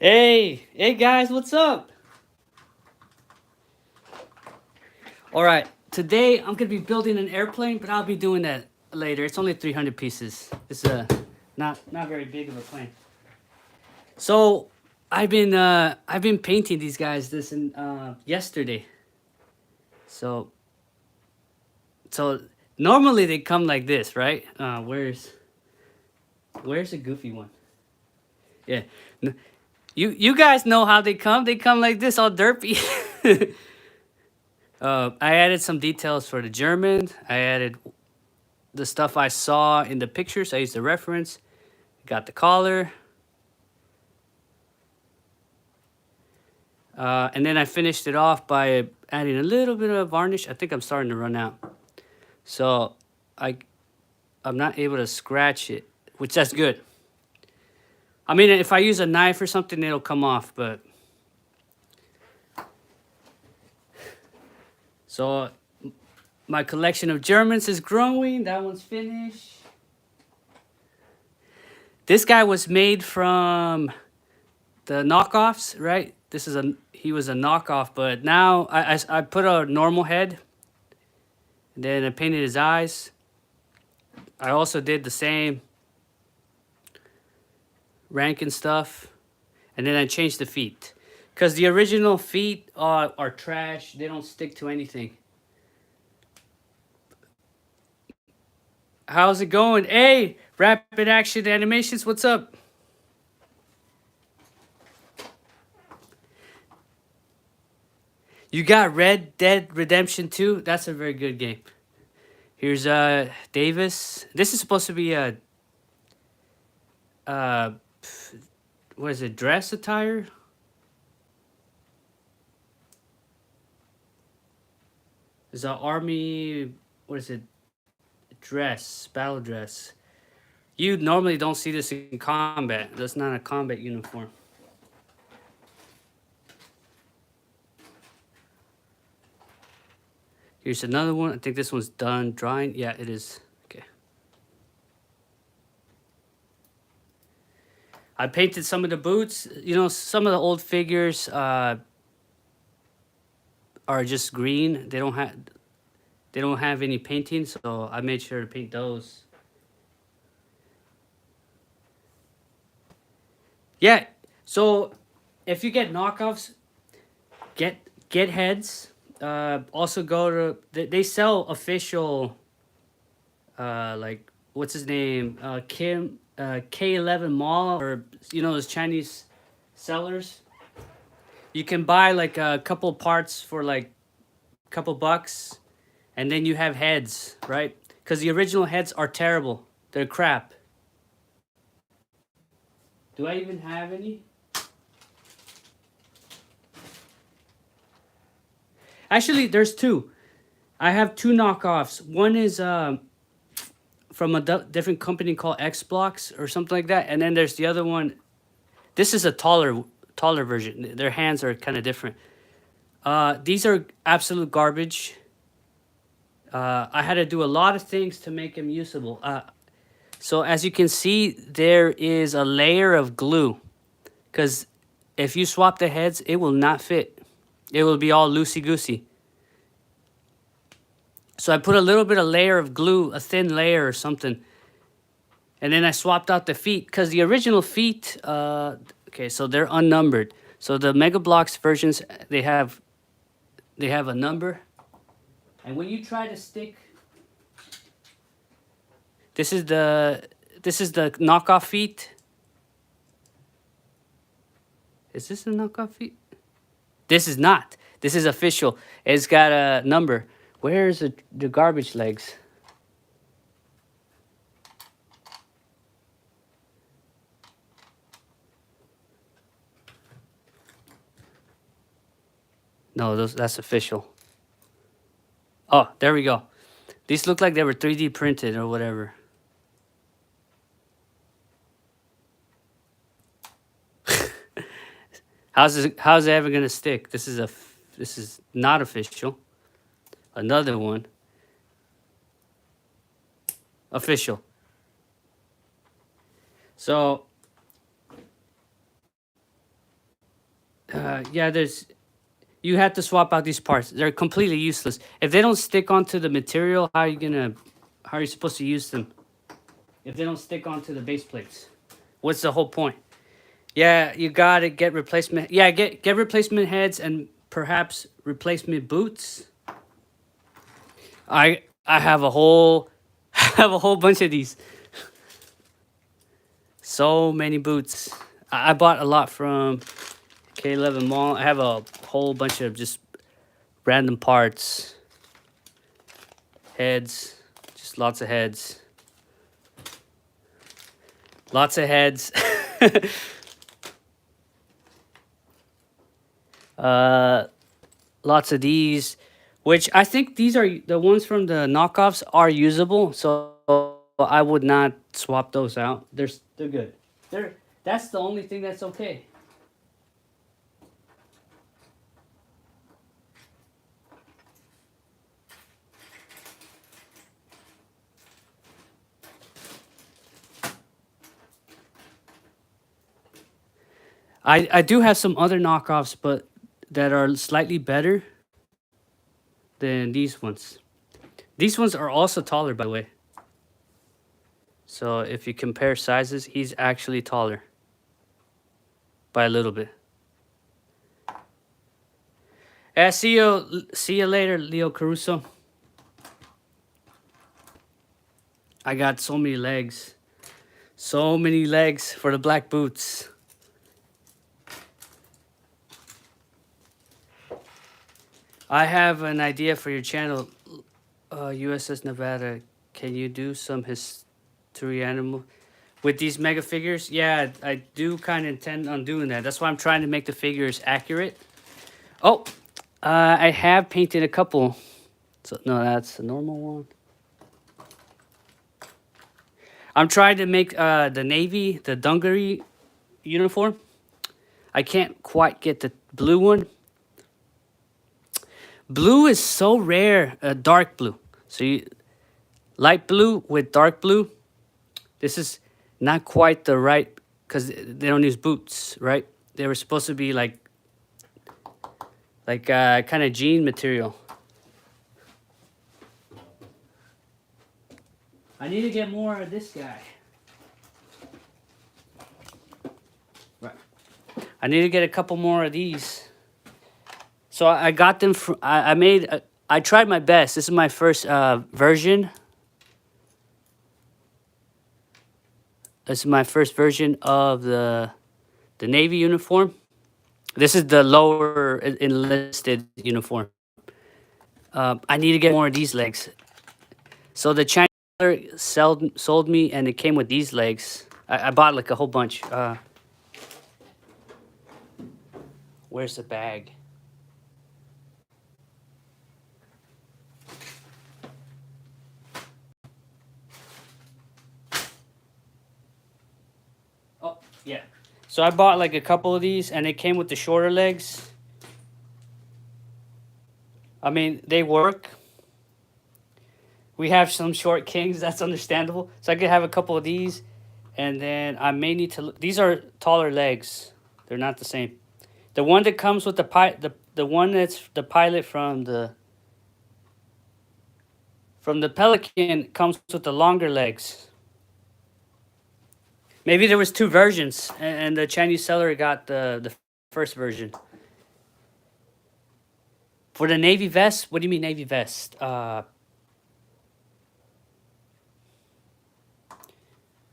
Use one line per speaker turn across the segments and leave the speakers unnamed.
Hey guys, what's up? All right, today I'm gonna be building an airplane, but I'll be doing that later. It's only 300 pieces. It's not very big of a plane. So I've been painting these guys this in yesterday. So so normally they come like this, right? Where's the goofy one? Yeah. You guys know how they come. They come like this, all derpy. I added some details for the German. I added the stuff I saw in the pictures. I used the reference. Got the collar. And then I finished it off by adding a little bit of varnish. I think I'm starting to run out. So I'm not able to scratch it, which that's good. I mean, if I use a knife or something, it'll come off, but... So my collection of Germans is growing. That one's finished. This guy was made from the knockoffs, right? He was a knockoff, but now I put a normal head. And then I painted his eyes. I also did the same Rankin stuff. And then I changed the feet. Because the original feet are trash. They don't stick to anything. How's it going? Hey, Rapid Action Animations, what's up? You got Red Dead Redemption 2? That's a very good game. Here's Davis. This is supposed to be a what is it? Dress attire? It's an army, what is it? Dress, battle dress. You normally don't see this in combat. That's not a combat uniform. Here's another one. I think this one's done drying. Yeah, it is. Okay. I painted some of the boots. You know, some of the old figures are just green. They don't have any painting, so I made sure to paint those. Yeah. So if you get knockoffs, get heads. Also go to they sell official like what's his name, Kim, K11 Mall, or you know, those Chinese sellers. You can buy like a couple parts for like a couple bucks, and then you have heads, right? Because the original heads are terrible. They're crap. Do I even have any? Actually, there's two. I have two knockoffs. One is from a different company called X Blocks or something like that, and then there's the other one. This is a taller version. Their hands are kind of different. These are absolute garbage. I had to do a lot of things to make them usable. So as you can see, there is a layer of glue, because if you swap the heads, it will not fit. It will be all loosey-goosey. So I put a little bit of layer of glue, a thin layer or something. And then I swapped out the feet, because the original feet, okay, so they're unnumbered. So the Mega Bloks versions, they have a number. And when you try to stick, this is the knockoff feet. Is this a knockoff feet? This is not. This is official. It's got a number. Where's the garbage legs? No, that's official. Oh, there we go. These look like they were 3D printed or whatever. How's it ever gonna stick? This is not official. Another one. Official. So Yeah, you have to swap out these parts. They're completely useless. If they don't stick onto the material, how are you supposed to use them? If they don't stick onto the base plates, what's the whole point? Yeah, you gotta get replacement. Yeah, get replacement heads and perhaps replacement boots. I have a whole I have a whole bunch of these. So many boots. I bought a lot from K11 Mall. I have a whole bunch of just random parts. Heads. Just lots of heads. Lots of heads. Lots of these, which I think these are the ones from the knockoffs are usable, so I would not swap those out. They're good. That's the only thing that's okay. I do have some other knockoffs, but that are slightly better than these ones. These ones are also taller, by the way. So if you compare sizes, he's actually taller by a little bit. See you later, Leo Caruso. I got so many legs. So many legs for the black boots. I have an idea for your channel, USS Nevada. Can you do some history animal with these mega figures? Yeah, I do kind of intend on doing that. That's why I'm trying to make the figures accurate. Oh, I have painted a couple. So, no, that's a normal one. I'm trying to make the Navy, the dungaree uniform. I can't quite get the blue one. Blue is so rare, dark blue. So light blue with dark blue. This is not quite the right, because they don't use boots, right? They were supposed to be like kind of jean material. I need to get more of this guy. Right. I need to get a couple more of these. So I got them from, I tried my best. This is my first version. This is my first version of the Navy uniform. This is the lower enlisted uniform. I need to get more of these legs. So the Chinese seller sold me, and it came with these legs. I bought like a whole bunch. Where's the bag? Oh, yeah. So I bought like a couple of these, and it came with the shorter legs. I mean, they work. We have some short kings, that's understandable. So I could have a couple of these, and then I may need to. These are taller legs. They're not the same. The one that comes with the one that's the pilot from the Pelican comes with the longer legs. Maybe there was two versions, and the Chinese seller got the first version. For the Navy vest, what do you mean Navy vest?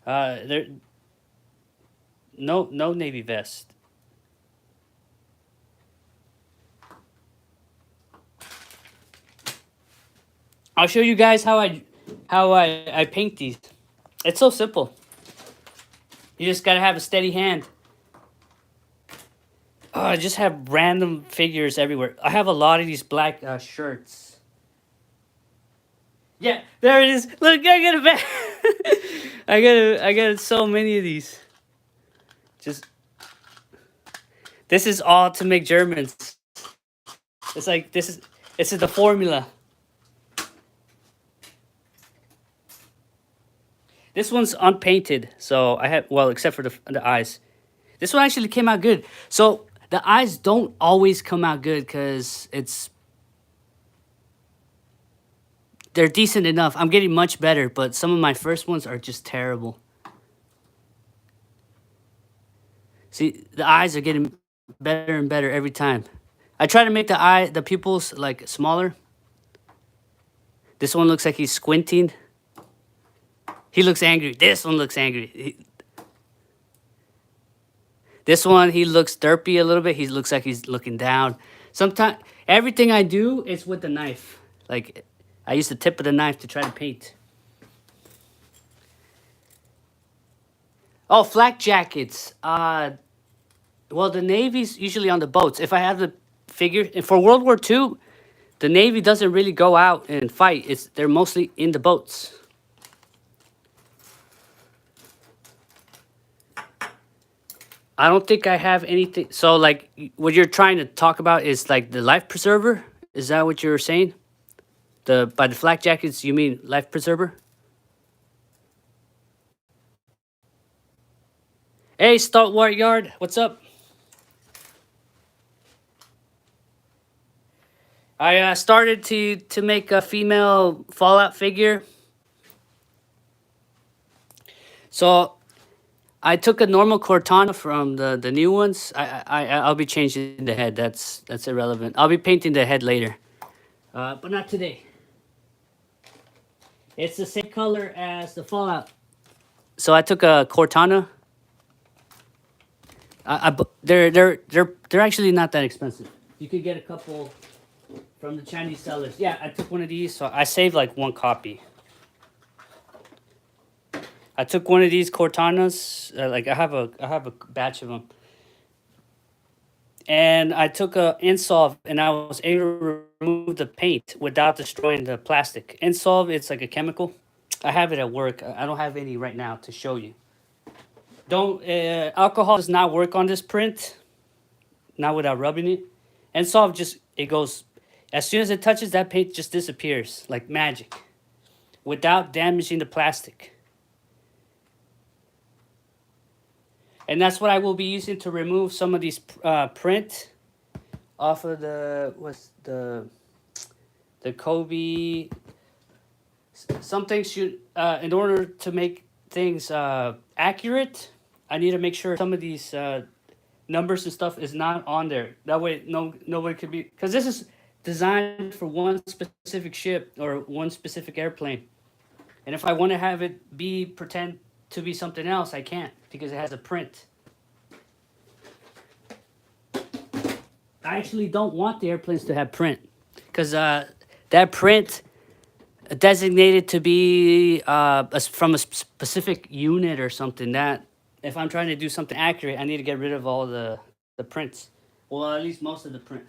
There, no Navy vest. I'll show you guys how I paint these. It's so simple. You just gotta have a steady hand. Oh, I just have random figures everywhere. I have a lot of these black shirts. Yeah, there it is. Look, I got a bag. I got so many of these. Just this is all to make Germans. It's like this is the formula. This one's unpainted, so I have, well, except for the eyes. This one actually came out good. So The eyes don't always come out good because they're decent enough. I'm getting much better, but some of my first ones are just terrible. See, the eyes are getting better and better every time. I try to make the pupils like smaller. This one looks like he's squinting. He looks angry. This one looks angry. This one, he looks derpy a little bit. He looks like he's looking down. Sometimes, everything I do is with the knife. Like, I use the tip of the knife to try to paint. Oh, flak jackets. Well, the Navy's usually on the boats. If I have the figure, and for World War II, the Navy doesn't really go out and fight. They're mostly in the boats. I don't think I have anything. So, like, what you're trying to talk about is like the life preserver. Is that what you're saying? By the flak jackets, you mean life preserver? Hey, Stalwart Yard, what's up? I started to make a female Fallout figure. So I took a normal Cortana from the new ones. I'll be changing the head. That's irrelevant. I'll be painting the head later, but not today. It's the same color as the Fallout. So I took a Cortana. They're actually not that expensive. You could get a couple from the Chinese sellers. Yeah, I took one of these, so I saved like one copy. I took one of these Cortanas. Like I have a batch of them, and I took a Insolve, and I was able to remove the paint without destroying the plastic. Insolve, it's like a chemical. I have it at work. I don't have any right now to show you. Alcohol does not work on this print, not without rubbing it. Insolve it goes, as soon as it touches, that paint just disappears like magic without damaging the plastic. And that's what I will be using to remove some of these print off of the Cobi. Some things should, in order to make things accurate, I need to make sure some of these numbers and stuff is not on there. That way, nobody could be, because this is designed for one specific ship or one specific airplane. And if I want to have it pretend to be something else, I can't because it has a print. I actually don't want the airplanes to have print because that print designated to be from a specific unit or something. That if I'm trying to do something accurate, I need to get rid of all the prints. Well, at least most of the print.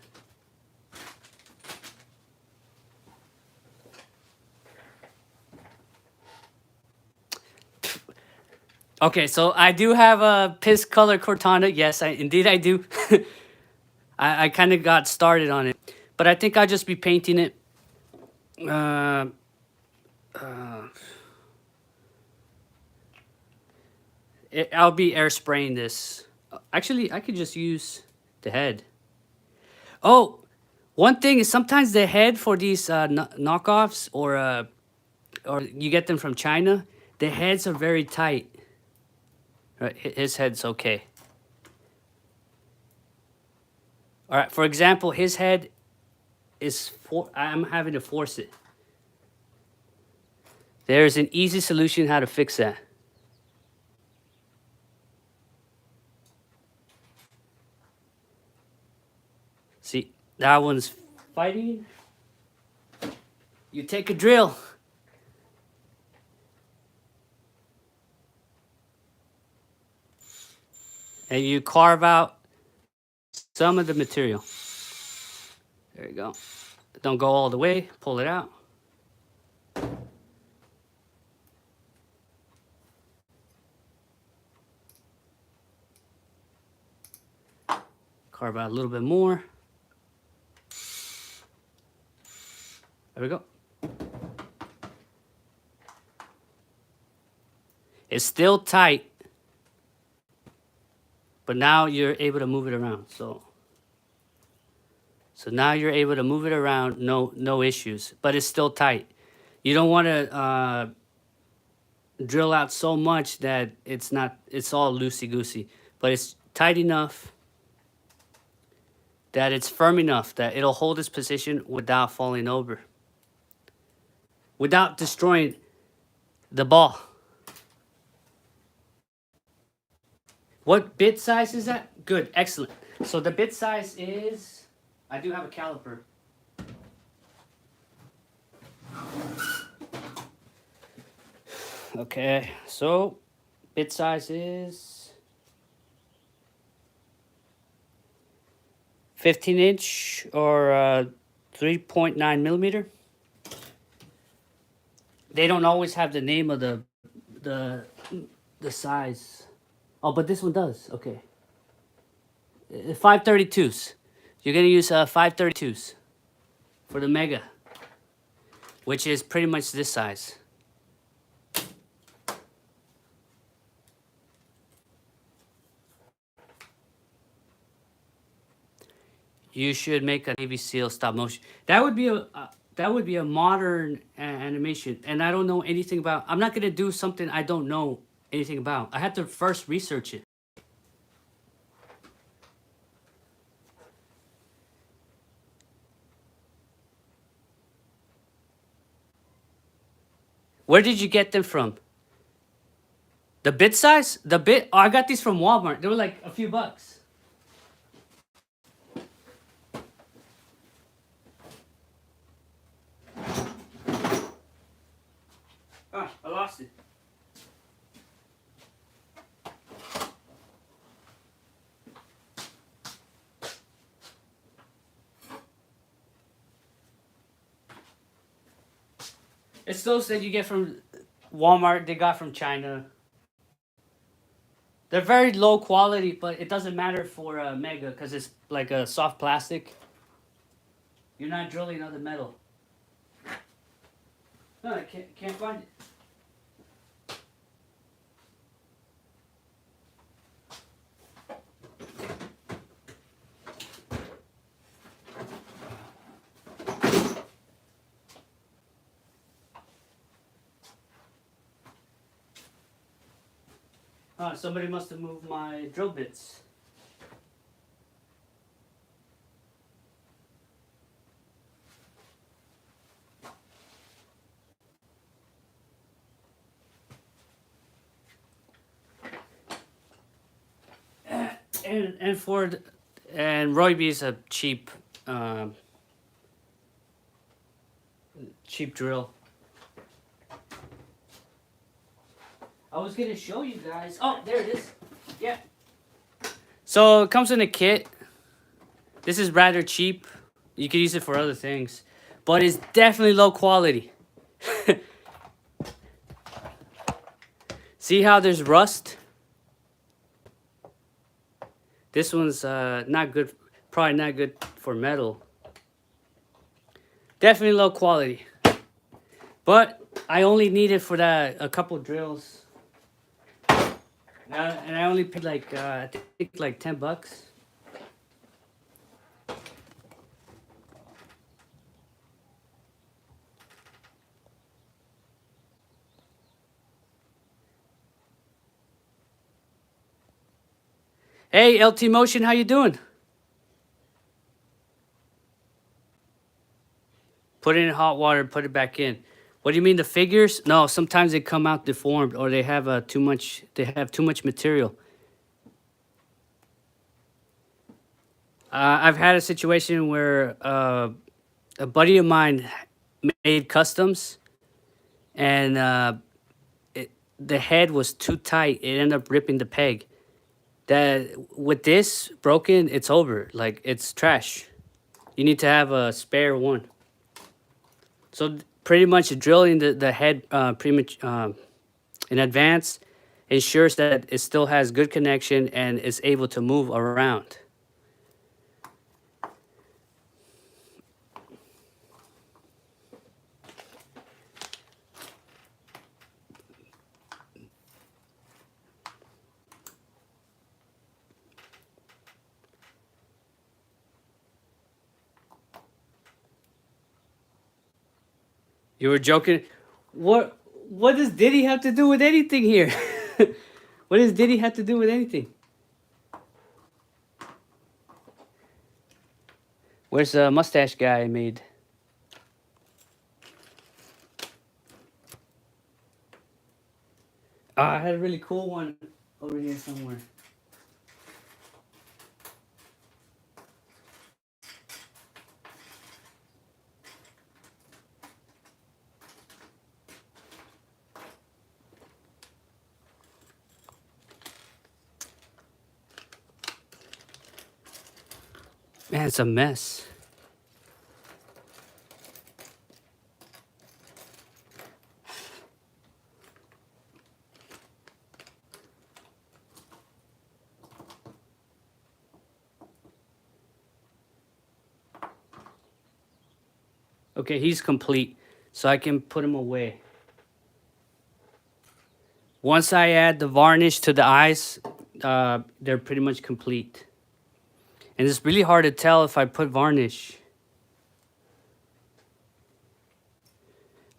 Okay, so I do have a piss color Cortana. Yes, indeed I do. I kind of got started on it, but I think I'll just be painting it. I'll be air spraying this. Actually, I could just use the head. Oh, one thing is sometimes the head for these knockoffs or you get them from China, the heads are very tight. Right, his head's okay. All right, for example, his head is I'm having to force it. There's an easy solution how to fix that. See, that one's fighting. You take a drill. And you carve out some of the material. There you go. Don't go all the way. Pull it out. Carve out a little bit more. There we go. It's still tight, but now you're able to move it around. So So now you're able to move it around, no issues, but it's still tight. You don't want to drill out so much that it's all loosey-goosey, but it's tight enough that it's firm enough that it'll hold its position without falling over, without destroying the ball. What bit size is that? Good, excellent. So the bit size is, I do have a caliper. Okay, so bit size is 15-inch or 3.9 millimeter. They don't always have the name of the size. Oh, but this one does. Okay. 532s. You're gonna use 532s for the Mega, which is pretty much this size. You should make a Navy SEAL stop motion. That would be a modern animation, and I don't know anything about. I'm not gonna do something I don't know anything about. I have to first research it. Where did you get them from? The bit size? The bit? Oh, I got these from Walmart. They were like a few bucks. Ah, I lost it. It's those that you get from Walmart. They got from China. They're very low quality, but it doesn't matter for a Mega because it's like a soft plastic. You're not drilling other metal. No, I can't find it. Somebody must have moved my drill bits. And Ford and Roybe is a cheap drill. I was gonna show you guys. Oh, there it is. Yeah. So it comes in a kit. This is rather cheap. You could use it for other things, but it's definitely low quality. See how there's rust? This one's not good, probably not good for metal. Definitely low quality. But I only need it for that, a couple drills. And I only paid like, I think like 10 bucks. Hey, LT Motion, how you doing? Put it in hot water, put it back in. What do you mean, the figures? No, sometimes they come out deformed or they have too much material. I've had a situation where a buddy of mine made customs and the head was too tight. It ended up ripping the peg. That with this broken, it's over. Like, it's trash. You need to have a spare one. So pretty much drilling the head in advance ensures that it still has good connection and is able to move around. You were joking. What does Diddy have to do with anything here? What does Diddy have to do with anything? Where's the mustache guy I made? I had a really cool one over here somewhere. Man, it's a mess. Okay, he's complete, so I can put him away. Once I add the varnish to the eyes, they're pretty much complete. And it's really hard to tell if I put varnish.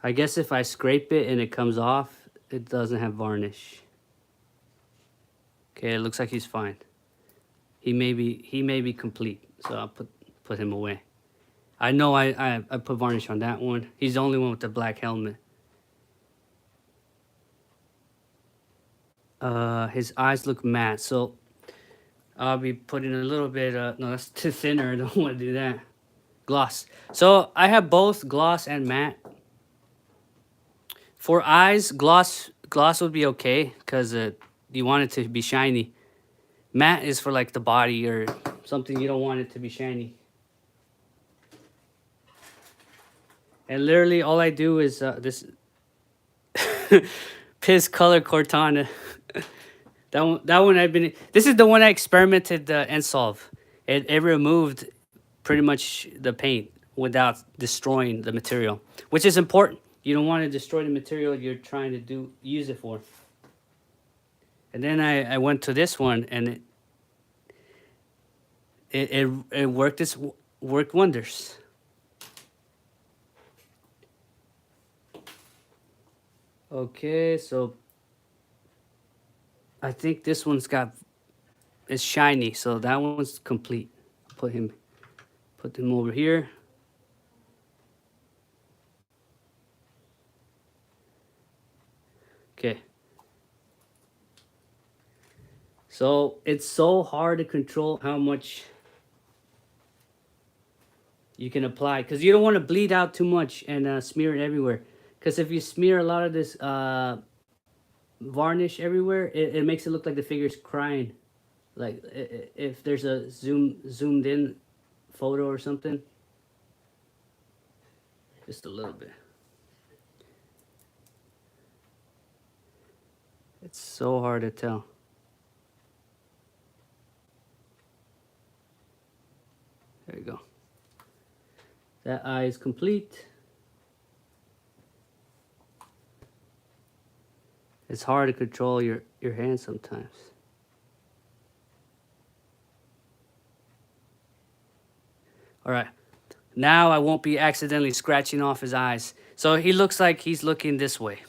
I guess if I scrape it and it comes off, it doesn't have varnish. Okay, it looks like he's fine. He may be complete, so I'll put him away. I know I put varnish on that one. He's the only one with the black helmet. His eyes look matte, so I'll be putting a little bit, no, that's too thinner, I don't want to do that. Gloss. So I have both gloss and matte. For eyes, gloss would be okay, because you want it to be shiny. Matte is for like the body or something you don't want it to be shiny. And literally all I do is this Piss Color Cortana. That one I've been. This is the one I experimented and solved. It removed pretty much the paint without destroying the material, which is important. You don't want to destroy the material you're trying to use it for. And then I went to this one, and it worked wonders. Okay, so I think this one's it's shiny, so that one's complete. Put him over here. Okay. So it's so hard to control how much you can apply, because you don't want to bleed out too much and smear it everywhere. Because if you smear a lot of this varnish everywhere, it makes it look like the figure's crying. Like if there's a zoomed in photo or something. Just a little bit. It's so hard to tell. There you go. That eye is complete. It's hard to control your hand sometimes. All right. Now I won't be accidentally scratching off his eyes. So he looks like he's looking this way.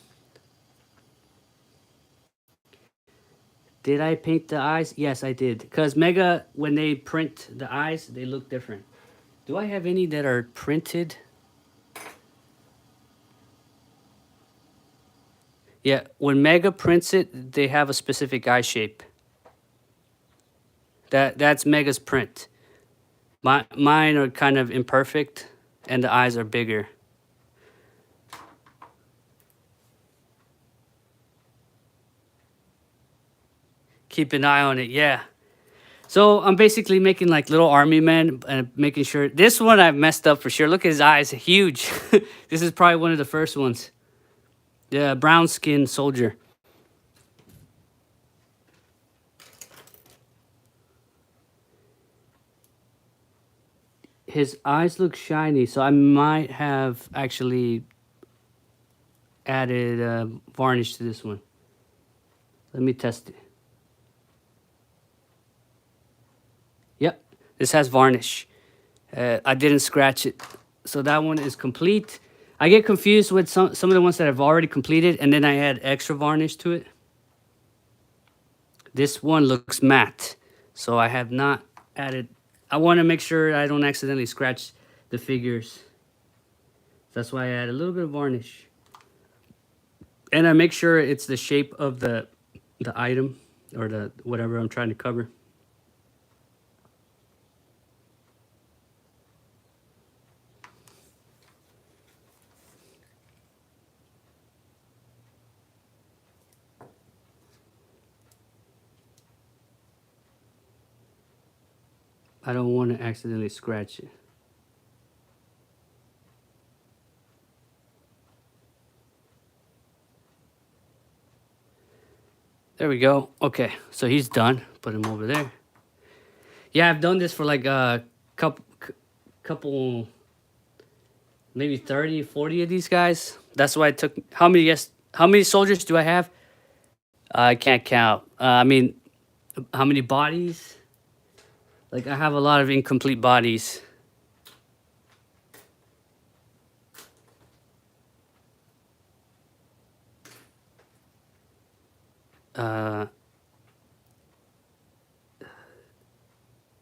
Did I paint the eyes? Yes, I did. Because Mega, when they print the eyes, they look different. Do I have any that are printed? Yeah, when Mega prints it, they have a specific eye shape. That's Mega's print. Mine are kind of imperfect, and the eyes are bigger. Keep an eye on it, yeah. So I'm basically making like little army men and making sure. This one I've messed up for sure. Look at his eyes, huge. This is probably one of the first ones. The brown skin soldier. His eyes look shiny, so I might have actually added varnish to this one. Let me test it. Yep, this has varnish. I didn't scratch it. So that one is complete. I get confused with some of the ones that I've already completed, and then I add extra varnish to it. This one looks matte, so I have not added. I want to make sure I don't accidentally scratch the figures. That's why I add a little bit of varnish. And I make sure it's the shape of the item or the whatever I'm trying to cover. I don't want to accidentally scratch it. There we go. Okay, so he's done. Put him over there. Yeah, I've done this for like a couple, maybe 30, 40 of these guys. That's why I took. How many soldiers do I have? I can't count. I mean, how many bodies? Like, I have a lot of incomplete bodies.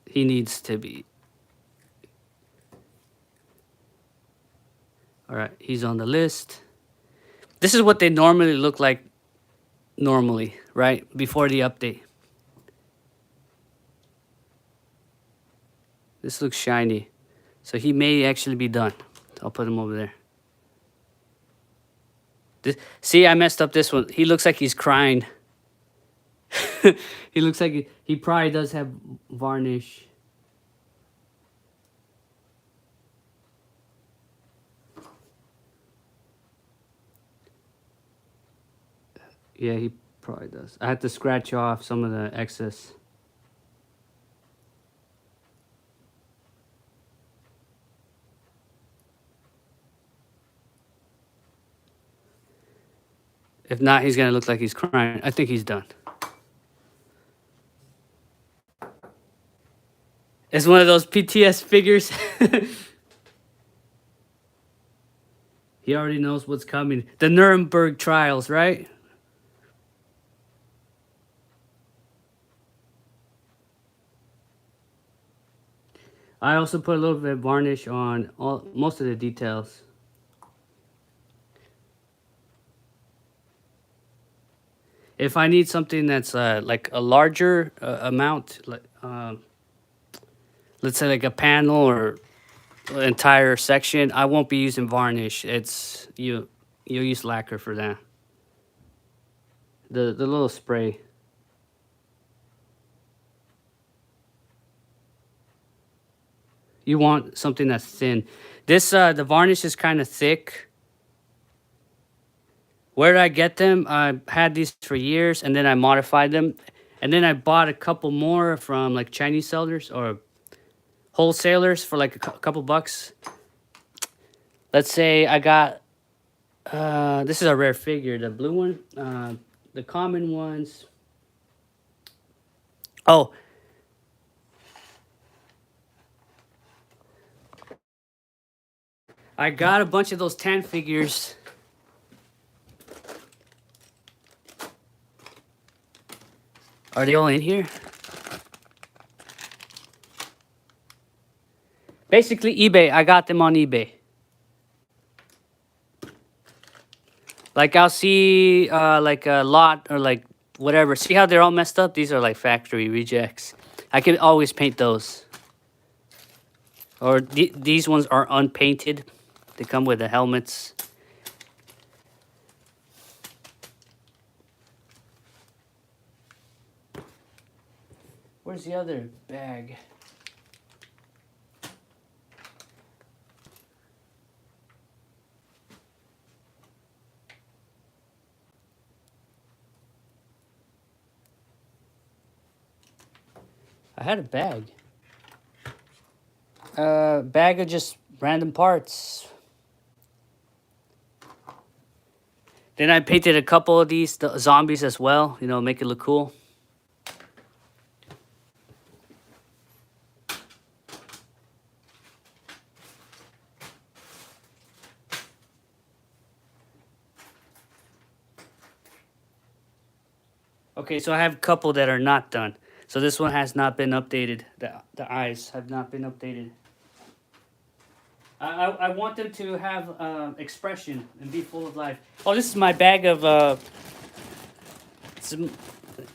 He needs to be. All right, he's on the list. This is what they normally look like normally, right? Before the update. This looks shiny. So he may actually be done. I'll put him over there. See, I messed up this one. He looks like he's crying. He looks like he probably does have varnish. Yeah, he probably does. I had to scratch off some of the excess. If not, he's going to look like he's crying. I think he's done. It's one of those PTS figures. He already knows what's coming. The Nuremberg trials, right? I also put a little bit of varnish on most of the details. If I need something that's like a larger amount, like let's say like a panel or an entire section, I won't be using varnish. It's you'll use lacquer for that. The little spray. You want something that's thin. This the varnish is kind of thick. Where did I get them? I had these for years, and then I modified them, and then I bought a couple more from like Chinese sellers or wholesalers for like a couple bucks. Let's say I got this is a rare figure, the blue one. The common ones. Oh. I got a bunch of those tan figures. Are they all in here? Basically, eBay. I got them on eBay. Like, I'll see like a lot or like whatever. See how they're all messed up? These are like factory rejects. I can always paint those. Or these ones are unpainted. They come with the helmets. Where's the other bag? I had a bag. Bag of just random parts. Then I painted a couple of these zombies as well, you know, make it look cool. Okay, so I have a couple that are not done. So this one has not been updated. The eyes have not been updated. I want them to have expression and be full of life. Oh, this is my bag of some,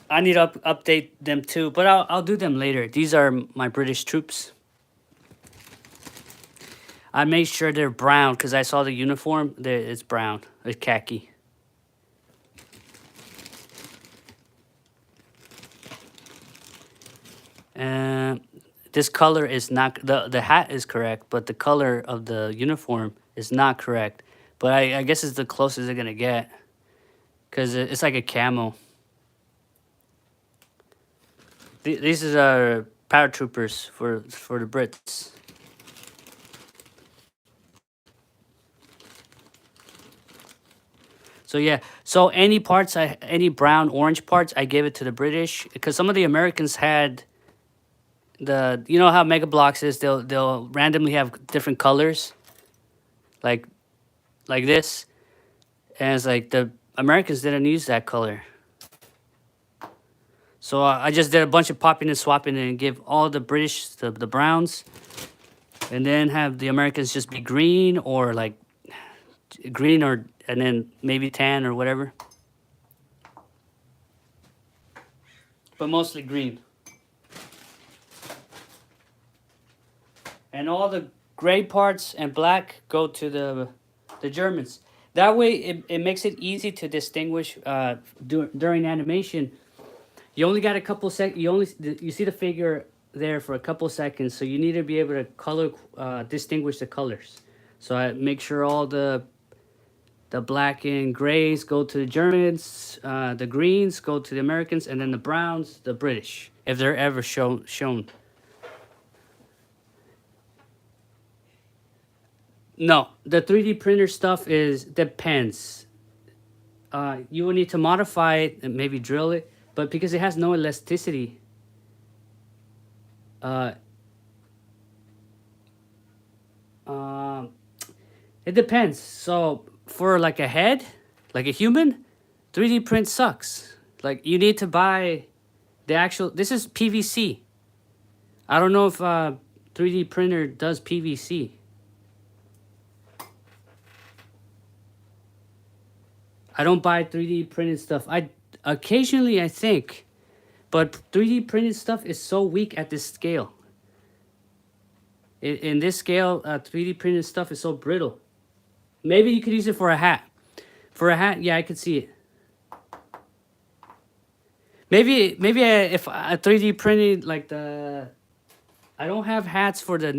I need to update them too, but I'll do them later. These are my British troops. I made sure they're brown because I saw the uniform. It's brown. It's khaki. This color is not, the hat is correct, but the color of the uniform is not correct. But I guess it's the closest they're gonna get, because it's like a camo. These are paratroopers for the Brits. So yeah, so any parts, any brown, orange parts, I gave it to the British because some of the Americans had you know how Mega Bloks is, they'll randomly have different colors, like this, and it's like the Americans didn't use that color. So I just did a bunch of popping and swapping and give all the British the browns, and then have the Americans just be green or like green or and then maybe tan or whatever. But mostly green. And all the gray parts and black go to the Germans. That way it makes it easy to distinguish during animation. You only got a couple you see the figure there for a couple seconds, so you need to be able to color distinguish the colors. So I make sure all the black and grays go to the Germans, the greens go to the Americans, and then the browns, the British, if they're ever shown. No, the 3D printer stuff depends. You will need to modify it and maybe drill it, but because it has no elasticity, it depends. So for like a head, like a human, 3D print sucks. Like you need to buy the actual. This is PVC. I don't know if 3D printer does PVC. I don't buy 3D printed stuff. I occasionally I think, but 3D printed stuff is so weak at this scale. In this scale, 3D printed stuff is so brittle. Maybe you could use it for a hat. For a hat, yeah, I could see it. Maybe if I 3D printed like the, I don't have hats for the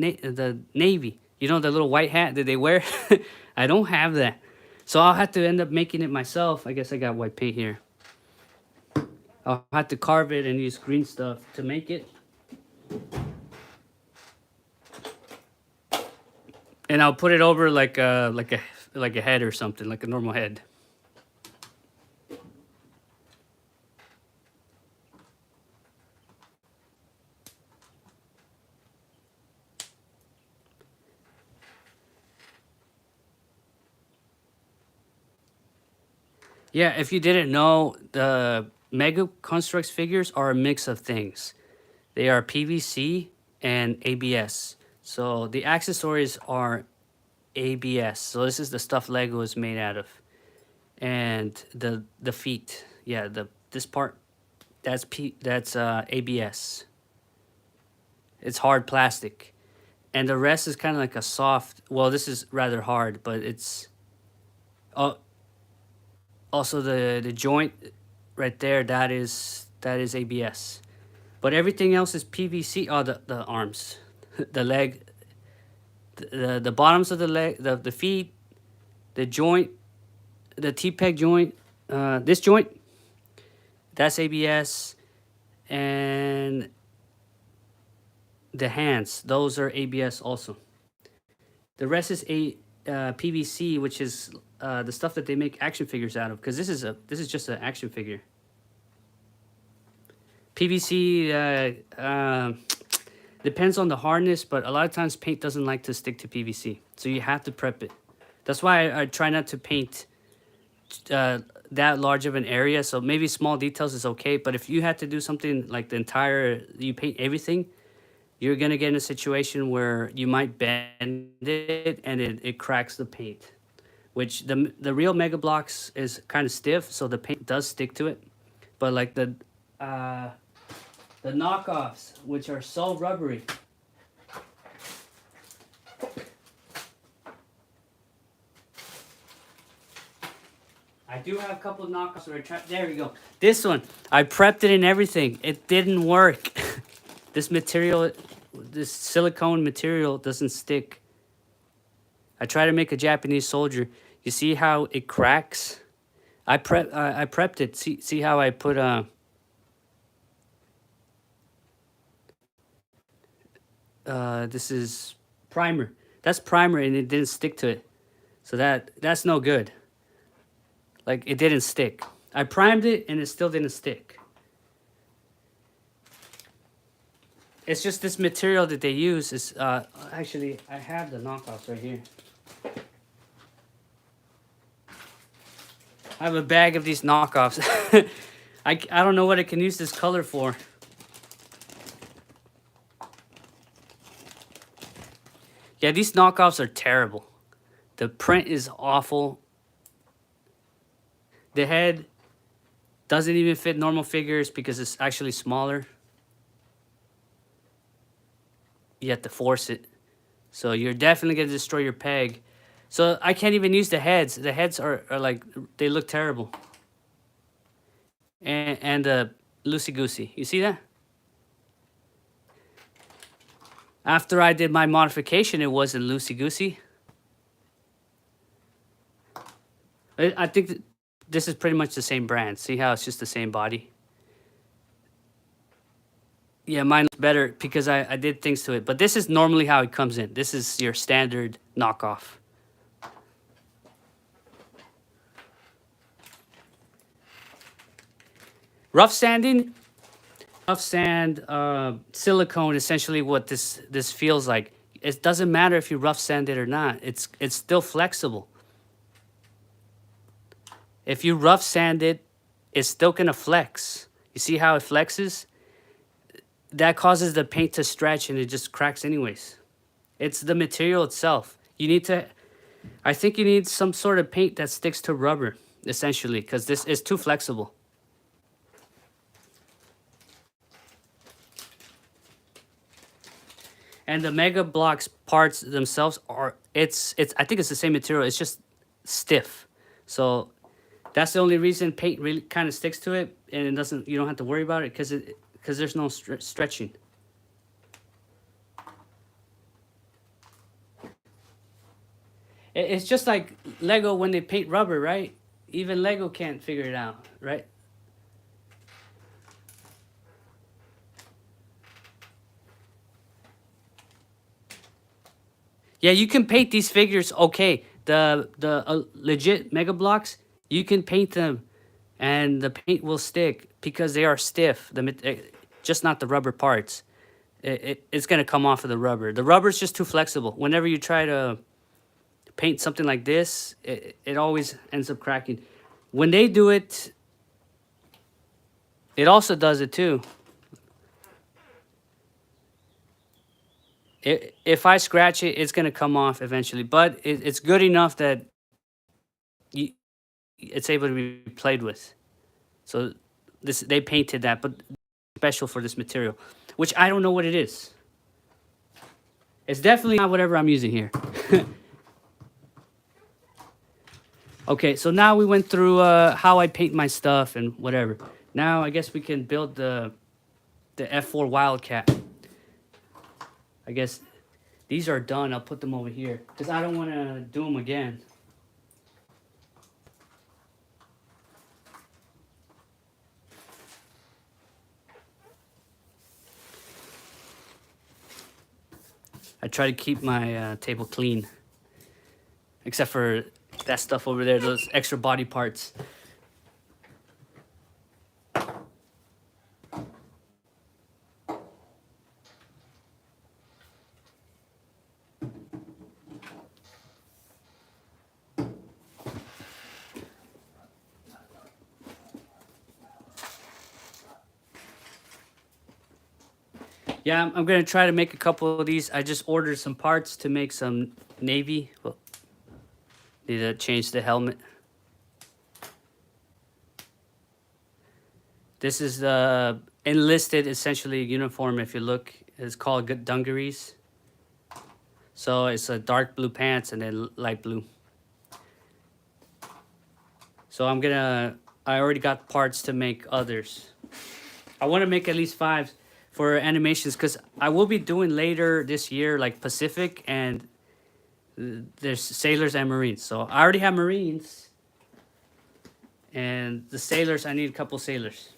Navy. You know the little white hat that they wear. I don't have that. So I'll have to end up making it myself. I guess I got white paint here. I'll have to carve it and use green stuff to make it. And I'll put it over like a head or something, like a normal head. Yeah, if you didn't know, the Mega Construx figures are a mix of things. They are PVC and ABS. So the accessories are ABS. So this is the stuff Lego is made out of. And the feet, yeah, this part, that's ABS. It's hard plastic. And the rest is kind of like a soft, well, this is rather hard, but it's also the joint right there, that is ABS. But everything else is PVC. Oh, the arms, the leg, the bottoms of the leg, the feet, the joint, the T-peg joint, this joint, that's ABS, and the hands, those are ABS also. The rest is PVC, which is the stuff that they make action figures out of. Because this is just an action figure. PVC depends on the hardness, but a lot of times paint doesn't like to stick to PVC, so you have to prep it. That's why I try not to paint that large of an area, so maybe small details is okay. But if you had to do something like the entire, you paint everything, you're gonna get in a situation where you might bend it and it cracks the paint. Which the real Mega Blocks is kind of stiff, so the paint does stick to it. But like the knockoffs, which are so rubbery. I do have a couple of knockoffs where there we go. This one, I prepped it and everything. It didn't work. This material, this silicone material doesn't stick. I try to make a Japanese soldier. You see how it cracks? I prepped it. See how I put this is primer. That's primer and it didn't stick to it. So that's no good. Like it didn't stick. I primed it and it still didn't stick. It's just this material that they use is actually I have the knockoffs right here. I have a bag of these knockoffs. I don't know what I can use this color for. Yeah, these knockoffs are terrible. The print is awful. The head doesn't even fit normal figures because it's actually smaller. You have to force it. So you're definitely going to destroy your peg. So I can't even use the heads. The heads are like, they look terrible. And loosey-goosey. You see that? After I did my modification, it wasn't loosey-goosey. I think that this is pretty much the same brand. See how it's just the same body? Yeah, mine looks better because I did things to it. But this is normally how it comes in. This is your standard knockoff. Rough sanding, rough sand, silicone, essentially what this feels like. It doesn't matter if you rough sand it or not. It's still flexible. If you rough sand it, it's still gonna flex. You see how it flexes? That causes the paint to stretch and it just cracks anyways. It's the material itself. You need to, I think you need some sort of paint that sticks to rubber, essentially, because this is too flexible. And the Mega Blocks parts themselves are, I think it's the same material, it's just stiff. So that's the only reason paint really kind of sticks to it and it doesn't, you don't have to worry about it because there's no stretching. It's just like Lego when they paint rubber, right? Even Lego can't figure it out, right? Yeah, you can paint these figures okay. The legit Mega Blocks, you can paint them and the paint will stick because they are stiff. Just not the rubber parts. It's going to come off of the rubber. The rubber is just too flexible. Whenever you try to paint something like this, it always ends up cracking. When they do it, it also does it too. If I scratch it, it's going to come off eventually. But it's good enough that it's able to be played with. So they painted that, but special for this material, which I don't know what it is. It's definitely not whatever I'm using here. Okay, so now we went through how I paint my stuff and whatever. Now I guess we can build the F4 Wildcat. I guess these are done. I'll put them over here because I don't want to do them again. I try to keep my table clean, except for that stuff over there, those extra body parts. Yeah, I'm gonna try to make a couple of these. I just ordered some parts to make some Navy. Well, need to change the helmet. This is the enlisted, essentially, uniform. If you look, it's called dungarees. So it's a dark blue pants and then light blue. So I already got parts to make others. I want to make at least 5 for animations because I will be doing later this year like Pacific and there's sailors and Marines. So I already have Marines. And the sailors, I need a couple sailors.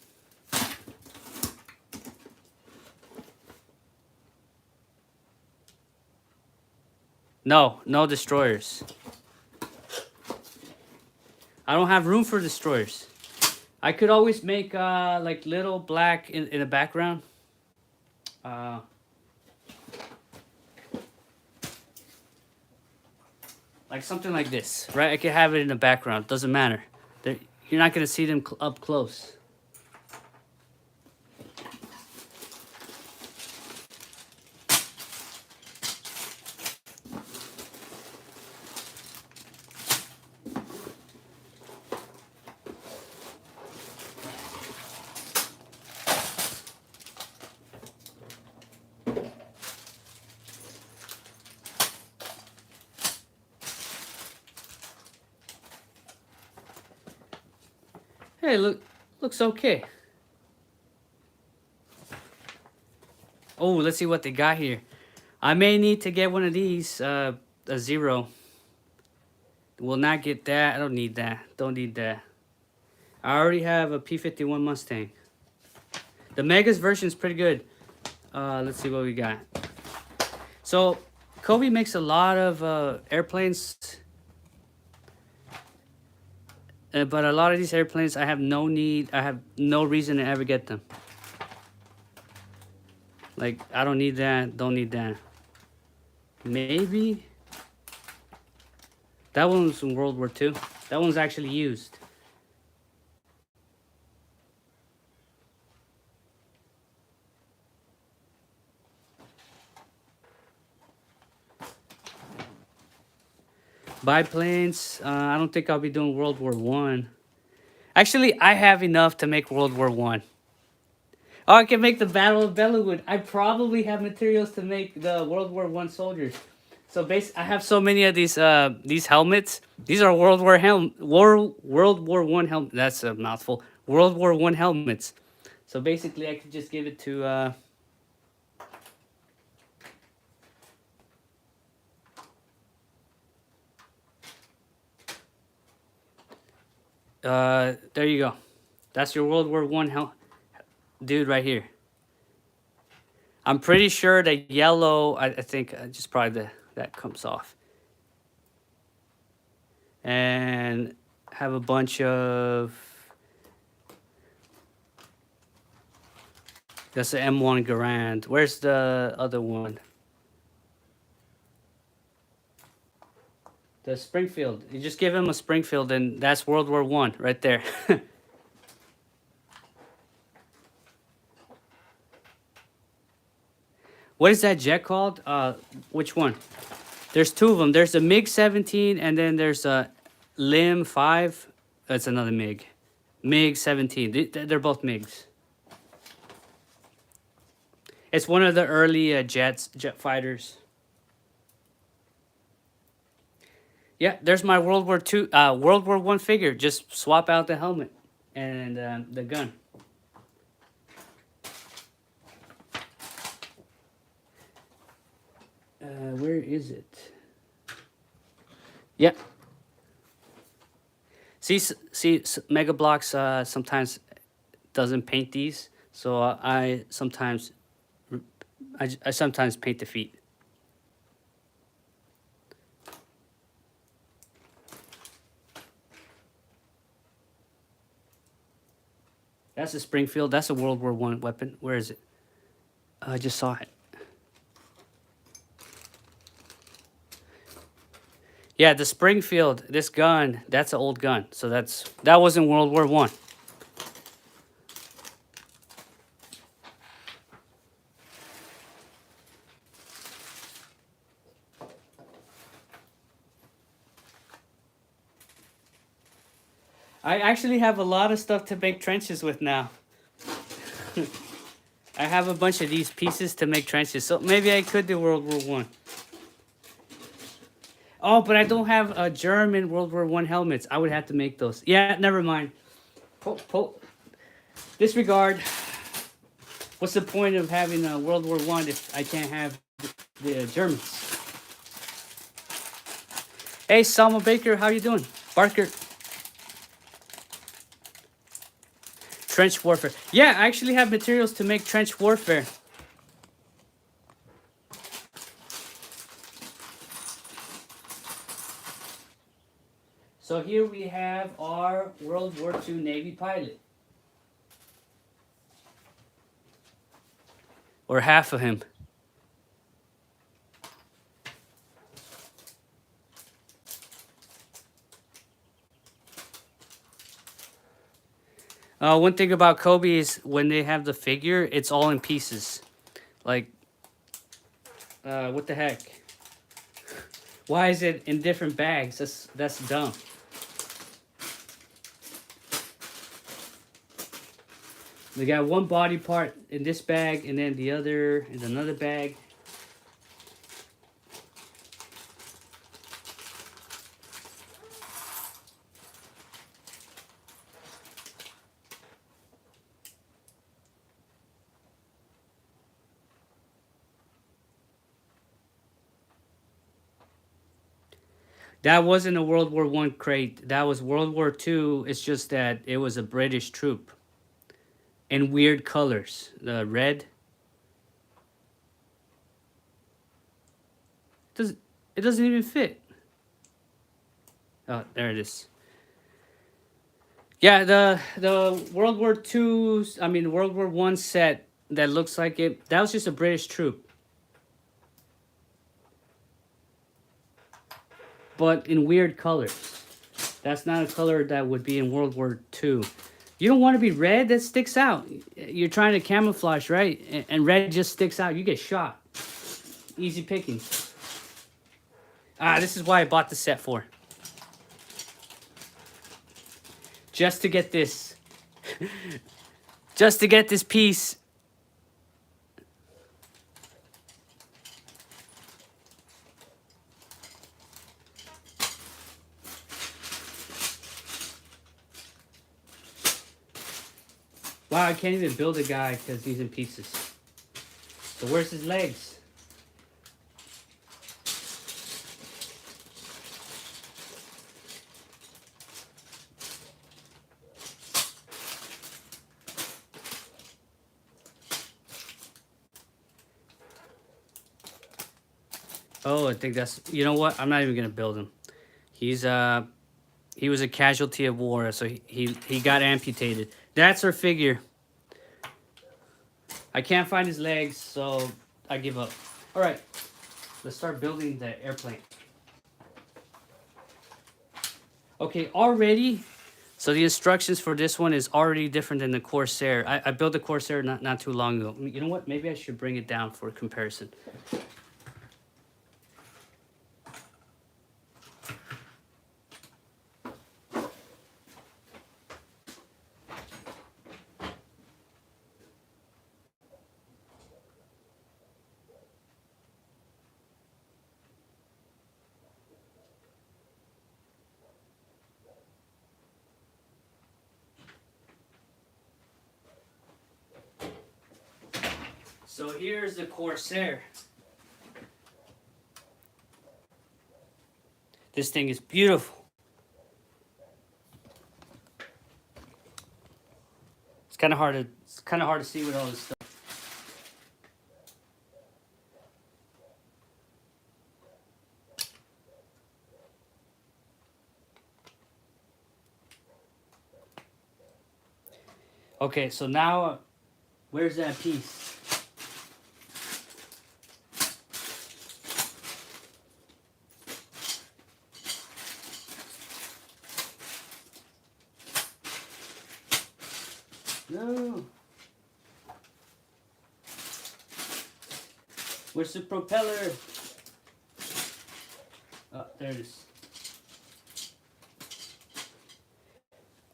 No destroyers. I don't have room for destroyers. I could always make like little black in the background. Like something like this, right? I could have it in the background. Doesn't matter. You're not gonna see them up close. Hey, looks okay. Oh, let's see what they got here. I may need to get one of these, a 0. Will not get that. I don't need that. Don't need that. I already have a P-51 Mustang. The Megas version is pretty good. Let's see what we got. So, Cobi makes a lot of airplanes. But a lot of these airplanes, I have no reason to ever get them. Like, I don't need that, don't need that. Maybe. That one was from World War II. That one's actually used. Biplanes, I don't think I'll be doing World War I. Actually, I have enough to make World War I. Oh, I can make the Battle of Bellawood. I probably have materials to make the World War I soldiers. So I have so many of these helmets. These are World War I helmets. That's a mouthful. World War I helmets. So basically, I could just give it to. There you go. That's your World War I dude right here. I'm pretty sure the yellow, I think just probably that comes off. And have a bunch of, that's the M1 Garand. Where's the other one? The Springfield. You just give him a Springfield and that's World War I right there. What is that jet called? Which one? There's 2 of them. There's a MiG-17 and then there's a LIM-5. That's another MiG. MiG-17. They're both MiGs. It's one of the early jet fighters. Yeah, there's my World War I figure. Just swap out the helmet and the gun. Where is it? Yeah. See, Mega Bloks sometimes doesn't paint these, so I sometimes paint the feet. That's a Springfield. That's a World War I weapon. Where is it? I just saw it. Yeah, the Springfield, this gun, that's an old gun. So that was in World War I. I actually have a lot of stuff to make trenches with now. I have a bunch of these pieces to make trenches, so maybe I could do World War One. Oh, but I don't have a German World War One helmets. I would have to make those. Yeah, never mind. Disregard. What's the point of having a World War One if I can't have the Germans? Hey, Salma Baker, how you doing? Barker. Trench warfare. Yeah, I actually have materials to make trench warfare. So here we have our World War II Navy pilot. Or half of him. One thing about Cobi is when they have the figure, it's all in pieces. Like, what the heck? Why is it in different bags? That's dumb. We got one body part in this bag, and then the other in another bag. That wasn't a World War One crate. That was World War II. It's just that it was a British troop. In weird colors. The red. It doesn't even fit. Oh, there it is. Yeah, the World War II, I mean World War One set that looks like it. That was just a British troop. But in weird colors. That's not a color that would be in World War II. You don't want to be red. That sticks out. You're trying to camouflage, right? And red just sticks out. You get shot. Easy pickings. This is why I bought the set for. Just to get this. Just to get this piece. Wow, I can't even build a guy because he's in pieces. So where's his legs? Oh, I think that's... You know what? I'm not even going to build him. He was a casualty of war, so he got amputated. That's our figure. I can't find his legs, so I give up. All right, let's start building the airplane. Okay, already. So the instructions for this one is already different than the Corsair. I built the Corsair not too long ago. You know what? Maybe I should bring it down for comparison. So here's the Corsair. This thing is beautiful. It's kind of hard to see with all this stuff. Okay, so now where's that piece? No. Where's the propeller? Oh, there it is.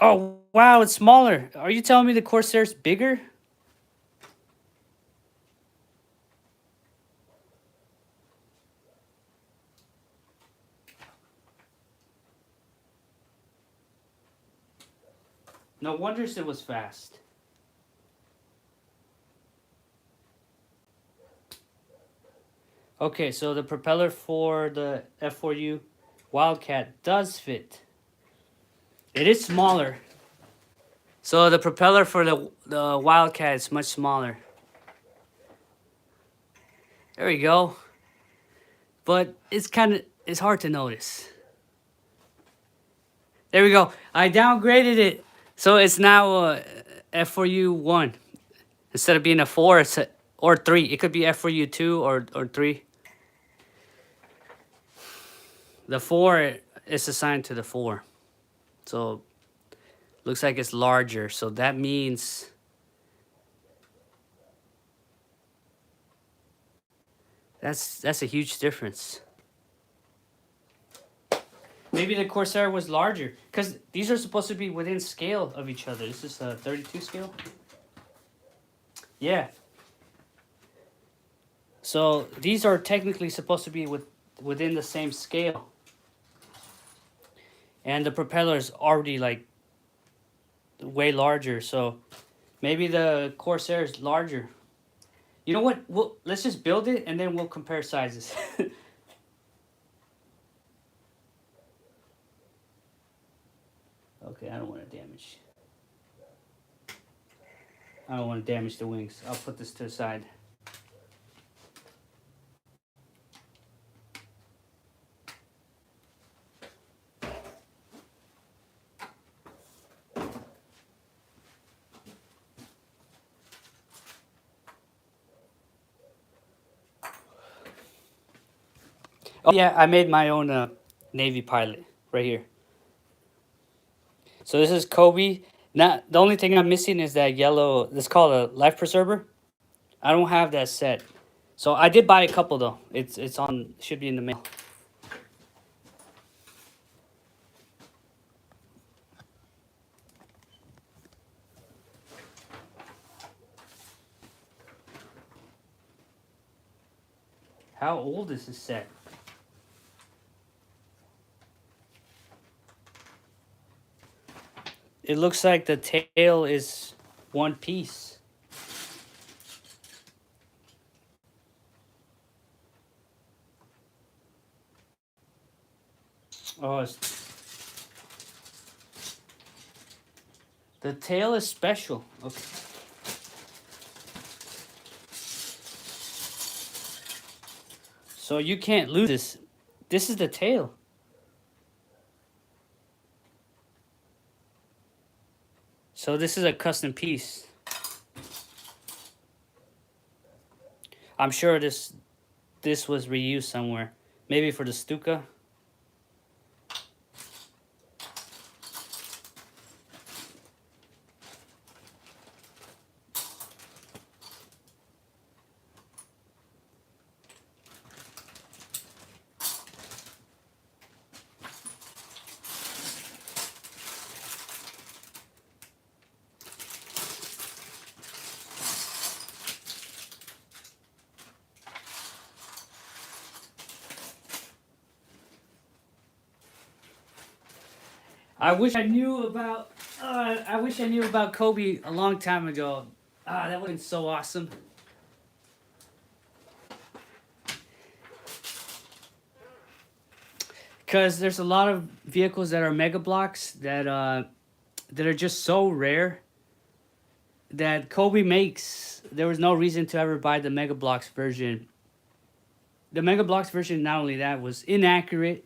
Oh, wow, it's smaller. Are you telling me the Corsair's bigger? No wonder it was fast. Okay, so the propeller for the F4U Wildcat does fit. It is smaller. So the propeller for the Wildcat is much smaller. There we go. But it's hard to notice. There we go. I downgraded it. So it's now F4U 1. Instead of being a 4, it's or 3. It could be F4U 2 or 3. The 4 is assigned to the 4. So looks like it's larger. So that means that's a huge difference. Maybe the Corsair was larger because these are supposed to be within scale of each other. This is a 32 scale. Yeah. So these are technically supposed to be within the same scale. And the propeller is already like way larger, so maybe the Corsair is larger. You know what? Let's just build it and then we'll compare sizes. Okay, I don't want to damage. I don't want to damage the wings. I'll put this to the side. Oh yeah, I made my own Navy pilot right here. So this is Cobi. Now the only thing I'm missing is that yellow. It's called a life preserver. I don't have that set. So I did buy a couple though. It's on, should be in the mail. How old is this set? It looks like the tail is one piece. Oh, the tail is special. Okay. So you can't lose this. This is the tail. So this is a custom piece. I'm sure this was reused somewhere. Maybe for the Stuka. I wish I knew about Cobi a long time ago. That would have been so awesome. Because there's a lot of vehicles that are mega blocks that are just so rare that Cobi makes. There was no reason to ever buy the mega blocks version. The mega blocks version, not only that, was inaccurate.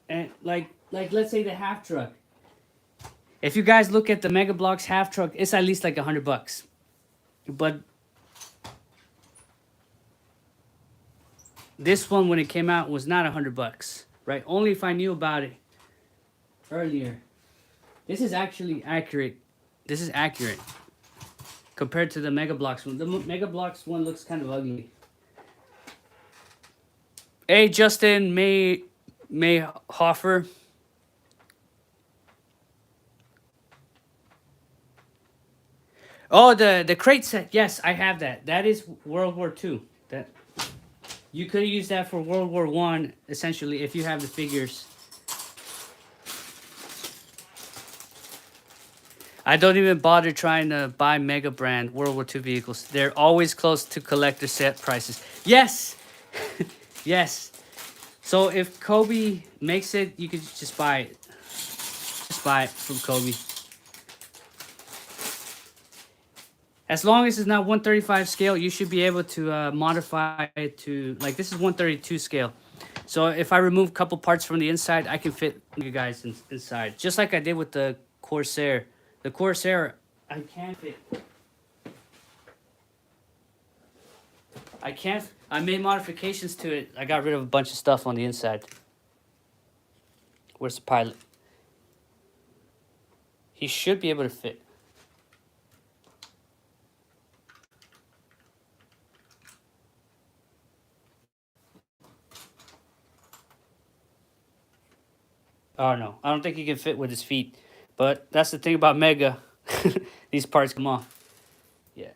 And like let's say the half truck. If you guys look at the Mega Bloks half truck, it's at least like $100. But this one, when it came out, was not $100, right? Only if I knew about it earlier. This is actually accurate. This is accurate compared to the Mega Bloks one. The Mega Bloks one looks kind of ugly. Hey, Justin May Hoffer. Oh, the crate set. Yes, I have that. That is World War II. That you could use that for World War One, essentially, if you have the figures. I don't even bother trying to buy Mega Brand World War II vehicles. They're always close to collector set prices. Yes, yes. So if Cobi makes it, you could just buy it. Just buy it from Cobi. As long as it's not 135 scale, you should be able to modify it to, like, this is 132 scale. So if I remove a couple parts from the inside, I can fit you guys inside. Just like I did with the Corsair. The Corsair, I can't fit. I made modifications to it. I got rid of a bunch of stuff on the inside. Where's the pilot? He should be able to fit. Oh no, I don't think he can fit with his feet. But that's the thing about Mega. These parts come off. Yeah.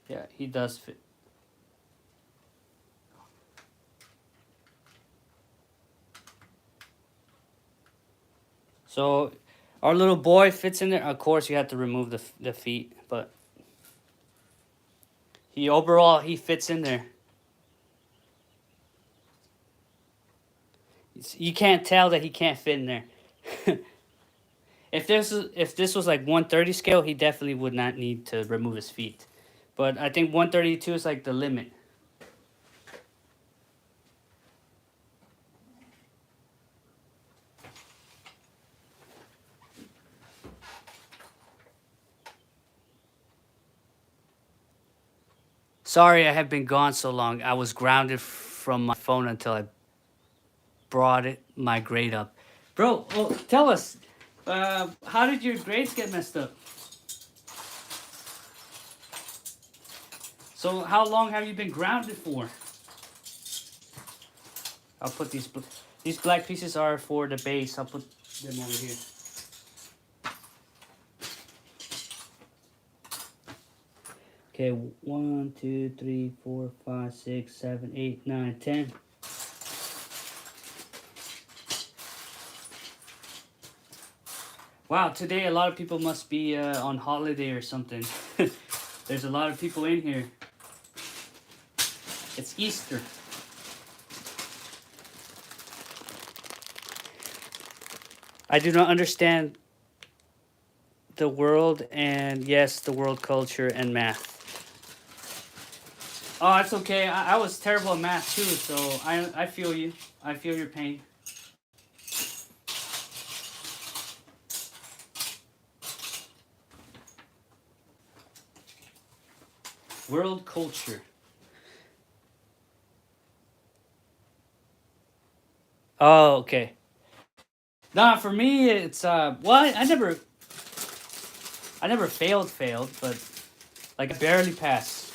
Yeah, he does fit. So our little boy fits in there. Of course, you have to remove the feet, but he fits in there. You can't tell that he can't fit in there. If this was like 130 scale, he definitely would not need to remove his feet. But I think 132 is like the limit. Sorry I have been gone so long. I was grounded from my phone until I brought my grade up. Bro, oh, tell us, how did your grades get messed up? So how long have you been grounded for? I'll put these black pieces are for the base. I'll put them over here. Okay, 1, 2, 3, 4, 5, 6, 7, 8, 9, 10. Wow, today a lot of people must be on holiday or something. There's a lot of people in here. It's Easter. I do not understand the world and, yes, the world culture and math. Oh, it's okay. I was terrible at math too, so I feel you. I feel your pain. World culture. Oh, okay. Nah, for me it's well, I never failed, but like I barely passed.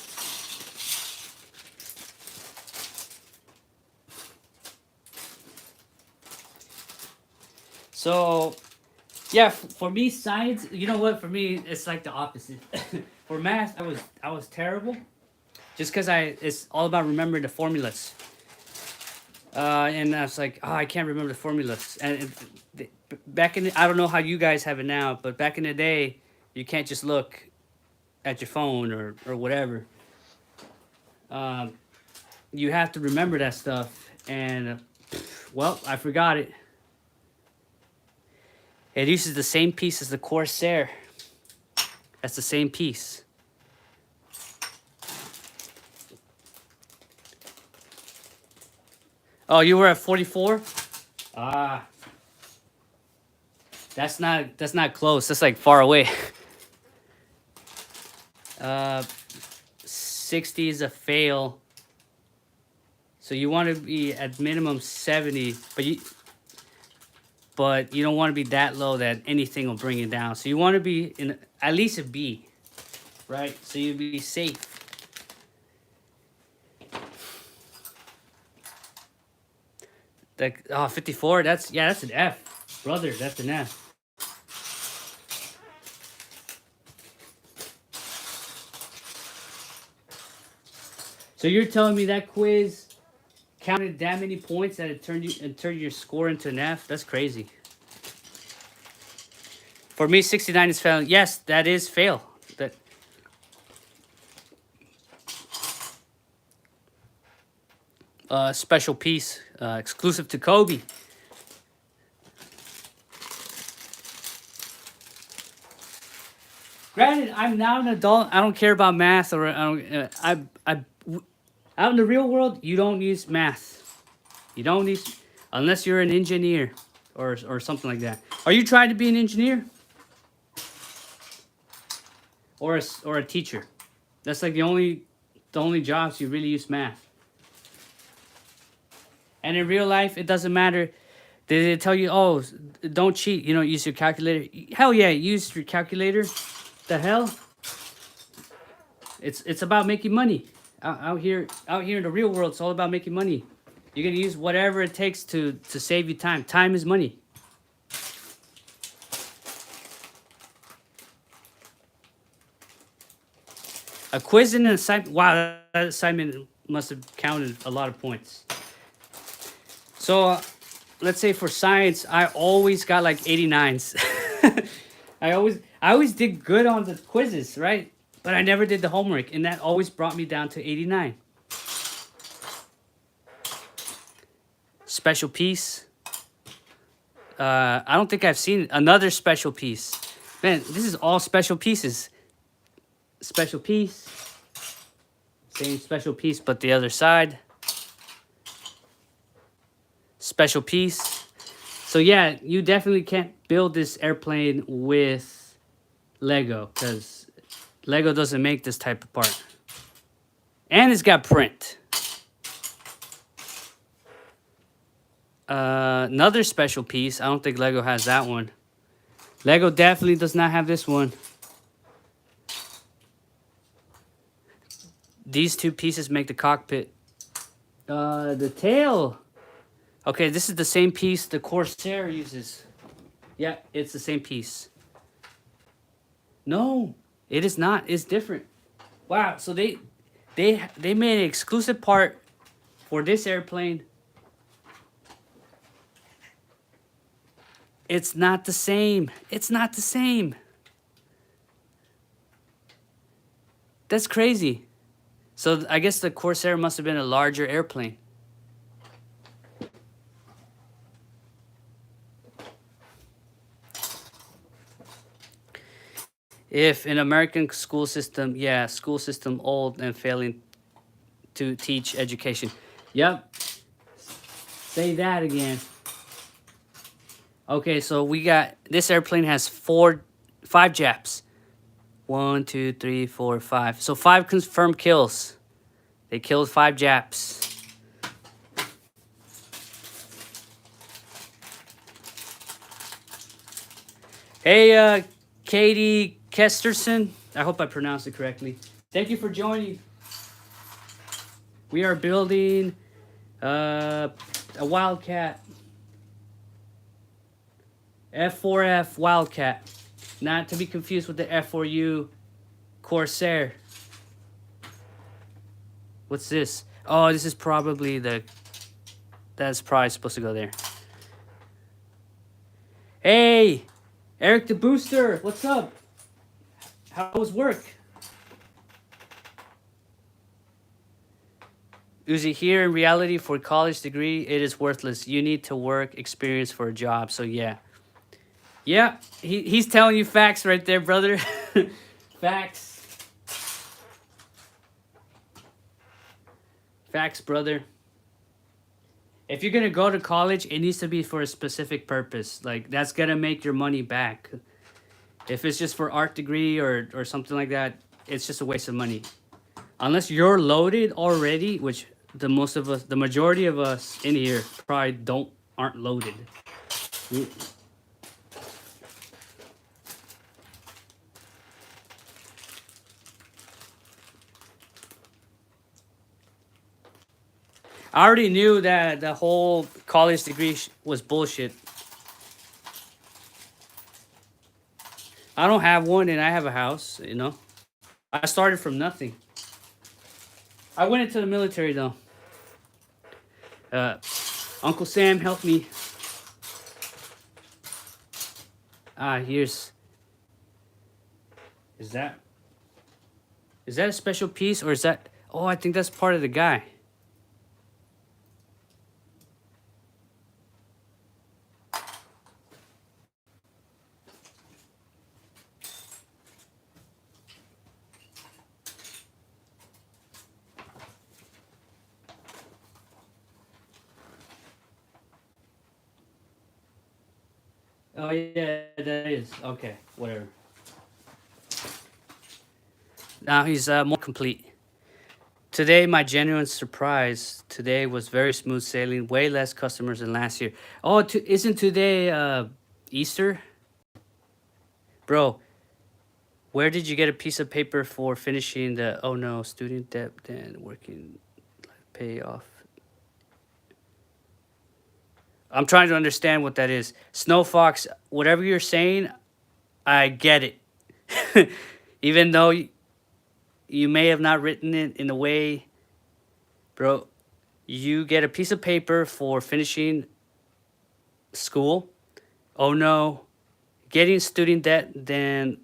So, yeah, for me, science. You know what? For me, it's like the opposite. For math, I was terrible, just because it's all about remembering the formulas. And I was like, oh, I can't remember the formulas. And back in I don't know how you guys have it now, but back in the day, you can't just look at your phone or whatever. Um, you have to remember that stuff, and well, I forgot it. It uses the same piece as the Corsair. That's the same piece. Oh, you were at 44? Ah. That's not close. That's like far away. 60 is a fail. So you want to be at minimum 70, but you don't want to be that low that anything will bring you down. So you want to be in at least a B, right? So you'll be safe. Like, oh, 54. That's an F, brother. That's an F. So you're telling me that quiz counted that many points that it turned your score into an F? That's crazy. For me, 69 is fail. Yes, that is fail. That. Special piece, exclusive to Cobi. Granted, I'm now an adult. I don't care about math, or out in the real world, you don't use math. You don't need, unless you're an engineer, or something like that. Are you trying to be an engineer? Or a teacher? That's like the only jobs you really use math. And in real life, it doesn't matter. They tell you, oh, don't cheat. You know, use your calculator. Hell yeah, use your calculator. The hell? It's about making money. Out here in the real world, it's all about making money. You're gonna use whatever it takes to save you time. Time is money. A quiz and an assignment. Wow, that assignment must have counted a lot of points. So, let's say for science, I always got like 89s. I always did good on the quizzes, right? But I never did the homework, and that always brought me down to 89. Special piece. I don't think I've seen another special piece. Man, this is all special pieces. Special piece. Same special piece, but the other side. Special piece. So yeah, you definitely can't build this airplane with Lego, because Lego doesn't make this type of part. And it's got print. Another special piece. I don't think Lego has that one. Lego definitely does not have this one. These two pieces make the cockpit. The tail. Okay, this is the same piece the Corsair uses. Yeah, it's the same piece. No, it is not. It's different. Wow, so they made an exclusive part for this airplane. It's not the same. It's not the same. That's crazy. So I guess the Corsair must have been a larger airplane. If an American school system, yeah, school system old and failing to teach education. Yep. Say that again. Okay, so we got, this airplane has 5 Japs. 1, 2, 3, 4, 5. So 5 confirmed kills. They killed 5 Japs. Hey, Katie Kesterson. I hope I pronounced it correctly. Thank you for joining. We are building a Wildcat. F4F Wildcat. Not to be confused with the F4U Corsair. What's this? Oh, this is probably the... That's probably supposed to go there. Hey! Eric the Booster, what's up? How was work? Uzi, here in reality, for college degree, it is worthless. You need to work experience for a job, so yeah. Yeah, he's telling you facts right there, brother. Facts. Facts, brother. If you're going to go to college, it needs to be for a specific purpose. Like, that's going to make your money back. If it's just for art degree or something like that, it's just a waste of money. Unless you're loaded already, which the majority of us in here probably aren't loaded. I already knew that the whole college degree was bullshit. I don't have one, and I have a house. You know, I started from nothing. I went into the military though. Uh, Uncle Sam helped me. Here's. Is that a special piece, or is that? Oh, I think that's part of the guy. Oh yeah, that is okay. Whatever. Now he's more complete. Today, my genuine surprise today was very smooth sailing, way less customers than last year. Oh, isn't today Easter? Bro, where did you get a piece of paper for finishing the, oh no, student debt and working pay off? I'm trying to understand what that is. Snow Fox, whatever you're saying, I get it. Even though you may have not written it in a way, bro, you get a piece of paper for finishing school. Oh no, getting student debt, then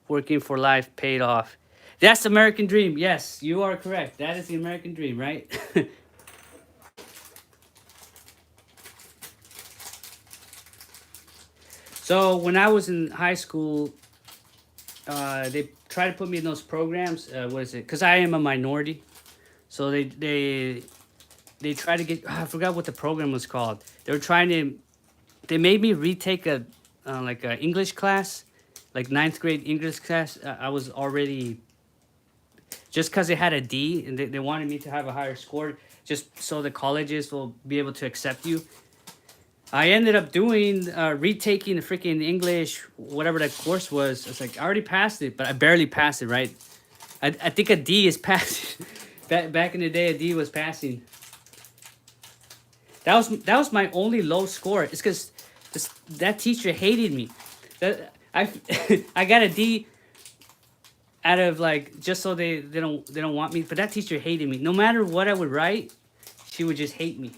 working for life paid off. That's the American dream. Yes, you are correct. That is the American dream, right? So when I was in high school, they try to put me in those programs. What is it? Because I am a minority, so they try to get. I forgot what the program was called. They were trying to. They made me retake a like a English class, like 9th grade English class. I was already. Just because it had a D, and they wanted me to have a higher score, just so the colleges will be able to accept you. I ended up doing retaking the freaking English, whatever that course was. It's like I already passed it, but I barely passed it. Right? I think a D is passing. Back in the day, a D was passing. That was my only low score. It's because that teacher hated me. I got a D out of like just so they don't want me. But that teacher hated me. No matter what I would write, she would just hate me.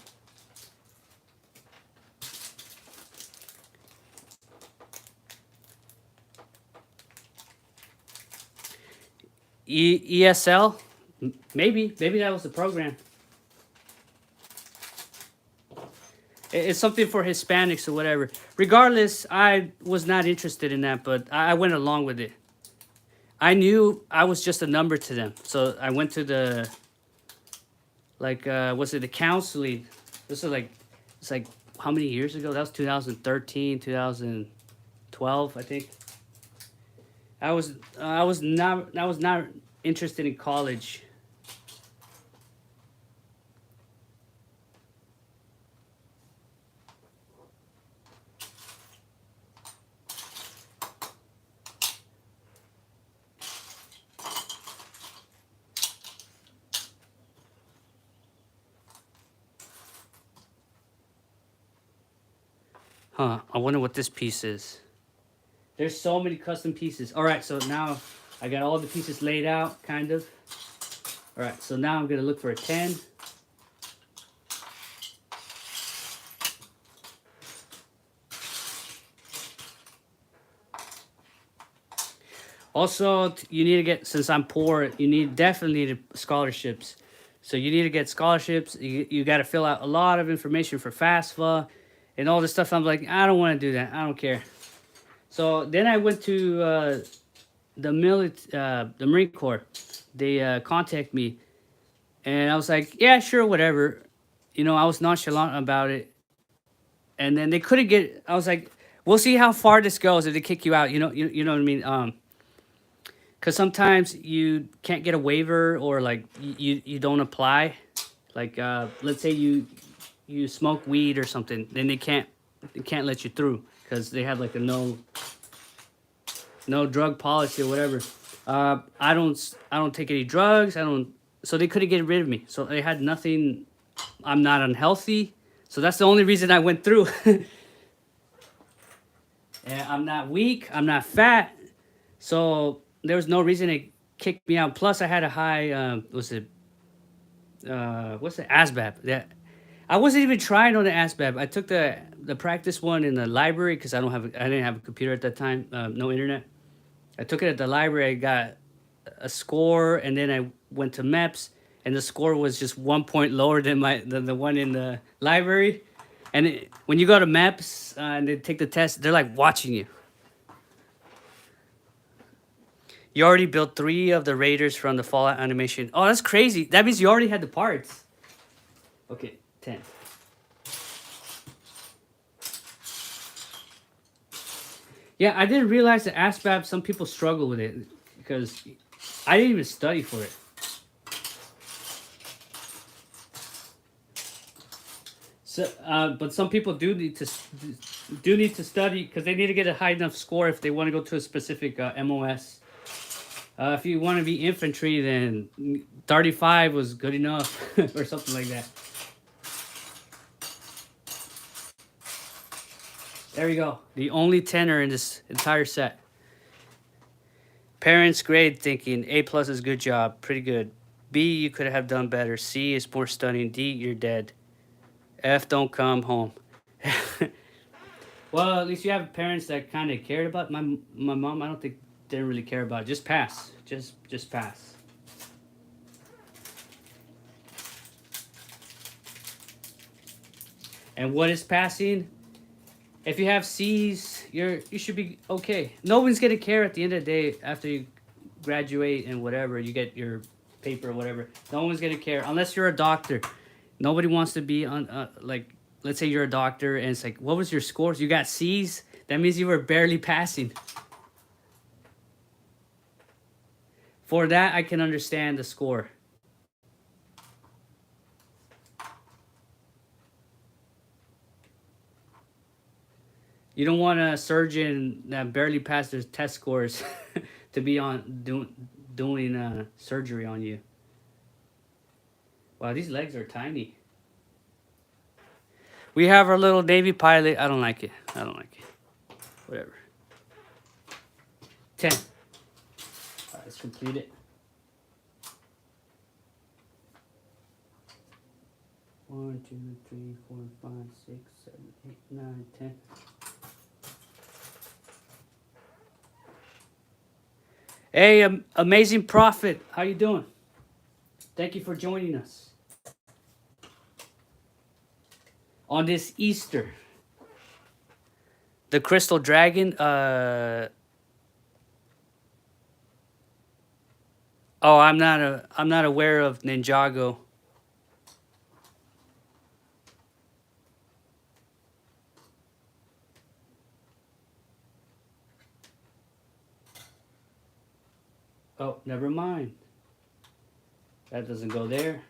ESL, maybe that was the program. It's something for Hispanics or whatever. Regardless, I was not interested in that, but I went along with it. I knew I was just a number to them, so I went to the was it the counseling? This is it's like how many years ago? That was 2013, 2012, I think. I was not interested in college. Huh, I wonder what this piece is. There's so many custom pieces. All right, so now I got all the pieces laid out, kind of. All right, so now I'm gonna look for a 10. Also, you need to get, since I'm poor, you definitely need scholarships. So you need to get scholarships. You got to fill out a lot of information for FAFSA and all this stuff. I'm like, I don't want to do that. I don't care. So then I went to the Marine Corps. They contacted me, and I was like, yeah, sure, whatever. You know, I was nonchalant about it. And then they couldn't get. I was like, we'll see how far this goes if they kick you out. You know what I mean. Because sometimes you can't get a waiver, or like you don't apply. Like let's say you smoke weed or something, then they can't let you through because they have like a no drug policy or whatever. I don't take any drugs. So they couldn't get rid of me. So they had nothing. I'm not unhealthy. So that's the only reason I went through. And I'm not weak. I'm not fat. So there was no reason to kick me out. Plus, I had a high, what's it, what's the ASVAB? Yeah, I wasn't even trying on the ASVAB. I took the practice one in the library because I didn't have a computer at that time, no internet. I took it at the library. I got a score, and then I went to MEPS, and the score was just 1 point lower than the one in the library. And when you go to MEPS and they take the test, they're like watching you. You already built 3 of the Raiders from the Fallout animation. Oh, that's crazy. That means you already had the parts. Okay, 10. Yeah, I didn't realize that ASVAB, some people struggle with it because I didn't even study for it. So, but some people do need to study because they need to get a high enough score if they want to go to a specific MOS. If you want to be infantry, then 35 was good enough or something like that. There we go. The only 10er in this entire set. Parents grade thinking A+ is good job. Pretty good. B, you could have done better. C is more stunning. D, you're dead. F, don't come home. Well, at least you have parents that kind of cared about my mom. I don't think didn't really care about it. Just pass. Just pass. And what is passing? If you have C's, you should be okay. No one's gonna care at the end of the day after you graduate and whatever, you get your paper or whatever. No one's gonna care unless you're a doctor. Nobody wants to be on like, let's say you're a doctor and it's like, what was your scores? You got C's? That means you were barely passing. For that, I can understand the score. You don't want a surgeon that barely passed their test scores to be on doing surgery on you. Wow, these legs are tiny. We have our little Navy pilot. I don't like it. Whatever. 10. All right, let's complete it. 1, 2, 3, 4, 5, 6, 7, 8, 9, 10. Hey, Amazing Prophet, how you doing? Thank you for joining us on this Easter. The Crystal Dragon. Oh, I'm not aware of Ninjago. Oh, never mind. That doesn't go there.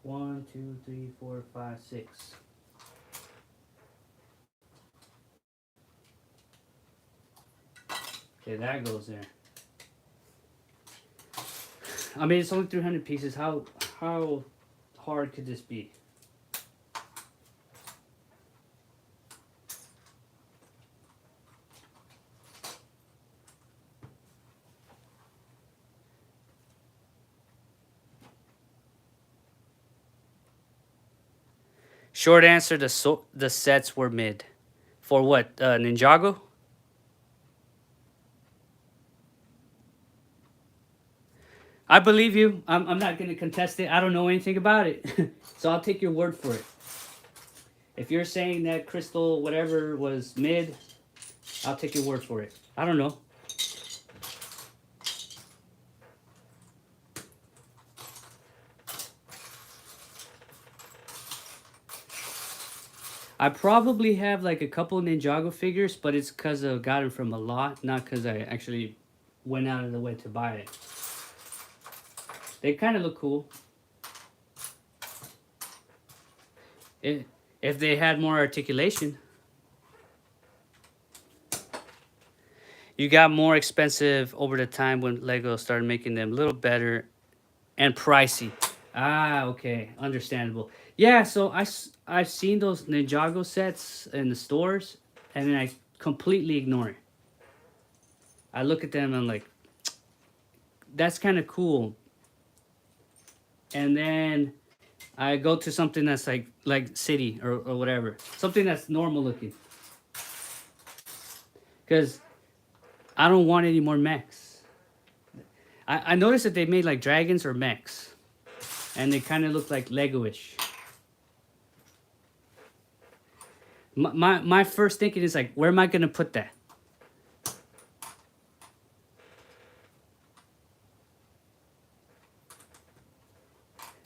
1, 2, 3, 4, 5, 6. Okay, that goes there. I mean, it's only 300 pieces. How hard could this be? Short answer, the sets were mid. For what, Ninjago? I believe you. I'm not going to contest it. I don't know anything about it. So I'll take your word for it. If you're saying that Crystal whatever was mid, I'll take your word for it. I don't know. I probably have like a couple Ninjago figures, but it's because I got them from a lot, not because I actually went out of the way to buy it. They kind of look cool. If they had more articulation. You got more expensive over the time when Lego started making them a little better and pricey. Ah, okay, understandable. Yeah, so I've seen those Ninjago sets in the stores, and then I completely ignore it. I look at them and I'm like, that's kind of cool, and then I go to something that's like city or whatever, something that's normal looking, because I don't want any more mechs. I noticed that they made like dragons or mechs, and they kind of look like Lego-ish. My first thinking is like, where am I gonna put that?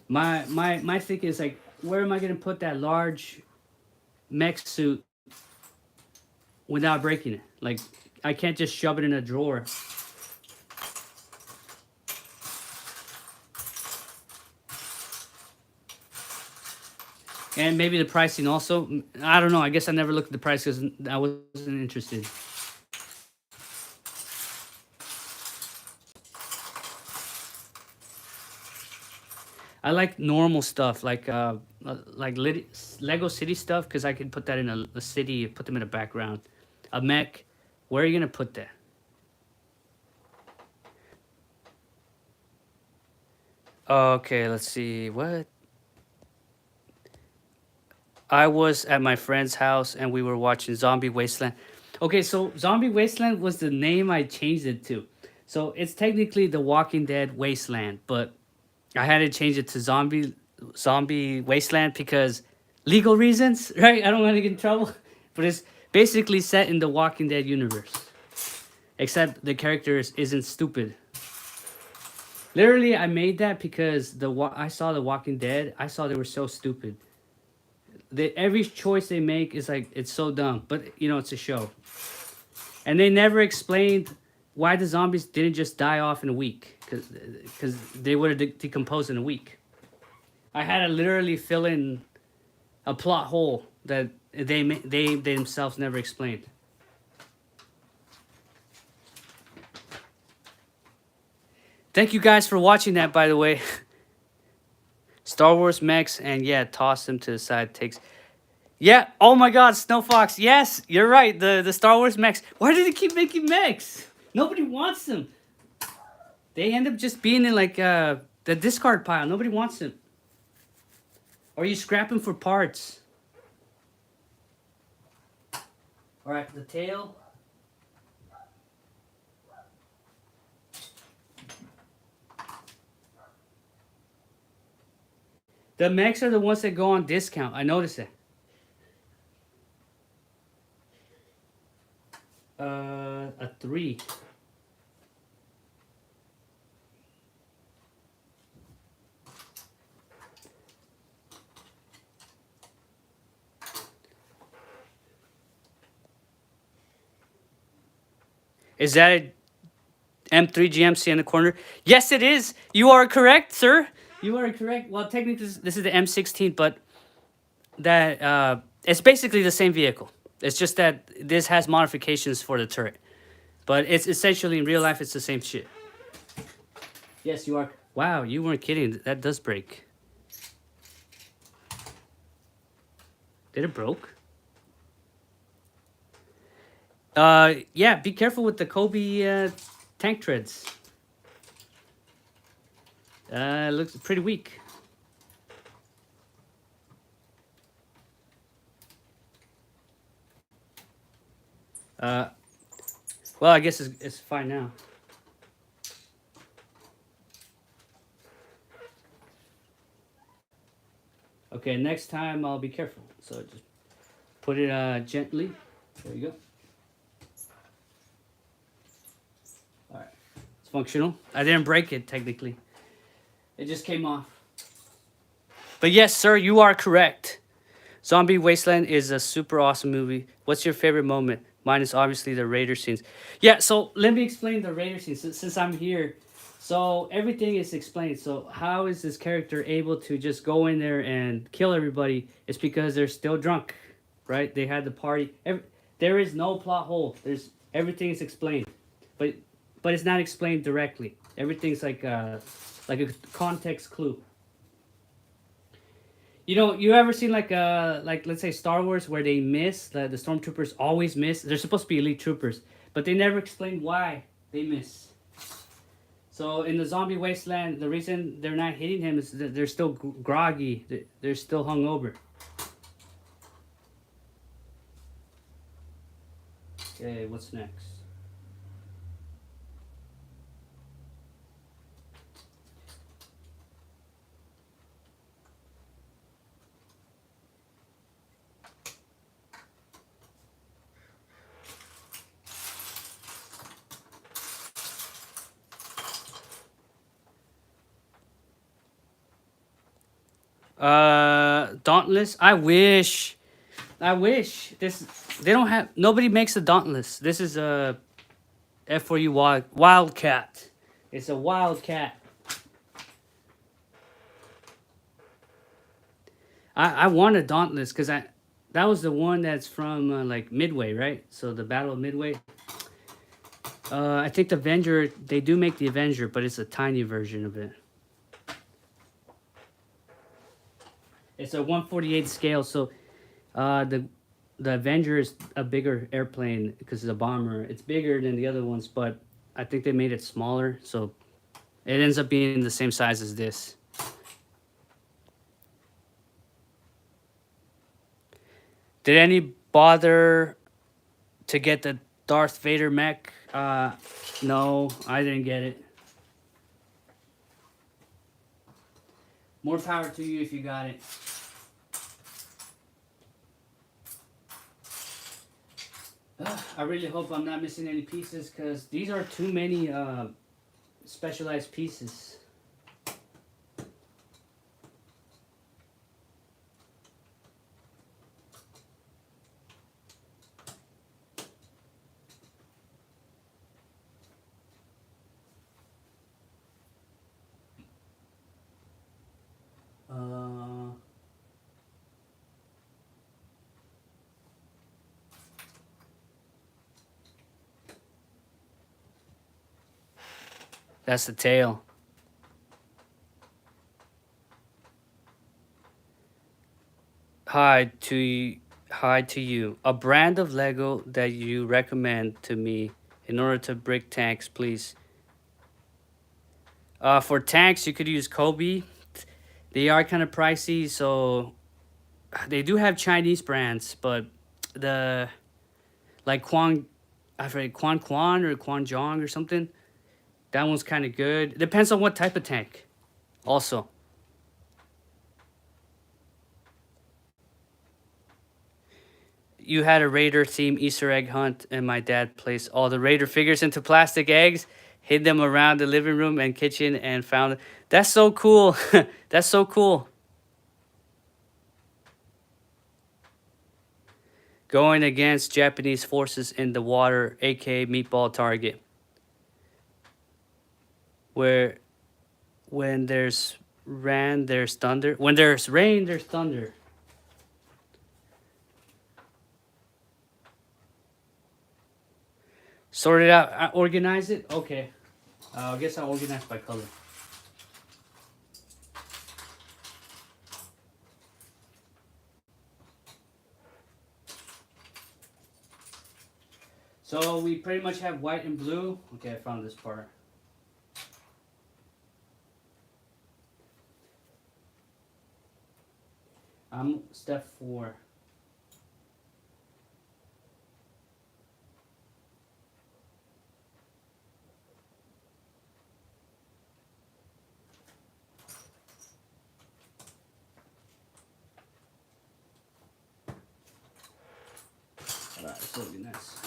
My thinking is like, where am I gonna put that large mech suit without breaking it? Like, I can't just shove it in a drawer. And maybe the pricing also. I don't know. I guess I never looked at the price because I wasn't interested. I like normal stuff, like Lego City stuff, because I can put that in a city, put them in a background. A mech, where are you gonna put that? Okay, let's see. What? I was at my friend's house and we were watching Zombie Wasteland. Okay, so Zombie Wasteland was the name I changed it to. So it's technically The Walking Dead Wasteland, but I had to change it to Zombie Wasteland because legal reasons, right? I don't want to get in trouble. But it's basically set in the Walking Dead universe. Except the characters isn't stupid. Literally, I made that because I saw The Walking Dead. I saw they were so stupid. Every choice they make is like, it's so dumb. But you know, it's a show. And they never explained why the zombies didn't just die off in a week, because they would have decomposed in a week. I had to literally fill in a plot hole that they themselves never explained. Thank you guys for watching that, by the way. Star Wars mechs, and yeah, toss them to the side. Takes. Yeah, oh my god, Snow Fox. Yes, you're right. The Star Wars mechs. Why do they keep making mechs? Nobody wants them. They end up just being in like the discard pile. Nobody wants them. Or you scrap them for parts. Alright, the tail. The mechs are the ones that go on discount. I noticed it. A 3. Is that a M3 GMC in the corner? Yes, it is. You are correct, sir. You are correct. Well, technically, this is the M16, but that it's basically the same vehicle. It's just that this has modifications for the turret. But it's essentially, in real life, it's the same shit. Yes, you are. Wow, you weren't kidding. That does break. Did it broke? Yeah, be careful with the Cobi tank treads. Looks pretty weak. Well, I guess it's fine now. Okay, next time I'll be careful. So just put it gently. There you go. Alright. It's functional. I didn't break it, technically. It just came off. But yes, sir, you are correct. Zombie Wasteland is a super awesome movie. What's your favorite moment? Mine is obviously the Raider scenes. Yeah, so let me explain the Raider scenes since I'm here. So everything is explained. So how is this character able to just go in there and kill everybody? It's because they're still drunk, right? They had the party. There is no plot hole. Everything is explained, but it's not explained directly. Everything's like a context clue. You know, you ever seen like let's say Star Wars where they miss the stormtroopers always miss. They're supposed to be elite troopers, but they never explain why they miss. So in the zombie wasteland, the reason they're not hitting him is that they're still groggy. They're still hungover. Okay, what's next? Dauntless. I wish this. They don't have. Nobody makes a Dauntless. This is a F4U Wildcat. It's a Wildcat. I want a Dauntless because that was the one that's from like Midway, right? So the Battle of Midway. I think the Avenger. They do make the Avenger, but it's a tiny version of it. It's a 1/48 scale, so the Avenger is a bigger airplane because it's a bomber. It's bigger than the other ones, but I think they made it smaller, so it ends up being the same size as this. Did any bother to get the Darth Vader mech? No, I didn't get it. More power to you if you got it. I really hope I'm not missing any pieces because these are too many specialized pieces. That's the tail. Hi to you. A brand of Lego that you recommend to me in order to brick tanks, please. For tanks, you could use Cobi. They are kind of pricey, so they do have Chinese brands, but the like I forget Quan or Quan Jong or something. That one's kind of good. It depends on what type of tank. Also, you had a Raider theme Easter egg hunt, and my dad placed all the Raider figures into plastic eggs, hid them around the living room and kitchen, and found. That's so cool. That's so cool. Going against Japanese forces in the water, aka meatball target. Where when there's rain, there's thunder. When there's rain, there's thunder. Sort it out. Organize it. Okay. I guess I'll organize by color. So we pretty much have white and blue. Okay, I found this part. I'm step 4. Alright, this will be nice.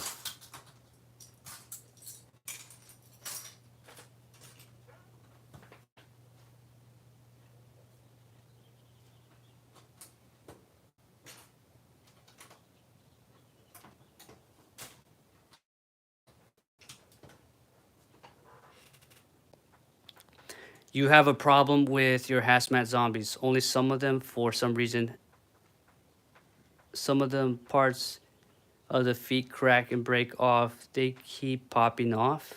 You have a problem with your hazmat zombies. Only some of them, for some reason, some of them parts of the feet crack and break off. They keep popping off.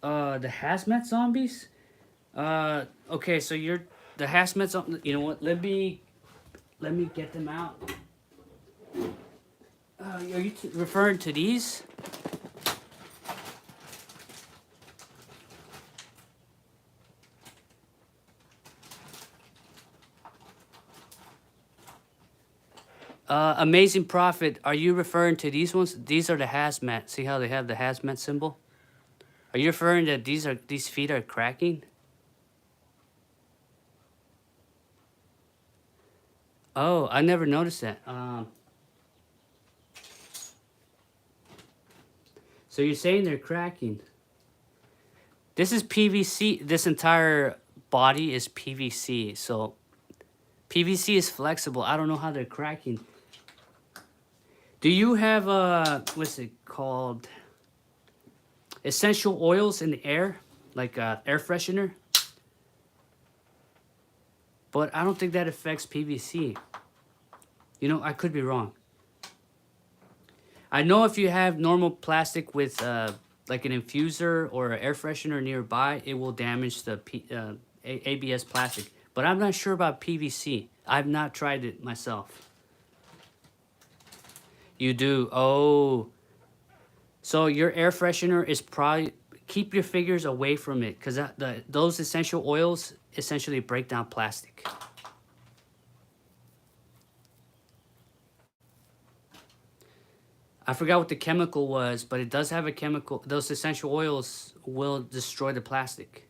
The hazmat zombies. Okay, so you're the hazmat zombies. You know what? Let me get them out. Are you referring to these? Amazing Prophet, are you referring to these ones? These are the hazmat. See how they have the hazmat symbol? Are you referring that these feet are cracking? Oh, I never noticed that. So you're saying they're cracking. This is PVC. This entire body is PVC. So PVC is flexible. I don't know how they're cracking. Do you have what's it called? Essential oils in the air, like air freshener. But I don't think that affects PVC. You know, I could be wrong. I know if you have normal plastic with like an infuser or an air freshener nearby, it will damage the ABS plastic. But I'm not sure about PVC. I've not tried it myself. You do? Oh. So your air freshener is probably... Keep your fingers away from it, because those essential oils essentially break down plastic. I forgot what the chemical was, but it does have a chemical. Those essential oils will destroy the plastic.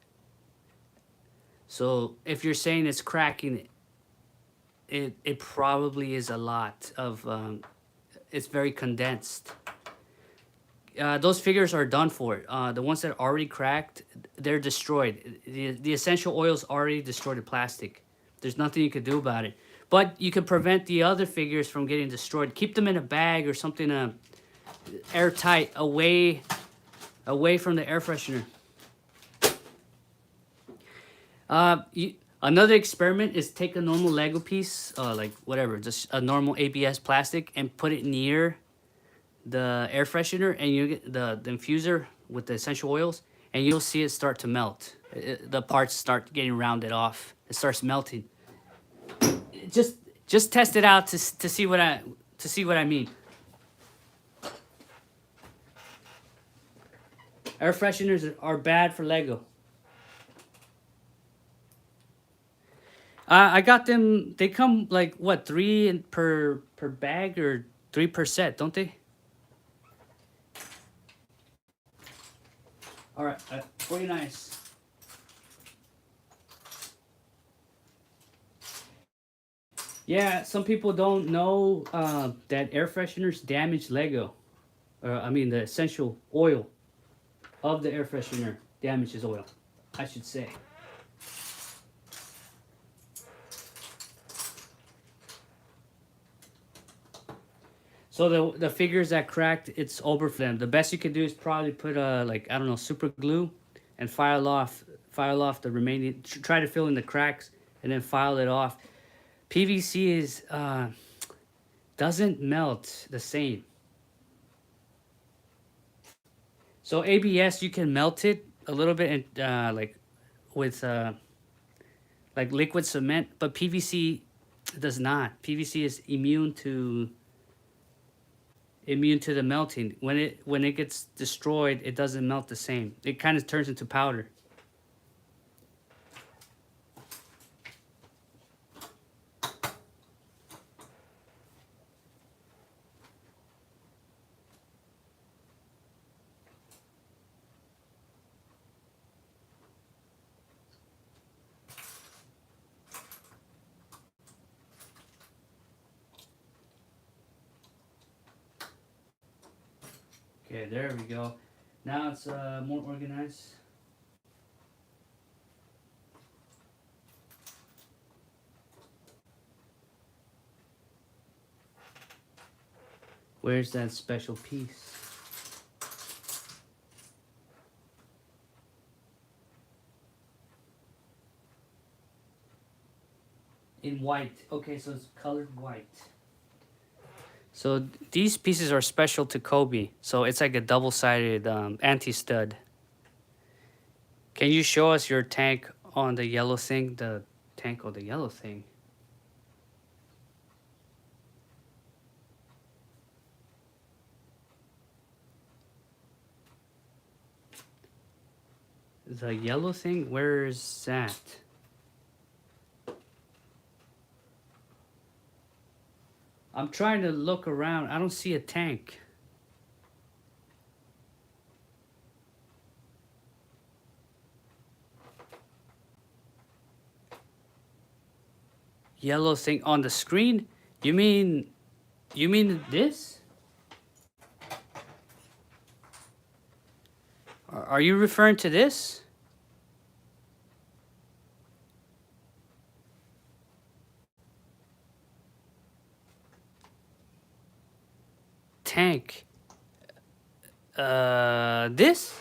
So if you're saying it's cracking, it probably is a lot of... it's very condensed. Those figures are done for. The ones that are already cracked, they're destroyed. The essential oils already destroyed the plastic. There's nothing you could do about it. But you can prevent the other figures from getting destroyed. Keep them in a bag or something airtight, away from the air freshener. Another experiment is take a normal Lego piece, like whatever, just a normal ABS plastic, and put it near the air freshener, and you get the infuser with the essential oils, and you'll see it start to melt. The parts start getting rounded off. It starts melting. Just test it out to see what I mean. Air fresheners are bad for Lego. I got them. They come like what, 3 per bag or 3 per set, don't they? All right, very nice. Yeah, some people don't know that air fresheners damage Lego. I mean, the essential oil of the air freshener damages oil, I should say. So the figures that cracked, it's over for them. The best you can do is probably put like, I don't know, super glue, and file off the remaining. Try to fill in the cracks and then file it off. PVC is doesn't melt the same. So ABS, you can melt it a little bit and like with like liquid cement, but PVC does not. PVC is immune to the melting. When it gets destroyed, it doesn't melt the same. It kind of turns into powder. Okay, there we go. Now it's more organized. Where's that special piece? In white. Okay, so it's colored white. So these pieces are special to Cobi. So it's like a double-sided anti-stud. Can you show us your tank on the yellow thing? The tank on the yellow thing. The yellow thing? Where is that? I'm trying to look around. I don't see a tank. Yellow thing on the screen? You mean this? Are you referring to this? Tank. This?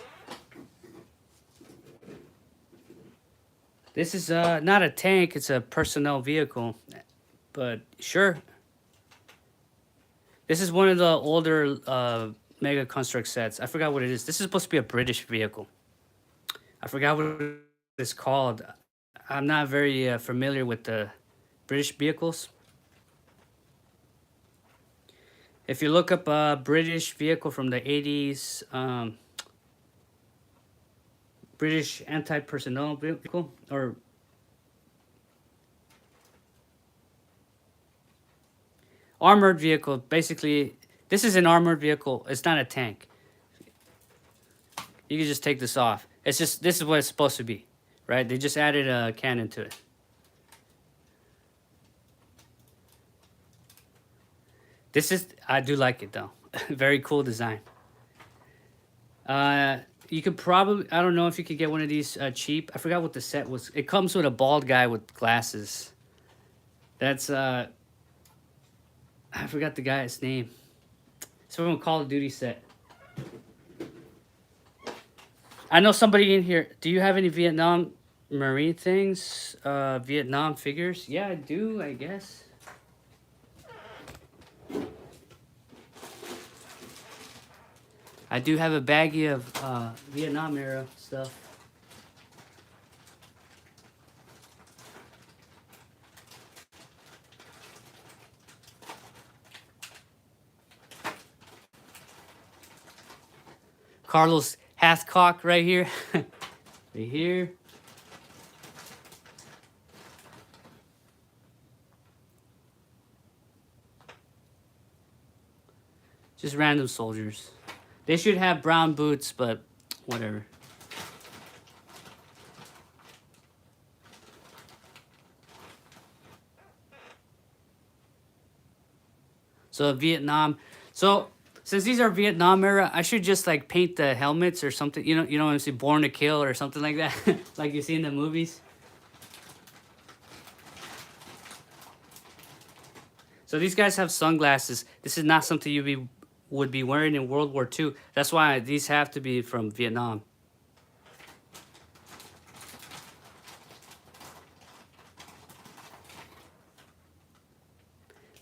This is not a tank, it's a personnel vehicle. But sure. This is one of the older Mega Construct sets. I forgot what it is. This is supposed to be a British vehicle. I forgot what it's called. I'm not very familiar with the British vehicles. If you look up a British vehicle from the 80s, British anti-personnel vehicle, or armored vehicle, basically, this is an armored vehicle. It's not a tank. You can just take this off. It's just, this is what it's supposed to be, right? They just added a cannon to it. This is, I do like it though. Very cool design. You could probably, I don't know if you could get one of these cheap. I forgot what the set was. It comes with a bald guy with glasses. That's, I forgot the guy's name. It's from a Call of Duty set. I know somebody in here. Do you have any Vietnam Marine things? Vietnam figures? Yeah, I do, I guess. I do have a baggie of Vietnam era stuff. Carlos Hathcock right here. Right here. Just random soldiers. They should have brown boots, but whatever. So Vietnam. So since these are Vietnam era, I should just like paint the helmets or something. You know what I'm saying? Born to Kill or something like that, like you see in the movies. So these guys have sunglasses. This is not something you would be wearing in World War II. That's why these have to be from Vietnam.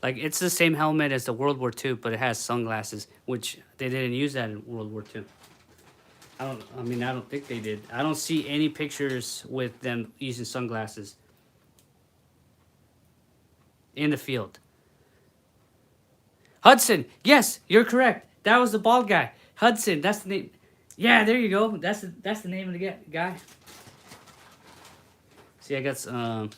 Like, it's the same helmet as the World War II, but it has sunglasses, which they didn't use that in World War II. I don't think they did. I don't see any pictures with them using sunglasses in the field. Hudson, yes, you're correct. That was the bald guy. Hudson, that's the name. Yeah, there you go. That's the name of the guy. See, I got some.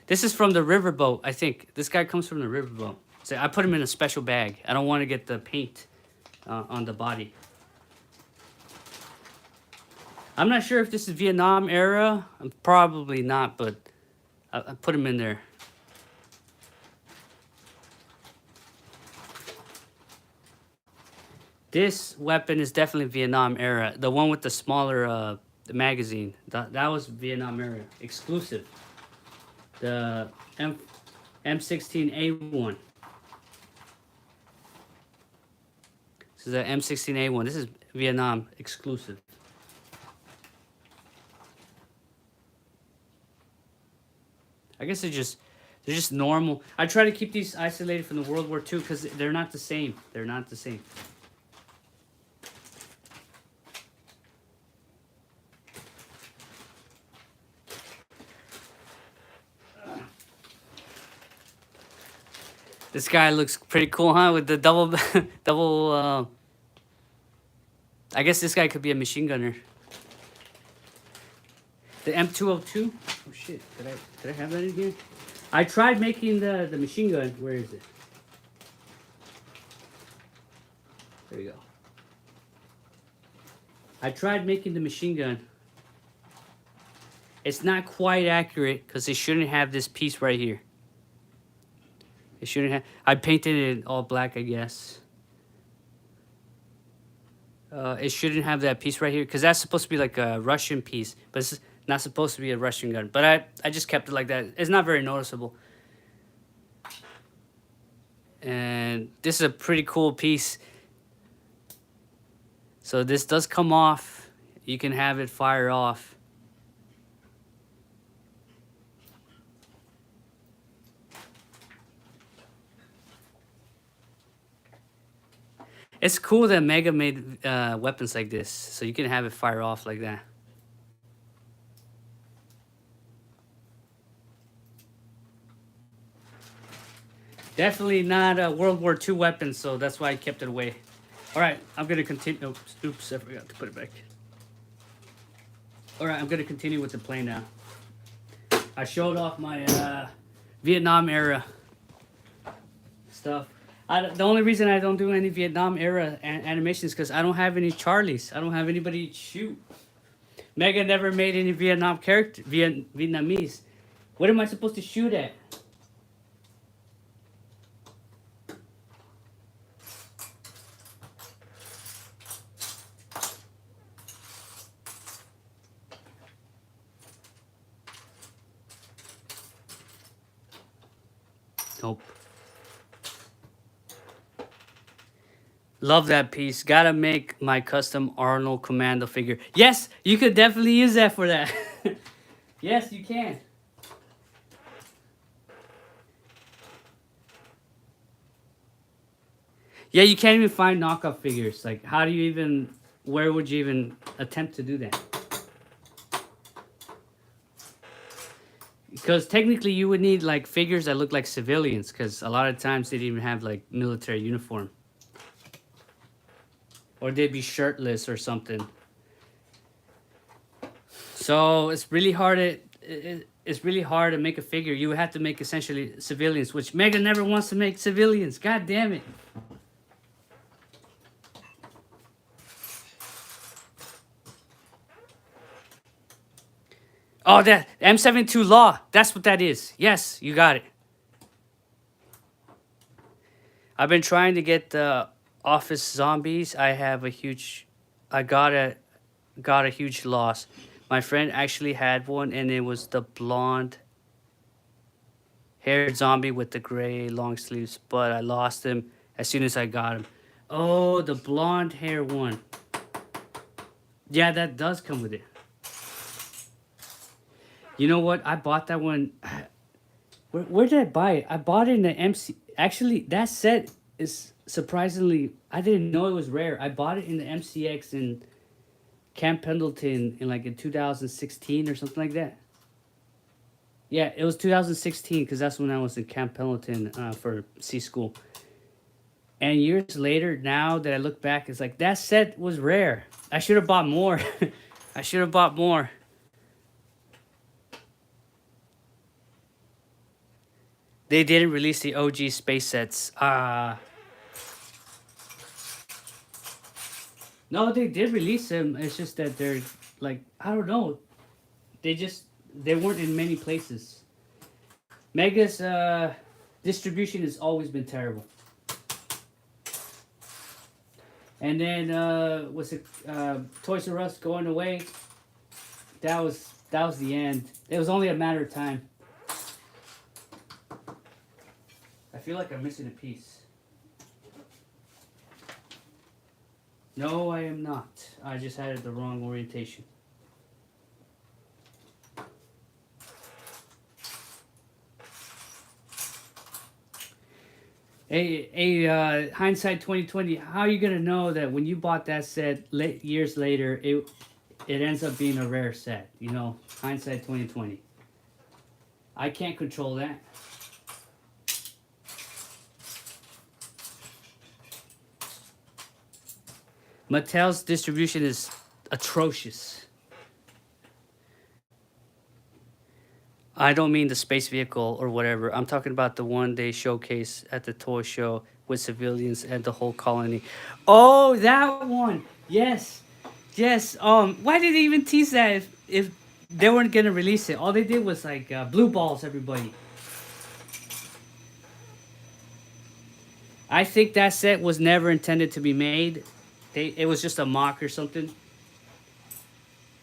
This is from the riverboat, I think. This guy comes from the riverboat. So I put him in a special bag. I don't want to get the paint on the body. I'm not sure if this is Vietnam era. Probably not, but I put him in there. This weapon is definitely Vietnam era. The one with the smaller magazine. That was Vietnam era. Exclusive. The M16A1. This is the M16A1. This is Vietnam exclusive. I guess they're just normal. I try to keep these isolated from the World War II because they're not the same. They're not the same. This guy looks pretty cool, huh? With the double, double. I guess this guy could be a machine gunner. The M202. Oh shit! Did I have that in here? I tried making the machine gun. Where is it? There we go. I tried making the machine gun. It's not quite accurate because it shouldn't have this piece right here. It shouldn't have. I painted it all black, I guess. It shouldn't have that piece right here because that's supposed to be like a Russian piece, but it's not supposed to be a Russian gun. But I just kept it like that. It's not very noticeable. And this is a pretty cool piece. So this does come off. You can have it fire off. It's cool that Mega made weapons like this, so you can have it fire off like that. Definitely not a World War II weapon, so that's why I kept it away. All right, I'm gonna continue. Oops, I forgot to put it back. All right, I'm gonna continue with the plane now. I showed off my Vietnam era stuff. The only reason I don't do any Vietnam era animations because I don't have any Charlies. I don't have anybody to shoot. Mega never made any Vietnam character, Vietnamese. What am I supposed to shoot at? Nope. Love that piece. Gotta make my custom Arnold Commando figure. Yes, you could definitely use that for that. Yes, you can. Yeah, you can't even find knockoff figures. Like, how do you even, where would you even attempt to do that? Because technically you would need like figures that look like civilians because a lot of times they didn't even have like military uniform. Or they'd be shirtless or something. So it's really hard to make a figure. You would have to make essentially civilians, which Mega never wants to make civilians. God damn it. Oh, that M72 Law. That's what that is. Yes, you got it. I've been trying to get the Office Zombies. I got a huge loss. My friend actually had one, and it was the blonde haired zombie with the gray long sleeves, but I lost him as soon as I got him. Oh, the blonde hair one. Yeah, that does come with it. You know what? I bought that one. Where did I buy it? I bought it in the MC. Actually, that set is surprisingly. I didn't know it was rare. I bought it in the MCX in Camp Pendleton in 2016 or something like that. Yeah, it was 2016 because that's when I was in Camp Pendleton for C school. And years later, now that I look back, it's like that set was rare. I should have bought more. I should have bought more. They didn't release the OG space sets. No, they did release them. It's just that they're like, I don't know. They weren't in many places. Mega's distribution has always been terrible. And then Toys R Us going away? That was the end. It was only a matter of time. I feel like I'm missing a piece. No, I am not. I just had it the wrong orientation. Hey, hindsight 2020. How are you gonna know that when you bought that set years later, it ends up being a rare set? You know, hindsight 2020. I can't control that. Mattel's distribution is atrocious. I don't mean the space vehicle or whatever. I'm talking about the one they showcase at the toy show with civilians and the whole colony. Oh, that one. Yes. Yes. Why did they even tease that if they weren't gonna release it? All they did was like blue balls everybody. I think that set was never intended to be made. It was just a mock or something.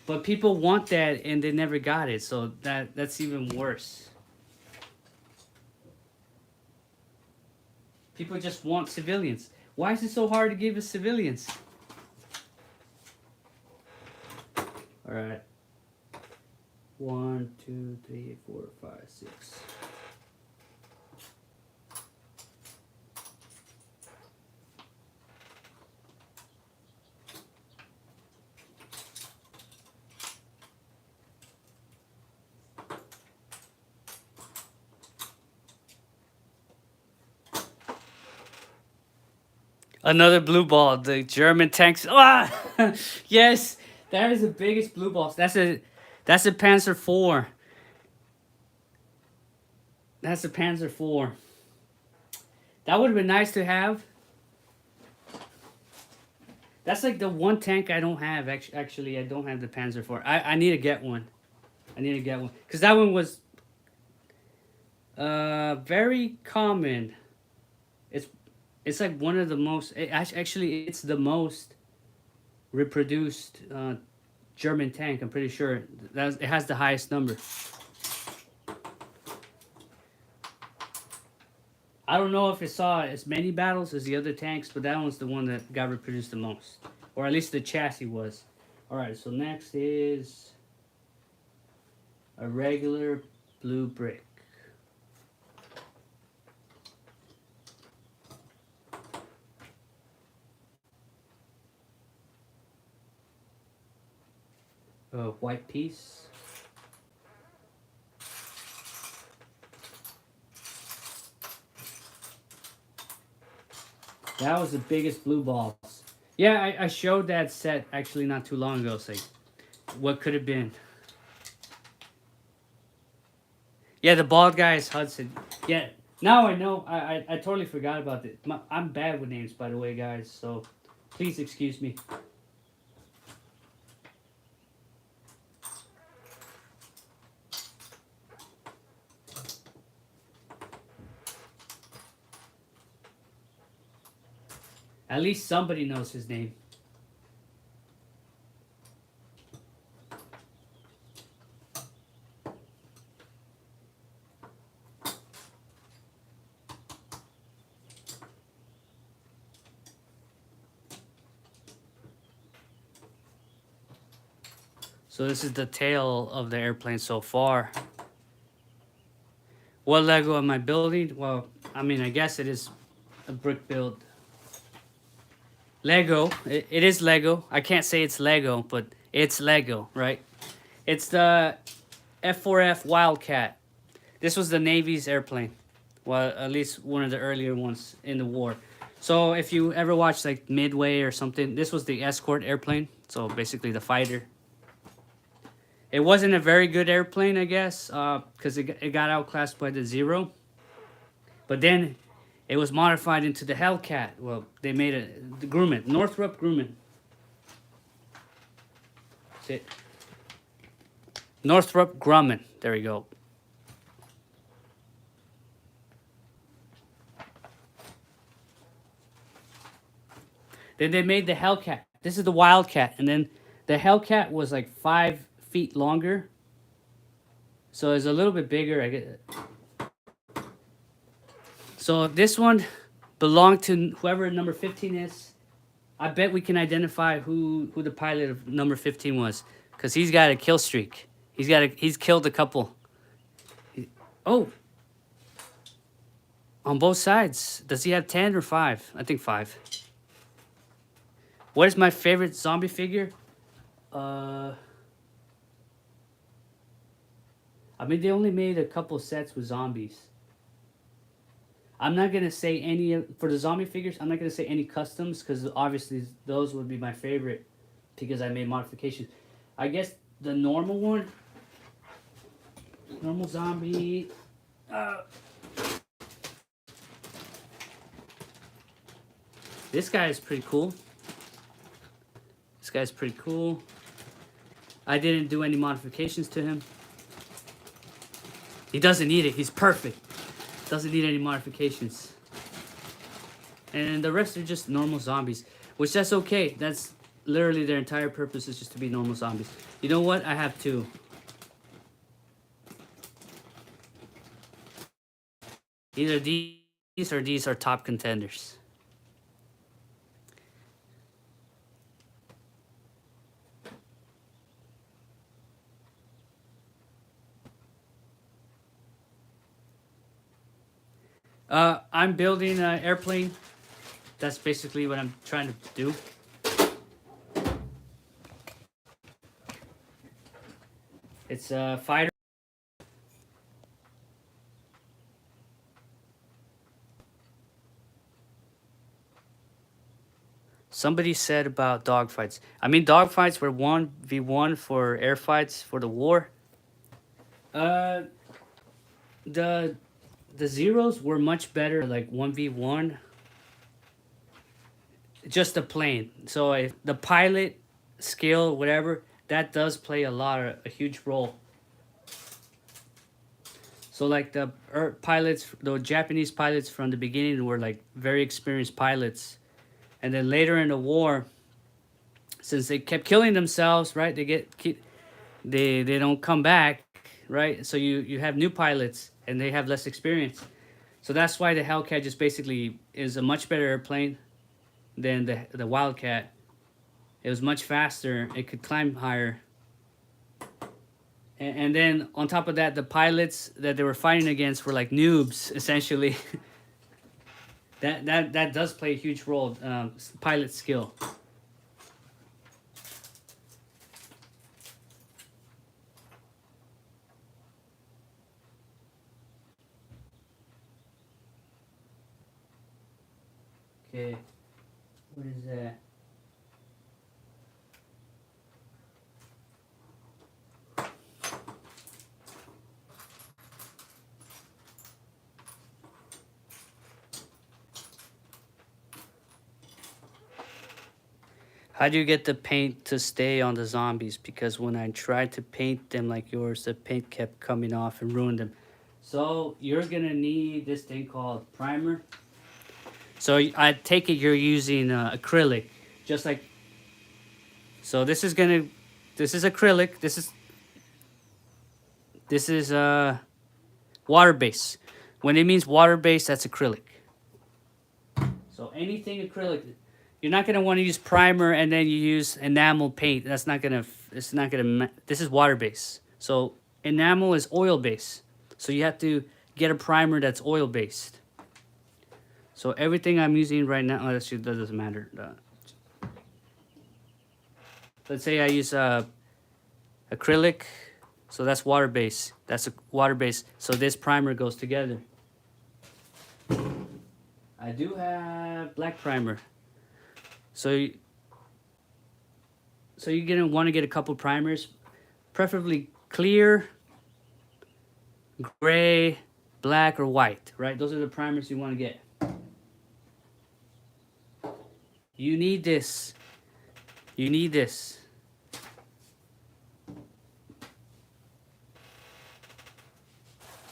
But people want that and they never got it, so that's even worse. People just want civilians. Why is it so hard to give us civilians? Alright. 1, 2, 3, 4, 5, 6. Another blue ball. The German tanks. Ah, yes, that is the biggest blue balls. That's a Panzer IV. That's a Panzer IV. That would have been nice to have. That's like the one tank I don't have. Actually, I don't have the Panzer IV. I need to get one. I need to get one because that one was very common. It's like one of the most. Actually, it's the most reproduced German tank. I'm pretty sure it has the highest number. I don't know if it saw as many battles as the other tanks, but that one's the one that got reproduced the most, or at least the chassis was. All right, so next is a regular blue brick. White piece. That was the biggest blue balls. Yeah, I showed that set actually not too long ago. It's like, what could have been? Yeah, the bald guy is Hudson. Yeah, now I know. I totally forgot about it. I'm bad with names, by the way, guys. So please excuse me. At least somebody knows his name. So this is the tail of the airplane so far. What Lego am I building? Well, I mean, I guess it is a brick build. Lego. It is Lego. I can't say it's Lego, but it's Lego, right? It's the F4F Wildcat. This was the Navy's airplane. Well, at least one of the earlier ones in the war. So if you ever watched like Midway or something, this was the escort airplane. So basically the fighter. It wasn't a very good airplane, I guess, because it got outclassed by the Zero. But then it was modified into the Hellcat. Well, they made it the Grumman, Northrop Grumman. That's it. Northrop Grumman. There we go. Then they made the Hellcat. This is the Wildcat, and then the Hellcat was like 5 feet longer, so it's a little bit bigger. I get. So this one belonged to whoever number 15 is. I bet we can identify who the pilot of number 15 was, because he's got a kill streak. He's killed a couple. Oh, on both sides. Does he have 10 or 5? I think 5. What is my favorite zombie figure? I mean, they only made a couple sets with zombies. I'm not gonna say any for the zombie figures. I'm not gonna say any customs because obviously those would be my favorite because I made modifications. I guess the normal one, normal zombie. This guy is pretty cool. This guy's pretty cool. I didn't do any modifications to him. He doesn't need it. He's perfect. Doesn't need any modifications. And the rest are just normal zombies, which that's okay. That's literally their entire purpose is just to be normal zombies. You know what? I have two. Either these or these are top contenders. I'm building an airplane. That's basically what I'm trying to do. It's a fighter. Somebody said about dogfights. I mean, dogfights were 1v1 for air fights for the war. The zeros were much better, like 1v1. Just the plane. So if the pilot skill, whatever, that does play a huge role. So like the pilots, the Japanese pilots from the beginning were like very experienced pilots. And then later in the war, since they kept killing themselves, right? They don't come back, right? So you have new pilots and they have less experience. So that's why the Hellcat just basically is a much better airplane than the Wildcat. It was much faster. It could climb higher. And then on top of that, the pilots that they were fighting against were like noobs, essentially. That does play a huge role, pilot skill. Okay, what is that? How do you get the paint to stay on the zombies? Because when I tried to paint them like yours, the paint kept coming off and ruined them. So you're gonna need this thing called primer. So I take it you're using acrylic, just like. So this is acrylic. This is water base. When it means water base, that's acrylic. So anything acrylic. You're not gonna want to use primer and then you use enamel paint. That's not gonna. It's not gonna. This is water base. So enamel is oil base. So you have to get a primer that's oil based. So everything I'm using right now, that doesn't matter. Let's say I use acrylic. So that's water base. That's a water base. So this primer goes together. I do have black primer. So you're gonna want to get a couple primers, preferably clear, gray, black, or white, right? Those are the primers you want to get. You need this. You need this.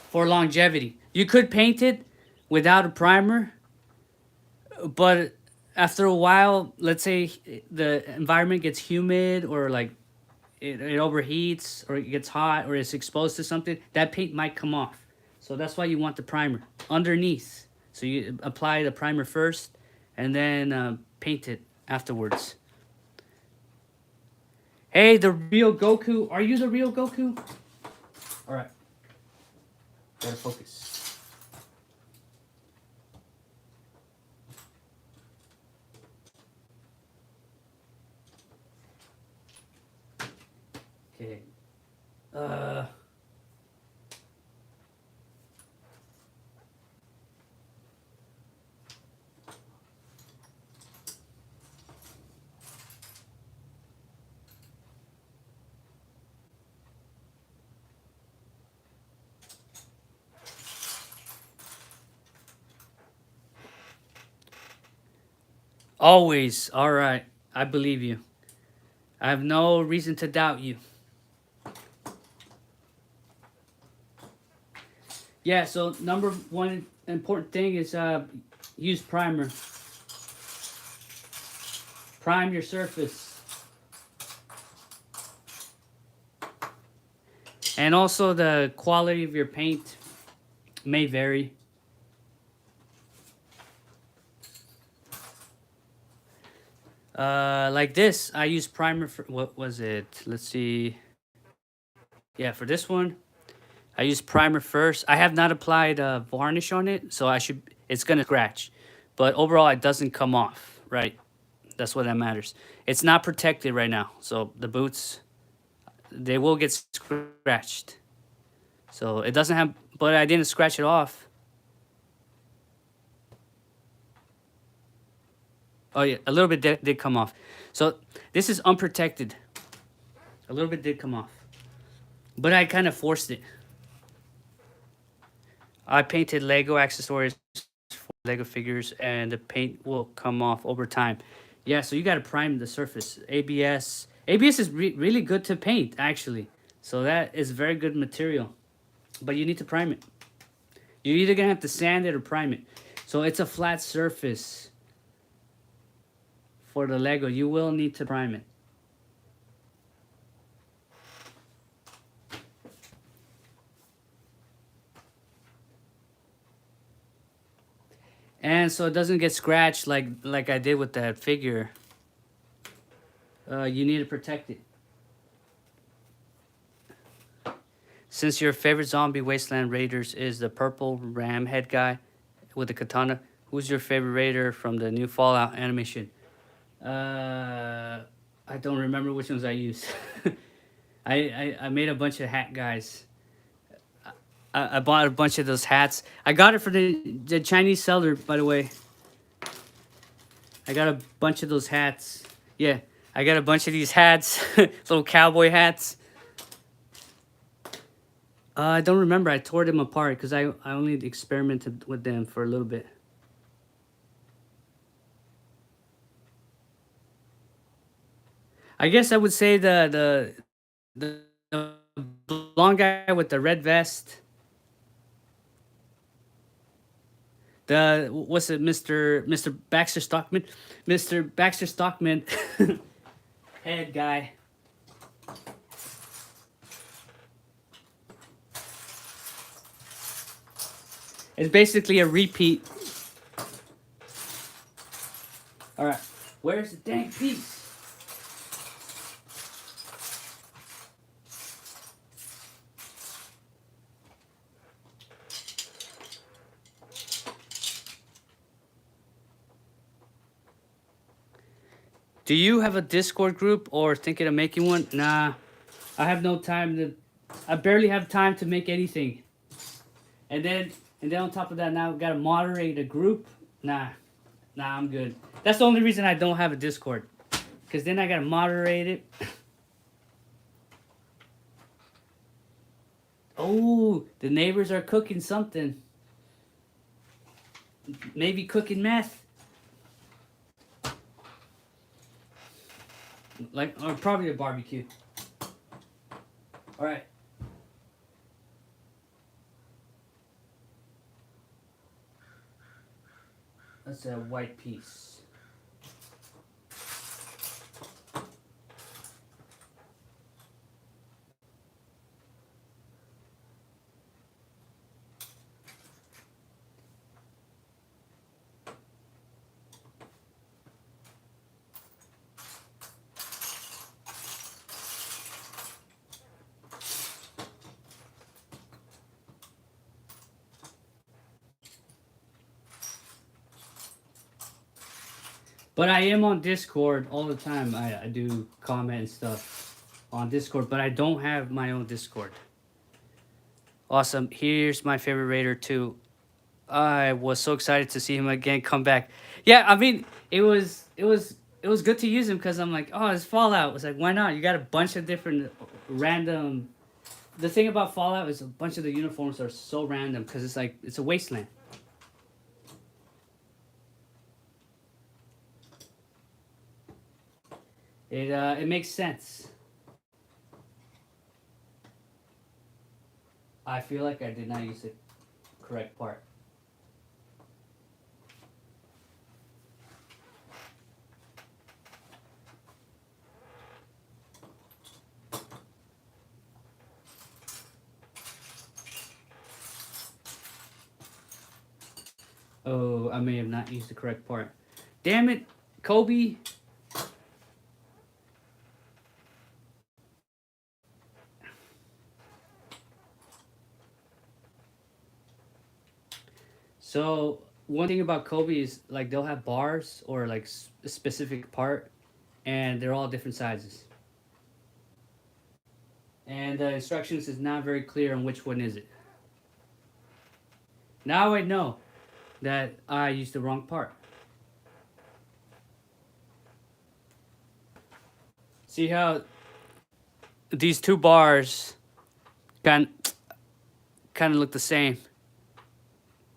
For longevity. You could paint it without a primer, but after a while, let's say the environment gets humid or like it overheats or it gets hot or it's exposed to something, that paint might come off. So that's why you want the primer underneath. So you apply the primer first and then paint it afterwards. Hey, the real Goku. Are you the real Goku? All right. Gotta focus. Okay. Always. All right. I believe you. I have no reason to doubt you. Yeah, so number one important thing is use primer. Prime your surface. And also the quality of your paint may vary. Like this, I use primer for, what was it? Let's see. Yeah, for this one, I use primer first. I have not applied varnish on it, so it's gonna scratch. But overall, it doesn't come off, right? That's what that matters. It's not protected right now, so the boots, they will get scratched. So it doesn't have, but I didn't scratch it off. Oh yeah, a little bit did come off. So this is unprotected. A little bit did come off. But I kind of forced it. I painted Lego accessories for Lego figures, and the paint will come off over time. Yeah, so you got to prime the surface. ABS. ABS is really good to paint, actually. So that is very good material. But you need to prime it. You're either going to have to sand it or prime it. So it's a flat surface for the Lego. You will need to prime it. And so it doesn't get scratched like I did with that figure. You need to protect it. Since your favorite zombie wasteland raiders is the purple ram head guy with the katana, who's your favorite raider from the new Fallout animation? I don't remember which ones I used. I made a bunch of hat guys. I bought a bunch of those hats. I got it for the Chinese seller, by the way. I got a bunch of those hats. Yeah, I got a bunch of these hats, little cowboy hats. I don't remember. I tore them apart because I only experimented with them for a little bit. I guess I would say the blonde guy with the red vest. What's it, Mr. Baxter Stockman? Mr. Baxter Stockman head guy. It's basically a repeat. All right, where's the dang piece? Do you have a Discord group or thinking of making one? Nah, I have no time to. I barely have time to make anything. And then on top of that, now I've got to moderate a group. Nah, I'm good. That's the only reason I don't have a Discord, because then I got to moderate it. Oh, the neighbors are cooking something. Maybe cooking meth. Or probably a barbecue. All right. That's a white piece. But I am on Discord all the time. I do comment and stuff on Discord, but I don't have my own Discord. Awesome. Here's my favorite raider too. I was so excited to see him again come back. Yeah, I mean, it was good to use him because I'm like, oh, it's Fallout. It's like, why not? You got a bunch of different random. The thing about Fallout is a bunch of the uniforms are so random because it's like it's a wasteland. It makes sense. I feel like I did not use the correct part. Oh, I may have not used the correct part. Damn it, Cobi. So one thing about Cobi is like they'll have bars or like a specific part, and they're all different sizes. And the instructions is not very clear on which one is it. Now I know that I used the wrong part. See how these two bars kind of look the same,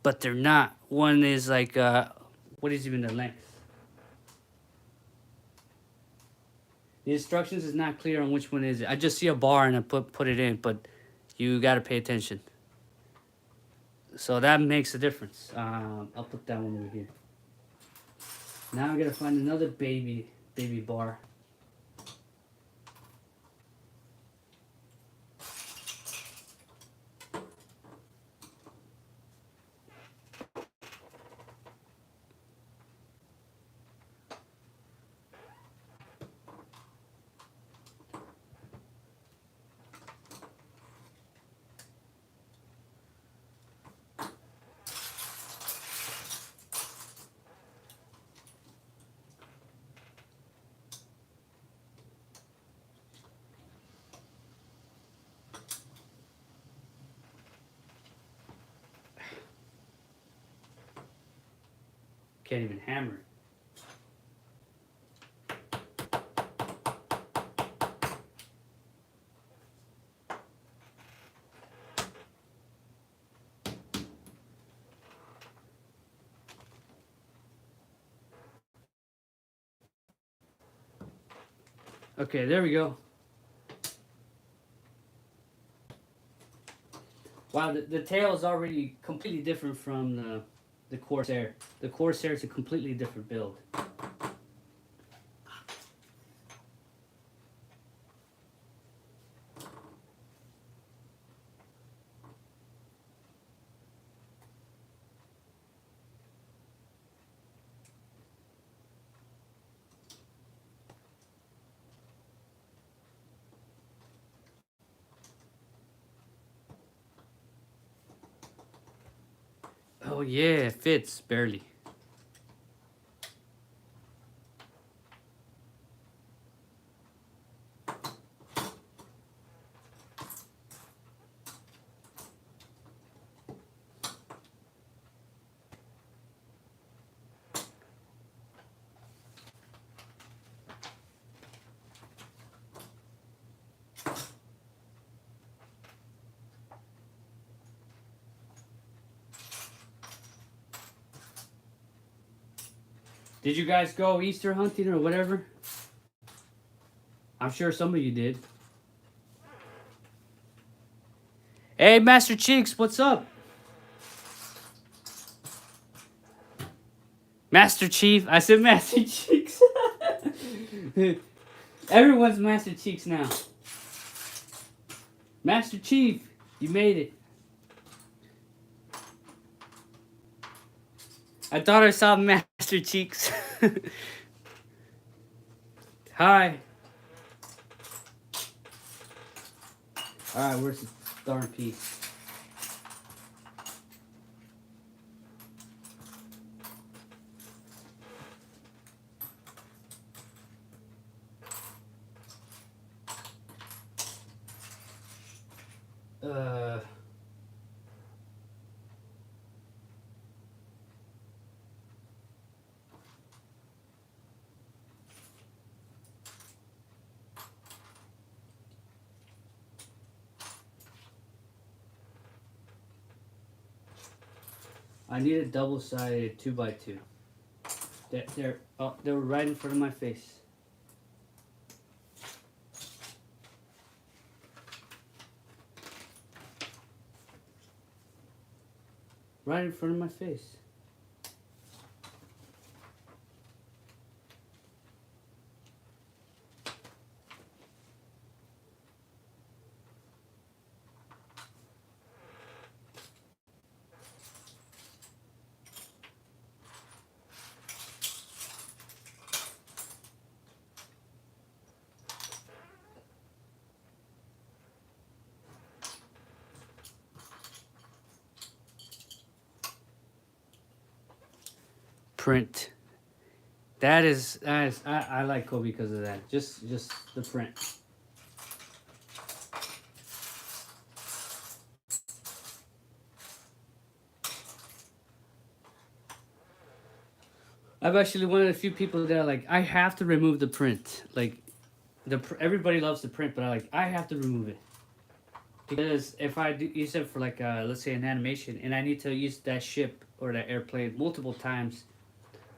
but they're not. One is like what is even the length? The instructions is not clear on which one is it. I just see a bar and I put it in, but you got to pay attention. So that makes a difference. I'll put that one over here. Now I gotta find another baby bar. Can't even hammer it. Okay, there we go. Wow, the tail is already completely different from the Corsair. The Corsair is a completely different build. Oh yeah, it fits barely. Did you guys go Easter hunting or whatever? I'm sure some of you did. Hey, Master Cheeks, what's up? Master Chief. I said Master Cheeks. Everyone's Master Cheeks now. Master Chief, you made it. I thought I saw Master Cheeks. Hi. Alright, where's the darn piece? I need a double-sided 2x2. They were right in front of my face. Right in front of my face. Print. That is I like Cobi because of that. Just the print. I'm actually one of the few people that are like, I have to remove the print. Like, everybody loves the print, but I have to remove it. Because if I do use it for like, let's say an animation, and I need to use that ship or that airplane multiple times,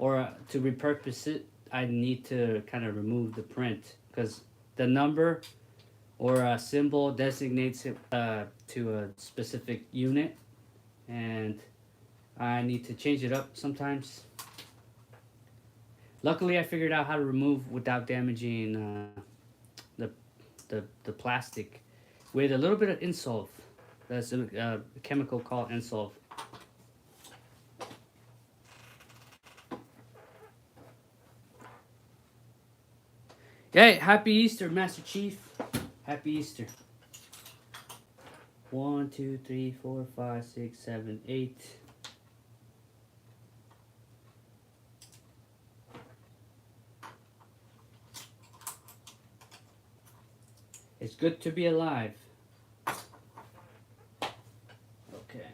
or to repurpose it, I need to kind of remove the print. Because the number or a symbol designates it to a specific unit, and I need to change it up sometimes. Luckily, I figured out how to remove without damaging the plastic with a little bit of Insolve. That's a chemical called Insolve. Hey, happy Easter, Master Chief. Happy Easter. 1, 2, 3, 4, 5, 6, 7, 8. It's good to be alive. Okay.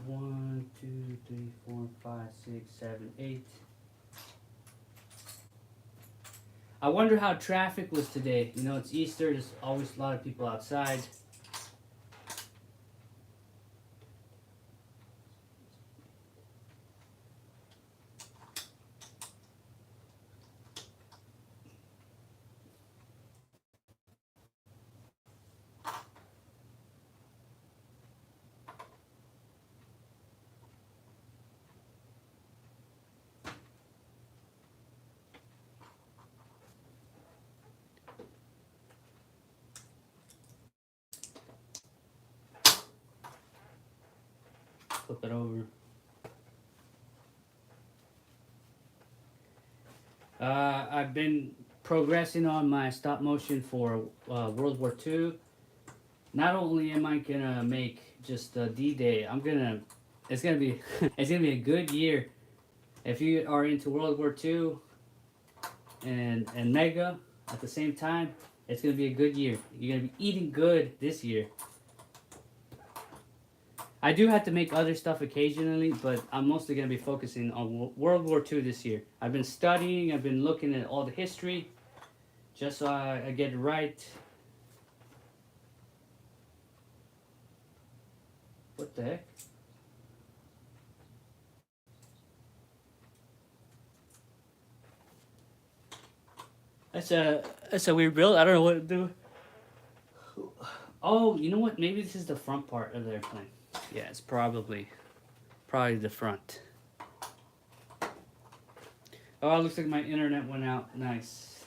1, 2, 3, 4, 5, 6, 7, 8. I wonder how traffic was today. You know, it's Easter. There's always a lot of people outside. Flip it over. I've been progressing on my stop motion for World War II. Not only am I gonna make just D-Day, it's gonna be it's gonna be a good year. If you are into World War II and Mega at the same time, it's gonna be a good year. You're gonna be eating good this year. I do have to make other stuff occasionally, but I'm mostly going to be focusing on World War II this year. I've been studying, I've been looking at all the history, just so I get it right. What the heck? That's a weird build. I don't know what to do. Oh, you know what? Maybe this is the front part of the airplane. Yeah, it's probably the front. Oh, it looks like my internet went out. Nice.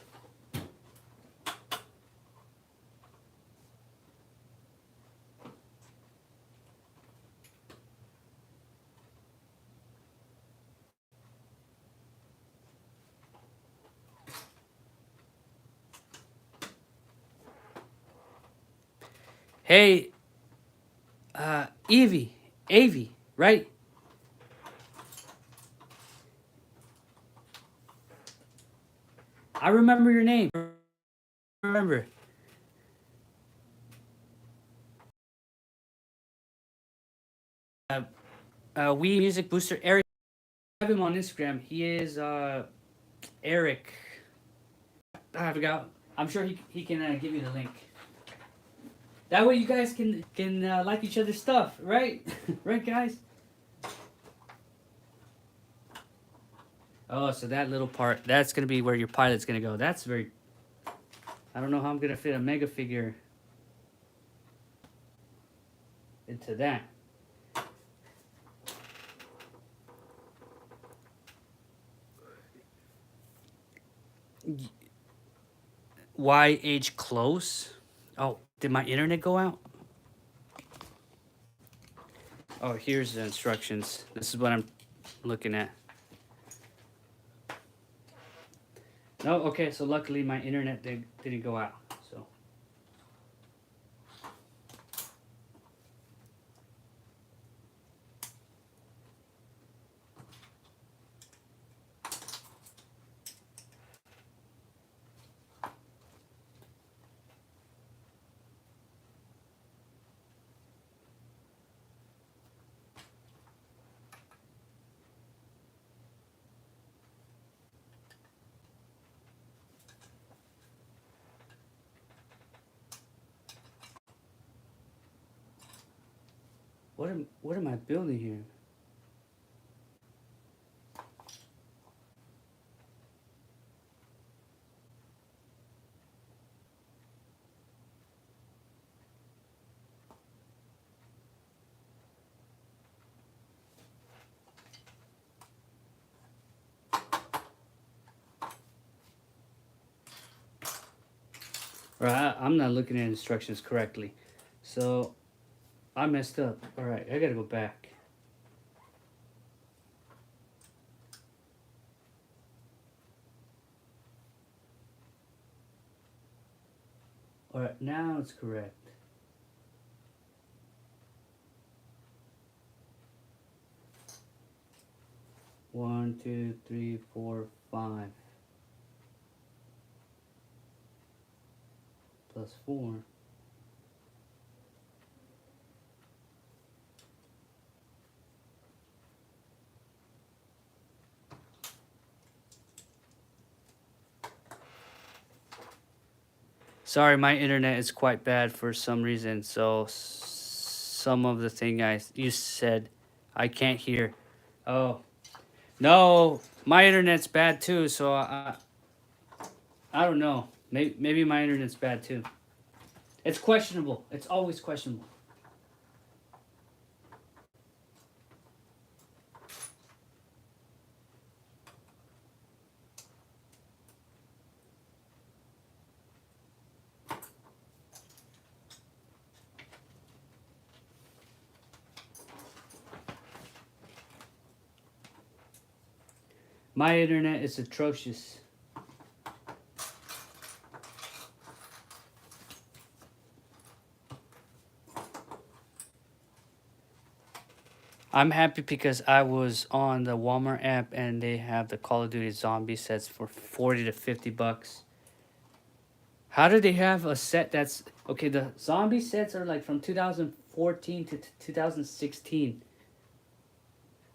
Hey, Avi, right? I remember your name. Remember. We Music Booster Eric. I have him on Instagram. He is Eric. I forgot. I'm sure he can give you the link. That way you guys can like each other's stuff, right? Right, guys? Oh, so that little part, that's going to be where your pilot's going to go. That's very... I don't know how I'm going to fit a mega figure into that. YH close. Oh, did my internet go out? Oh, here's the instructions. This is what I'm looking at. No, okay, so luckily my internet didn't go out. So what am I building here? Or I'm not looking at instructions correctly. So I messed up. All right, I gotta go back. All right, now it's correct. One, two, three, four, 5. Plus 4. Sorry, my internet is quite bad for some reason. So some of the thing you said, I can't hear. Oh no, my internet's bad too. So I don't know. Maybe my internet's bad too. It's questionable. It's always questionable. My internet is atrocious. I'm happy because I was on the Walmart app and they have the Call of Duty zombie sets for 40 to 50 bucks. How do they have a set that's okay? The zombie sets are like from 2014 to 2016.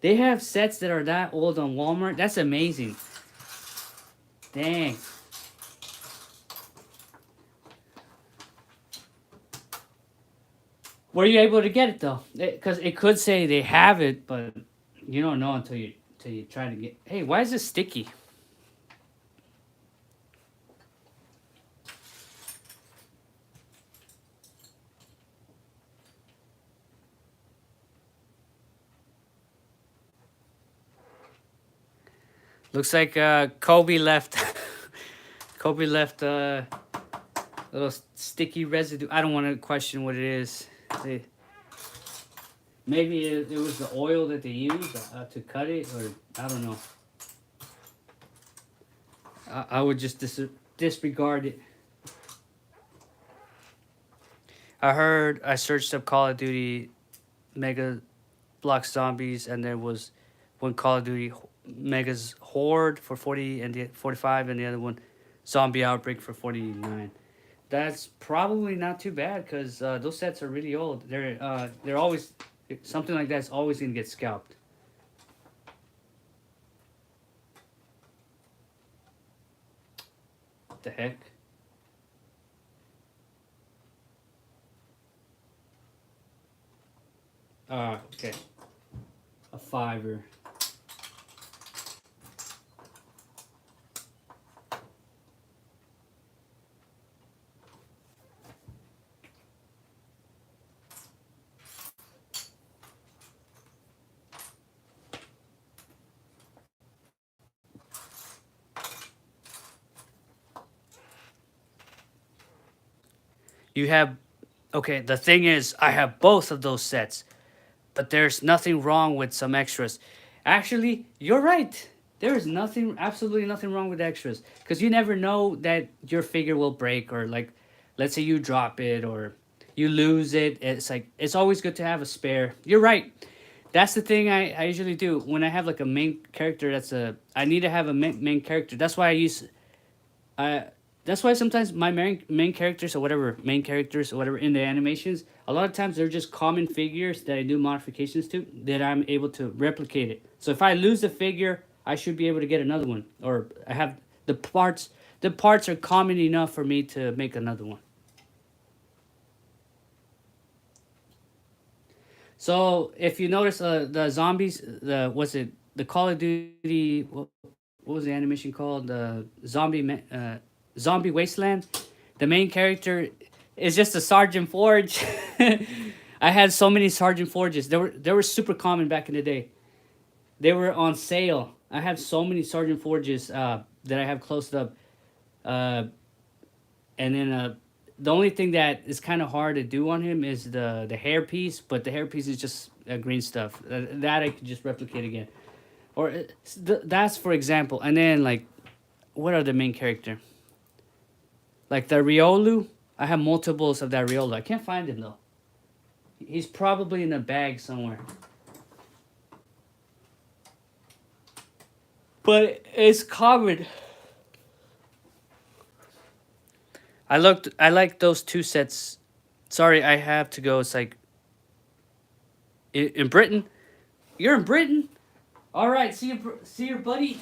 They have sets that are that old on Walmart. That's amazing. Dang. Were you able to get it though? Because it could say they have it, but you don't know until you try to get. Hey, why is this sticky? Looks like Cobi left. Cobi left a little sticky residue. I don't want to question what it is. Maybe it was the oil that they used to cut it, or I don't know. I would just disregard it. I searched up Call of Duty Mega Block Zombies, and there was one Call of Duty Mega's Horde for 40 and the 45, and the other one Zombie Outbreak for 49. That's probably not too bad because those sets are really old. They're always something like that's always gonna get scalped. What the heck? Okay. A $5. You have, okay, the thing is, I have both of those sets, but there's nothing wrong with some extras. Actually, you're right. There is nothing, absolutely nothing wrong with extras, because you never know that your figure will break, or like, let's say you drop it or you lose it. It's like, it's always good to have a spare. You're right. That's the thing I usually do when I have like a main character. I need to have a main character. That's why I use, uh, that's why sometimes my main characters or whatever, main characters or whatever in the animations, a lot of times they're just common figures that I do modifications to, that I'm able to replicate it. So if I lose a figure, I should be able to get another one. Or I have the parts are common enough for me to make another one. So if you notice, the zombies, the Call of Duty, what was the animation called? The Zombie Wasteland. The main character is just a Sergeant Forge. I had so many Sergeant Forges. They were super common back in the day. They were on sale. I have so many Sergeant Forges that I have closed up. Uh, and then the only thing that is kind of hard to do on him is the hair piece, but the hair piece is just green stuff. That I could just replicate again. Or that's for example. And then like, what are the main character? Like the Riolu. I have multiples of that Riolu. I can't find him though. He's probably in a bag somewhere. But it's common. I like those two sets. Sorry, I have to go. It's like in Britain. You're in Britain. All right. See you, buddy.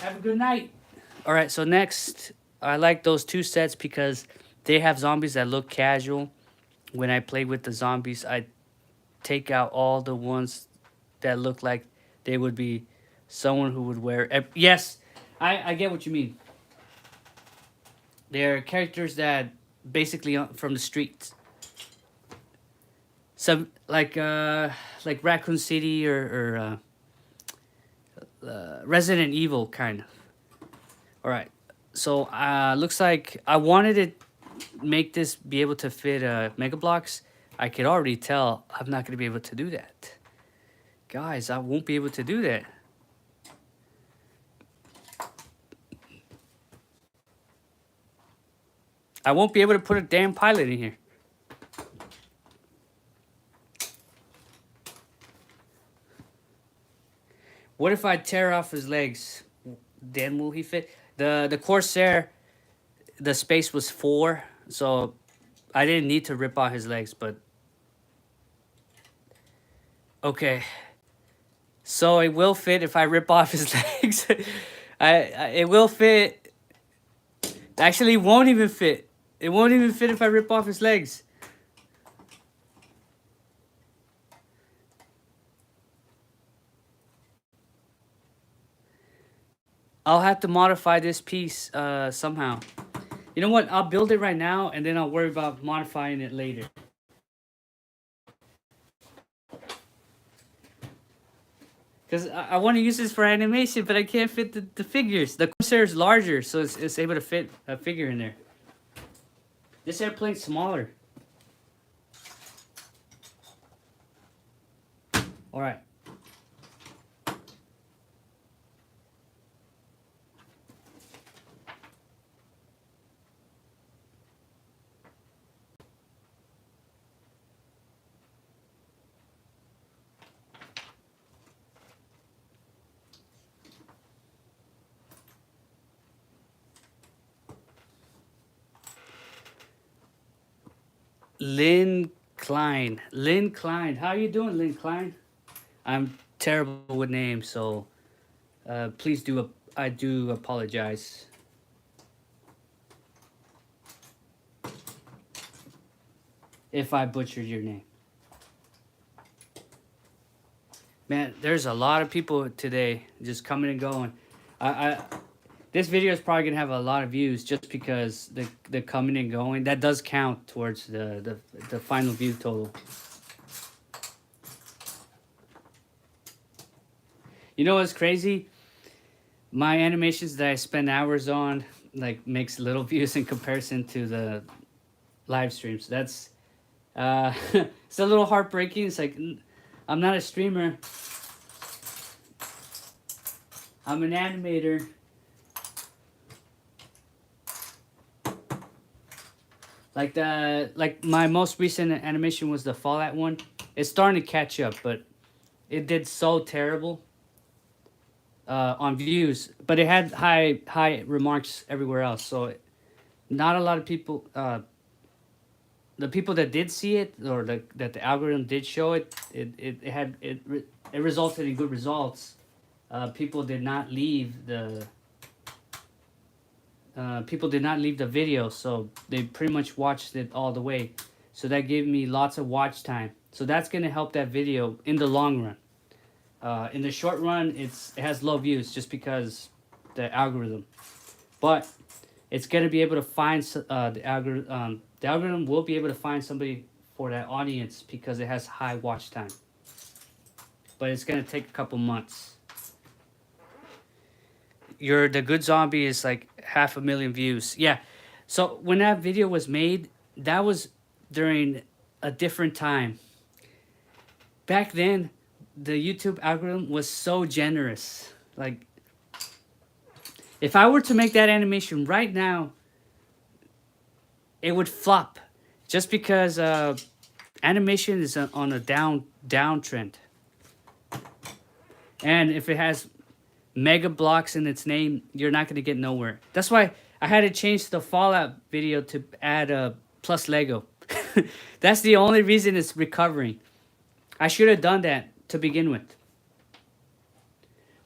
Have a good night. All right. So next, I like those two sets because they have zombies that look casual. When I play with the zombies, I take out all the ones that look like they would be someone who would wear. Yes, I get what you mean. They're characters that basically from the streets. Some like Raccoon City or Resident Evil kind of. All right, so looks like I wanted to make this be able to fit Mega Blocks. I could already tell I'm not going to be able to do that. Guys, I won't be able to do that. I won't be able to put a damn pilot in here. What if I tear off his legs? Then will he fit? The Corsair, the space was 4, so I didn't need to rip off his legs, but okay. So it will fit if I rip off his legs. It will fit. Actually, it won't even fit. It won't even fit if I rip off his legs. I'll have to modify this piece somehow. You know what? I'll build it right now, and then I'll worry about modifying it later. Because I want to use this for animation, but I can't fit the figures. The Corsair is larger, so it's able to fit a figure in there. This airplane's smaller. All right. Lynn Klein. Lynn Klein. How you doing, Lynn Klein? I'm terrible with names, so please do. I do apologize. If I butchered your name. Man, there's a lot of people today just coming and going. This video is probably gonna have a lot of views just because the coming and going. That does count towards the final view total. You know what's crazy? My animations that I spend hours on like makes little views in comparison to live streams. That's it's a little heartbreaking. It's like I'm not a streamer. I'm an animator. Like my most recent animation was the Fallout one. It's starting to catch up, but it did so terrible on views. But it had high remarks everywhere else. So not a lot of people. The people that did see it, or that the algorithm did show it, it resulted in good results. People did not leave the video, so they pretty much watched it all the way. So that gave me lots of watch time. So that's gonna help that video in the long run. In the short run, it has low views just because the algorithm, but it's gonna be able to find the algorithm. The algorithm will be able to find somebody for that audience because it has high watch time. But it's gonna take a couple months. The Good Zombie is like 500,000 views. Yeah. So when that video was made, that was during a different time. Back then, the YouTube algorithm was so generous. Like, if I were to make that animation right now, it would flop, just because animation is on a downtrend. And if it has mega blocks in its name, you're not going to get nowhere. That's why I had to change the Fallout video to add a plus Lego. That's the only reason it's recovering. I should have done that to begin with.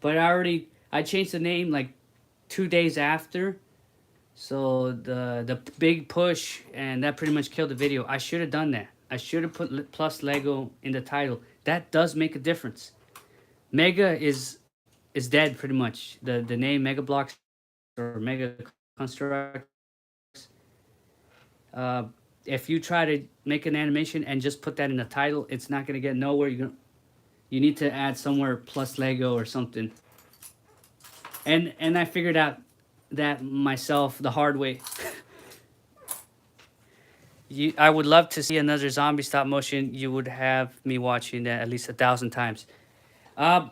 But I changed the name like 2 days after. So the big push, and that pretty much killed the video. I should have done that. I should have put plus Lego in the title. That does make a difference. Mega is dead pretty much. The name Mega Blocks or Mega Constructs. If you try to make an animation and just put that in the title, it's not gonna get nowhere. You need to add somewhere plus Lego or something. And I figured out that myself the hard way. I would love to see another zombie stop motion. You would have me watching that at least 1,000 times. I'm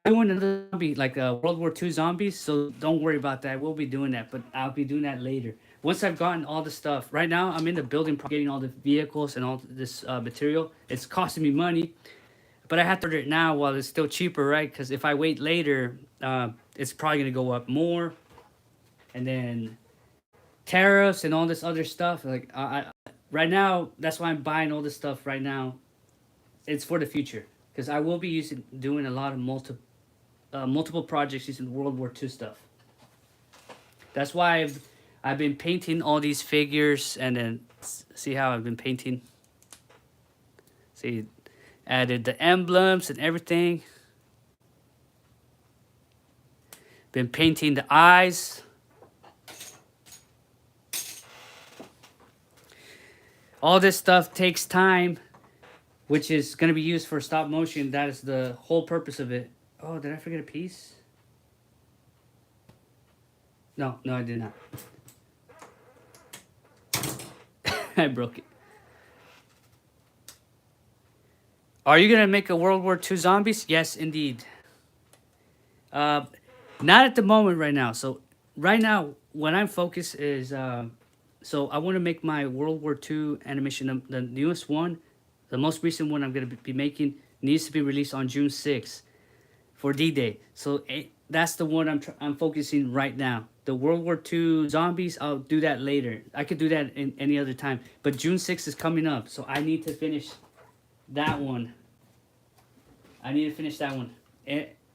doing another zombie, like World War II zombies, so don't worry about that. We'll be doing that, but I'll be doing that later. Once I've gotten all the stuff. Right now, I'm in the building, getting all the vehicles and all this material. It's costing me money, but I have to order it now while it's still cheaper, right? Because if I wait later, it's probably going to go up more. And then tariffs and all this other stuff. Like right now, that's why I'm buying all this stuff right now. It's for the future, because I will be doing a lot of multiple projects using World War II stuff. That's why I've been painting all these figures, and then see how I've been painting. See, added the emblems and everything. Been painting the eyes. All this stuff takes time, which is going to be used for stop motion. That is the whole purpose of it. Oh, did I forget a piece? No, I did not. I broke it. Are you going to make a World War II zombies? Yes, indeed. Not at the moment right now. So right now, what I'm focused is... So I want to make my World War II animation, the newest one, the most recent one I'm going to be making, needs to be released on June 6th for D-Day. So that's the one I'm focusing right now. The World War II zombies, I'll do that later. I could do that in any other time. But June 6th is coming up, so I need to finish that one. And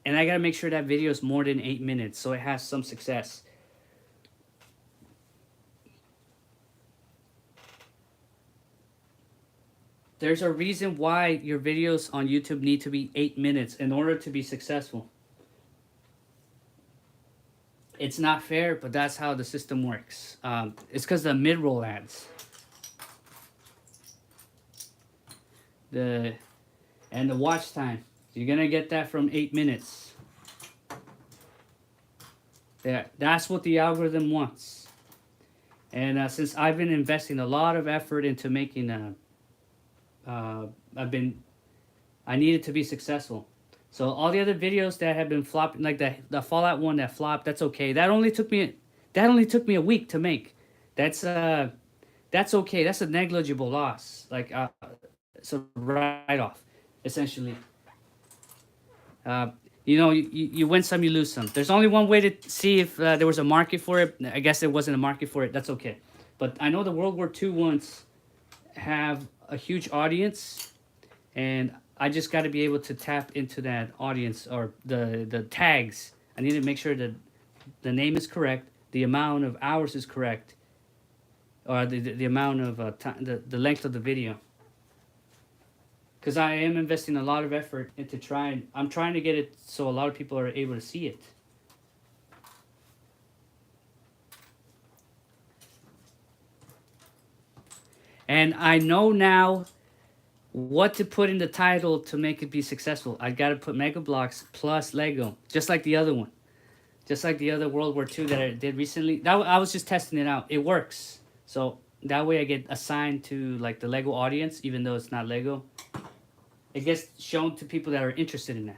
I got to make sure that video is more than 8 minutes, so it has some success. There's a reason why your videos on YouTube need to be 8 minutes in order to be successful. It's not fair, but that's how the system works. It's because the mid-roll ads. And the watch time. You're going to get that from 8 minutes. Yeah, that's what the algorithm wants. And since I've been investing a lot of effort into making, I needed to be successful. So all the other videos that have been flopping, like the Fallout one that flopped, that's okay. That only took me a week to make. That's okay. That's a negligible loss. Like it's a write off, essentially. Uh, you win some, you lose some. There's only one way to see if there was a market for it. I guess there wasn't a market for it. That's okay. But I know the World War II ones have a huge audience, and I just got to be able to tap into that audience or the tags. I need to make sure that the name is correct, the amount of hours is correct, or the amount of time, the length of the video. Because I am investing a lot of effort into I'm trying to get it so a lot of people are able to see it. And I know now what to put in the title to make it be successful. I got to put Mega Bloks plus Lego, just like the other one. Just like the other World War II that I did recently. I was just testing it out. It works. So that way I get assigned to like the Lego audience, even though it's not Lego. It gets shown to people that are interested in that.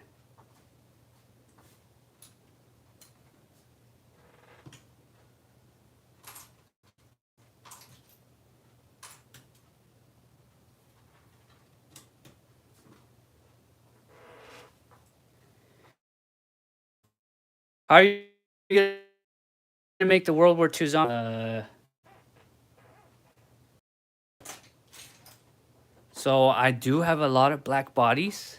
How are you going to make the World War II zombie? So I do have a lot of black bodies.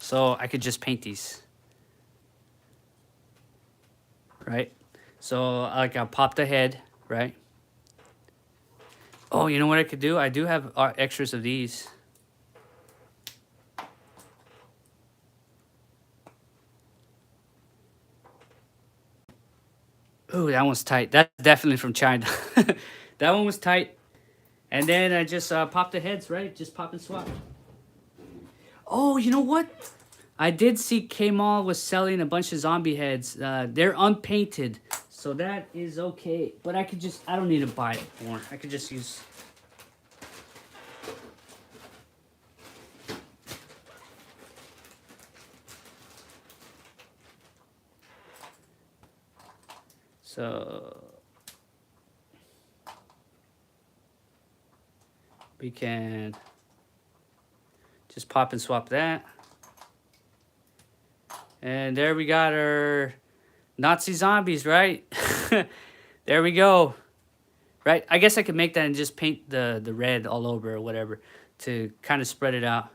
So I could just paint these. Right? So like I'll pop the head, right? Oh, you know what I could do? I do have extras of these. Ooh, that one's tight. That's definitely from China. That one was tight. And then I just pop the heads, right? Just pop and swap. Oh, you know what? I did see K-Mall was selling a bunch of zombie heads. They're unpainted, so that is okay. But I don't need to buy it more. I could just use... So... we can just pop and swap that. And there we got our Nazi zombies, right? There we go. Right? I guess I could make that and just paint the red all over or whatever to kind of spread it out.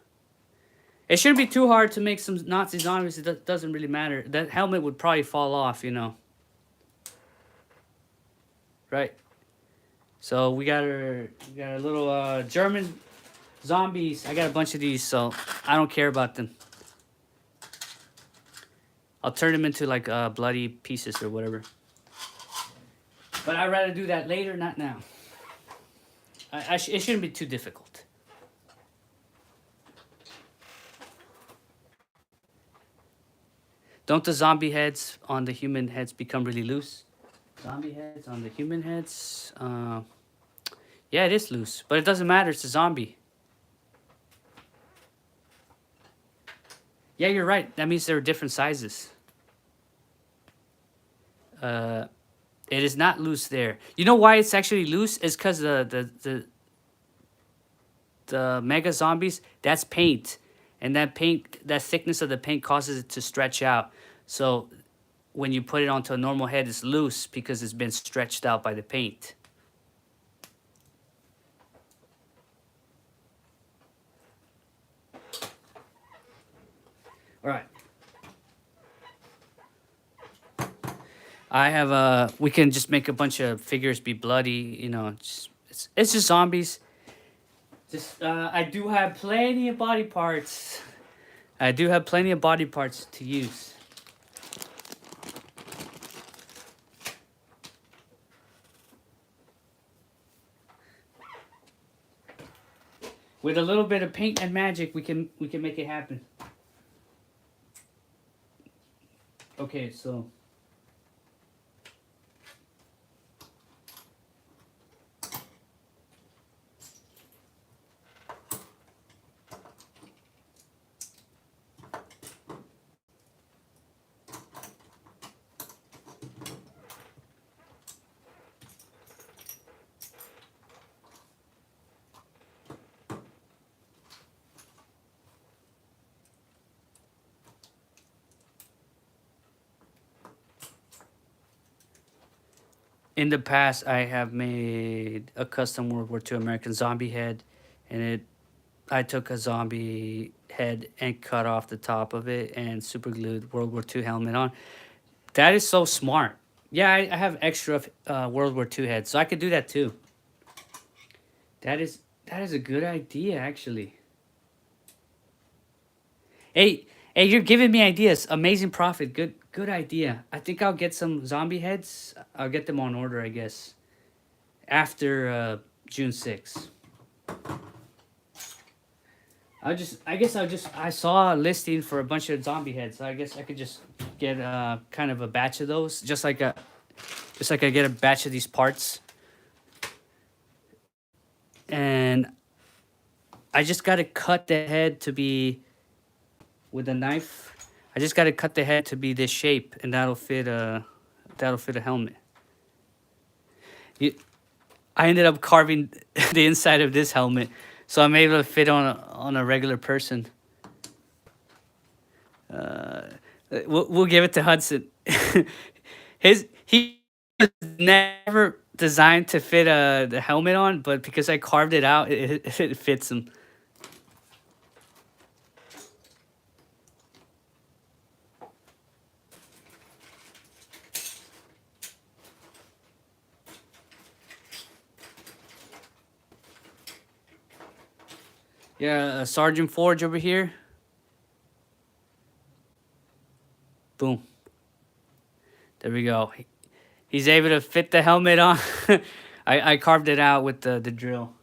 It shouldn't be too hard to make some Nazi zombies. It doesn't really matter. That helmet would probably fall off, you know. Right? So we got our little German zombies. I got a bunch of these, so I don't care about them. I'll turn them into like bloody pieces or whatever. But I'd rather do that later, not now. It shouldn't be too difficult. Don't the zombie heads on the human heads become really loose? Zombie heads on the human heads. Yeah, it is loose, but it doesn't matter. It's a zombie. Yeah, you're right. That means there are different sizes. It is not loose there. You know why it's actually loose? It's because the mega zombies, that's paint, and that thickness of the paint causes it to stretch out. So when you put it onto a normal head, it's loose because it's been stretched out by the paint. All right. I have we can just make a bunch of figures be bloody, you know, it's just zombies. I do have plenty of body parts. I do have plenty of body parts to use. With a little bit of paint and magic, we can make it happen. Okay, so in the past, I have made a custom World War II American zombie head, and I took a zombie head and cut off the top of it and super glued World War II helmet on. That is so smart. Yeah, I have extra World War II heads, so I could do that too. That is a good idea, actually. Hey, hey, you're giving me ideas. Amazing profit. Good idea. I think I'll get some zombie heads. I'll get them on order, I guess, after June 6th. I saw a listing for a bunch of zombie heads, so I guess I could just get kind of a batch of those, just like I get a batch of these parts. And I just got to cut the head to be with a knife. I just got to cut the head to be this shape, and that'll fit a helmet. I ended up carving the inside of this helmet, so I'm able to fit on a regular person. We'll give it to Hudson. He was never designed to fit the helmet on, but because I carved it out, it fits him. Yeah, Sergeant Forge over here. Boom. There we go. He's able to fit the helmet on. I carved it out with the drill.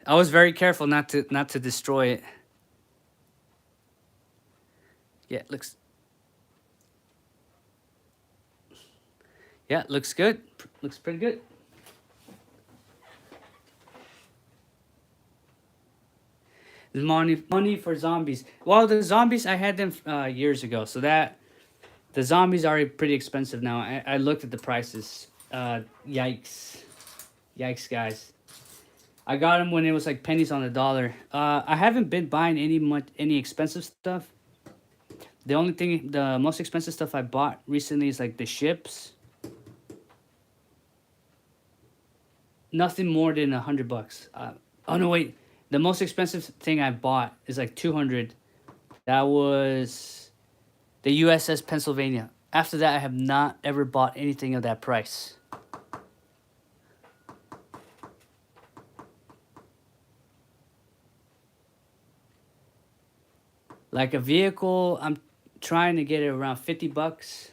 I was very careful not to destroy it. Yeah, looks good. Looks pretty good. The money for zombies. Well, the zombies, I had them years ago, so that the zombies are pretty expensive now. I looked at the prices. Yikes, guys! I got them when it was like pennies on the dollar. I haven't been buying any expensive stuff. The most expensive stuff I bought recently is like the ships. Nothing more than $100. Oh no, wait. The most expensive thing I bought is like 200. That was the USS Pennsylvania. After that, I have not ever bought anything of that price. Like a vehicle, I'm trying to get it around $50.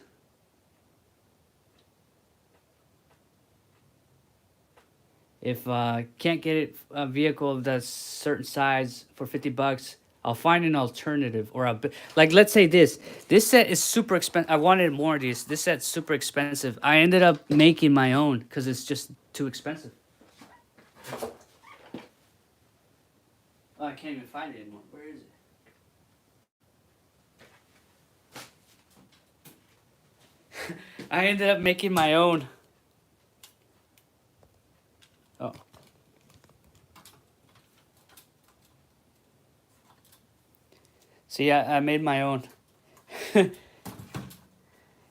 If can't get it a vehicle of that certain size for $50, I'll find an alternative. Or like, let's say this set is super expensive. I wanted more of these. This set's super expensive. I ended up making my own because it's just too expensive. Oh, I can't even find it anymore. Where is it? I ended up making my own. Oh. See, I made my own.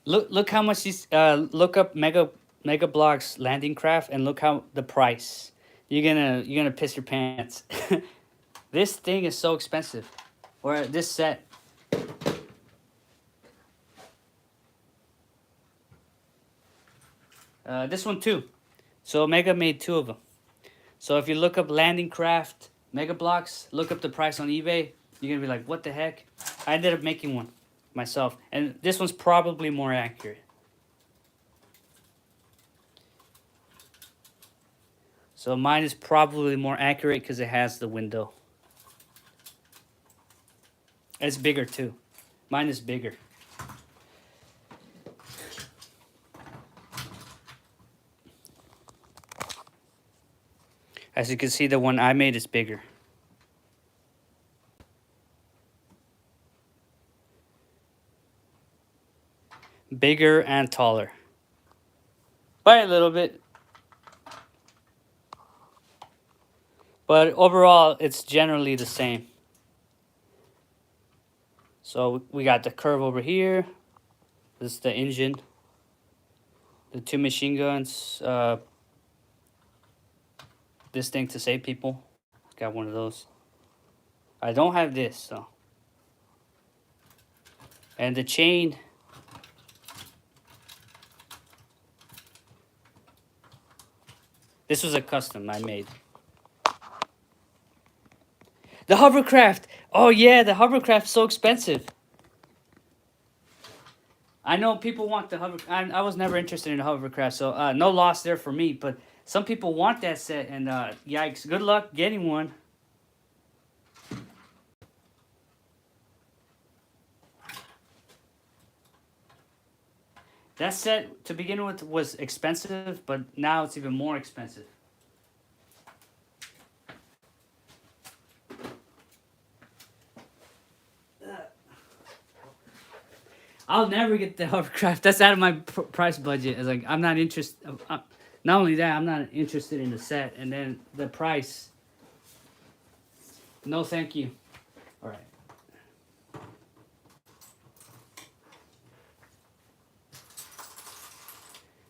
Look how much these look up Mega Bloks landing craft and look how the price. You're gonna piss your pants. This thing is so expensive. Or this set. This one too. So Mega made 2 of them. So if you look up landing craft Mega Bloks, look up the price on eBay, you're gonna be like, what the heck? I ended up making one myself, and this one's probably more accurate. So mine is probably more accurate because it has the window. It's bigger too. Mine is bigger. As you can see, the one I made is bigger. Bigger and taller. By a little bit. But overall, it's generally the same. So we got the curve over here. This is the engine. The 2 machine guns. This thing to save people. Got one of those. I don't have this, so. And the chain. This was a custom I made. The hovercraft. Oh yeah, the hovercraft's so expensive. I know people want the hover. I was never interested in the hovercraft, so no loss there for me. But some people want that set, and yikes! Good luck getting one. That set to begin with was expensive, but now it's even more expensive. I'll never get the hovercraft. That's out of my price budget. It's like I'm not interested. Not only that, I'm not interested in the set, and then the price. No, thank you. All right.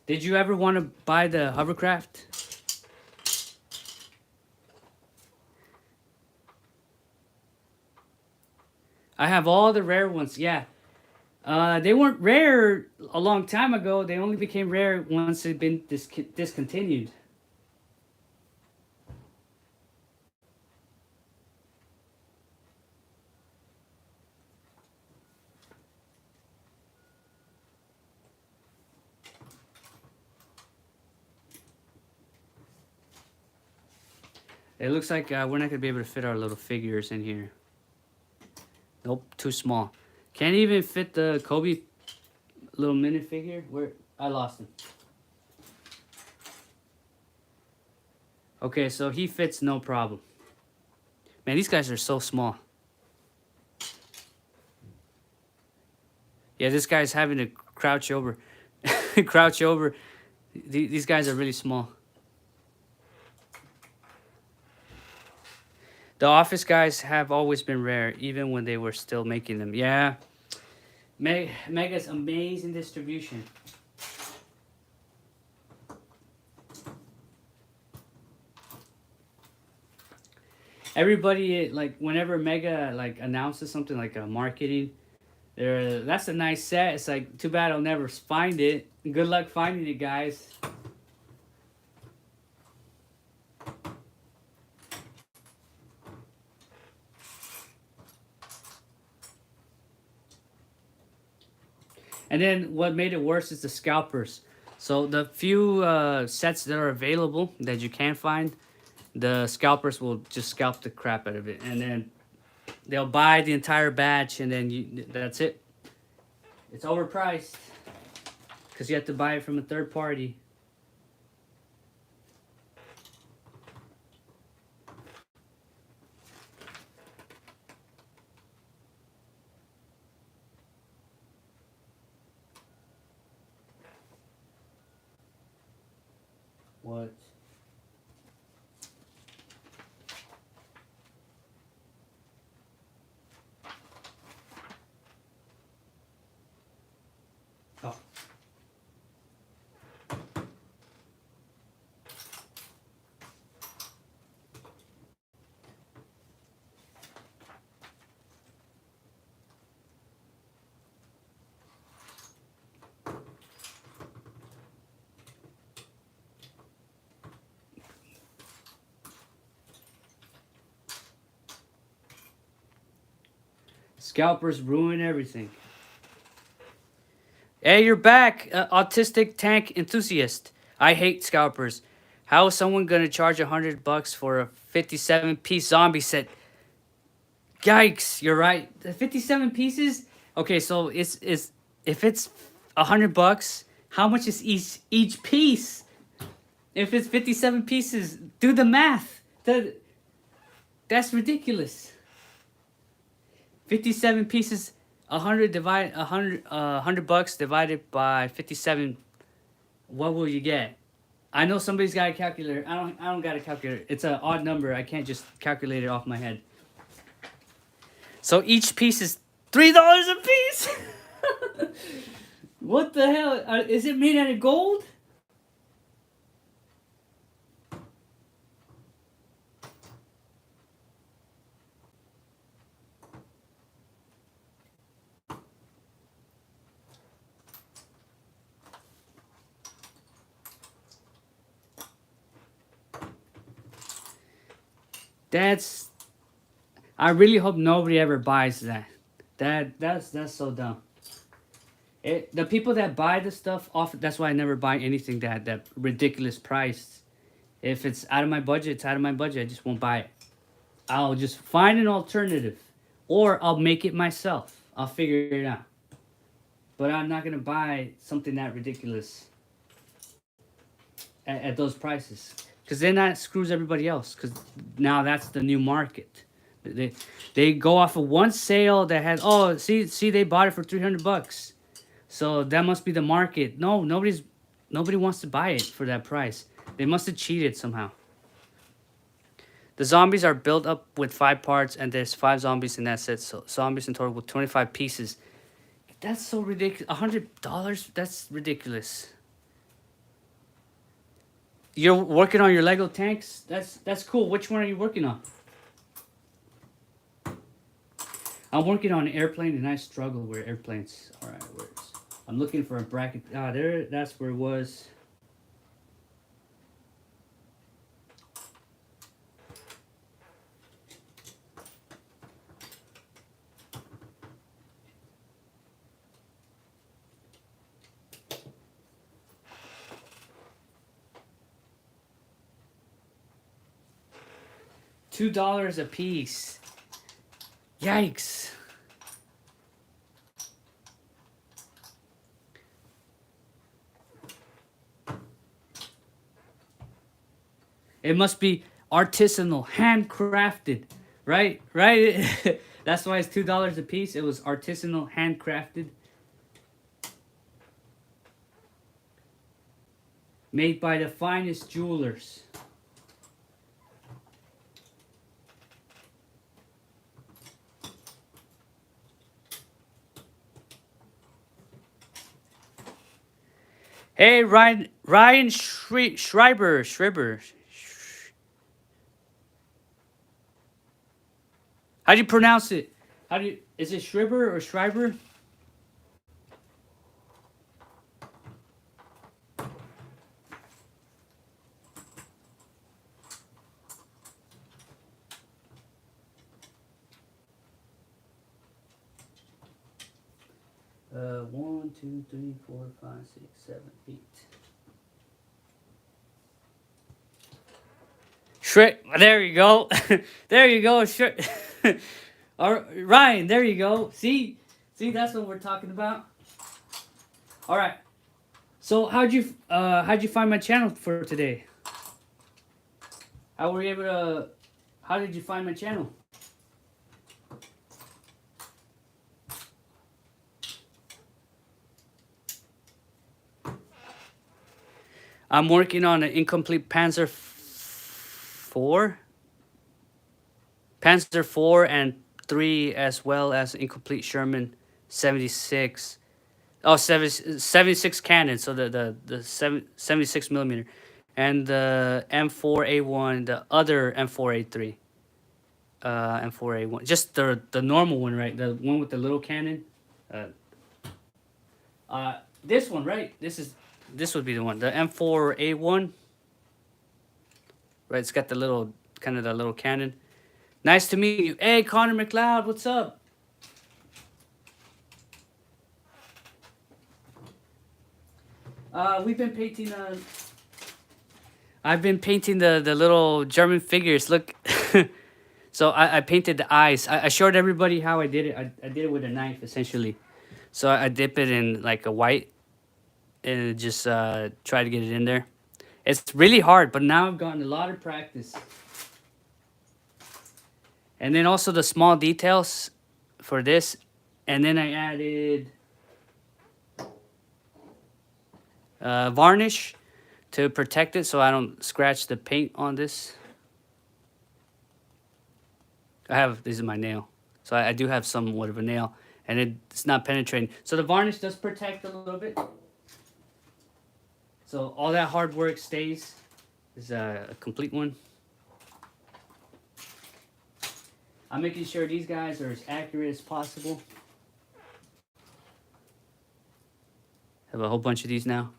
Did you ever want to buy the hovercraft? I have all the rare ones. Yeah. They weren't rare a long time ago. They only became rare once they've been discontinued. It looks like we're not going to be able to fit our little figures in here. Nope, too small. Can't even fit the Cobi little minifigure. Where I lost him. Okay, so he fits no problem. Man, these guys are so small. Yeah, this guy's having to crouch over. Crouch over. These guys are really small. The Office guys have always been rare, even when they were still making them. Yeah. Mega's amazing distribution. Everybody, like, whenever Mega, like, announces something like a marketing, that's a nice set. It's like, too bad I'll never find it. Good luck finding it, guys. And then what made it worse is the scalpers. So the few sets that are available that you can find, the scalpers will just scalp the crap out of it. And then they'll buy the entire batch, and then that's it. It's overpriced because you have to buy it from a third party. What? Oh. Scalpers ruin everything. Hey, you're back, autistic tank enthusiast. I hate scalpers. How is someone gonna charge $100 for a 57-piece zombie set? Yikes! You're right. The 57 pieces. Okay, so it's if it's $100, how much is each piece? If it's 57 pieces, do the math. That's ridiculous. 57 pieces, 100 divide 100 bucks divided by 57. What will you get? I know somebody's got a calculator. I don't got a calculator. It's an odd number. I can't just calculate it off my head. So each piece is $3 a piece. What the hell? Is it made out of gold? That's. I really hope nobody ever buys that. That's so dumb. The people that buy the stuff off. That's why I never buy anything that ridiculous price. If it's out of my budget, it's out of my budget. I just won't buy it. I'll just find an alternative, or I'll make it myself. I'll figure it out. But I'm not gonna buy something that ridiculous at those prices, because then that screws everybody else. Because now that's the new market. They go off of one sale that has, oh, see they bought it for 300 bucks, so that must be the market. No, nobody wants to buy it for that price. They must have cheated somehow. The zombies are built up with 5 parts, and there's 5 zombies in that set. So zombies in total with 25 pieces. That's so ridiculous. $100? That's ridiculous. You're working on your Lego tanks? That's cool. Which one are you working on? I'm working on an airplane, and I struggle with airplanes. All right, where's? I'm looking for a bracket. Ah, there. That's where it was. $2 a piece. Yikes. It must be artisanal, handcrafted, right? Right? That's why it's $2 a piece. It was artisanal, handcrafted. Made by the finest jewelers. Hey, Ryan Schreiber. How do you pronounce it? Is it Schreiber or Schreiber? One, two, three, 4, 5, 6, 7, 8. There you go. There you go. All right, Ryan, there you go. See, that's what we're talking about. All right. So how'd you find my channel for today? How did you find my channel? I'm working on an incomplete Panzer 4 and 3, as well as incomplete Sherman 76. Oh, 76 cannon, so the 76 millimeter, and the M4A1, the other M4A3, M4A1, just the normal one, right? The one with the little cannon. This one, right? This would be the one, the M4A1. Right, it's got the little cannon. Nice to meet you. Hey, Connor McLeod, what's up? We've been painting. I've been painting the little German figures. Look, so I painted the eyes. I showed everybody how I did it. I did it with a knife, essentially. So I dip it in like a white, and just try to get it in there. It's really hard, but now I've gotten a lot of practice. And then also the small details for this. And then I added varnish to protect it so I don't scratch the paint on this. This is my nail. So I do have somewhat of a nail, and it's not penetrating. So the varnish does protect a little bit. So all that hard work stays. Is a complete one. I'm making sure these guys are as accurate as possible. Have a whole bunch of these now.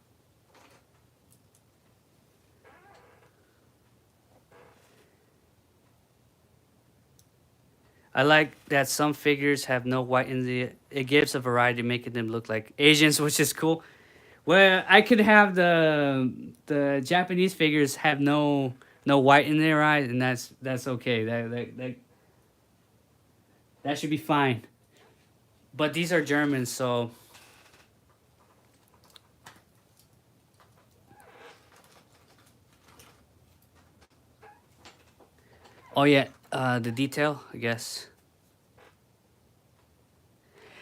I like that some figures have no white in the. It gives a variety, making them look like Asians, which is cool. Well, I could have the Japanese figures have no white in their eyes, and that's okay. That should be fine. But these are Germans, so. Oh yeah, the detail, I guess.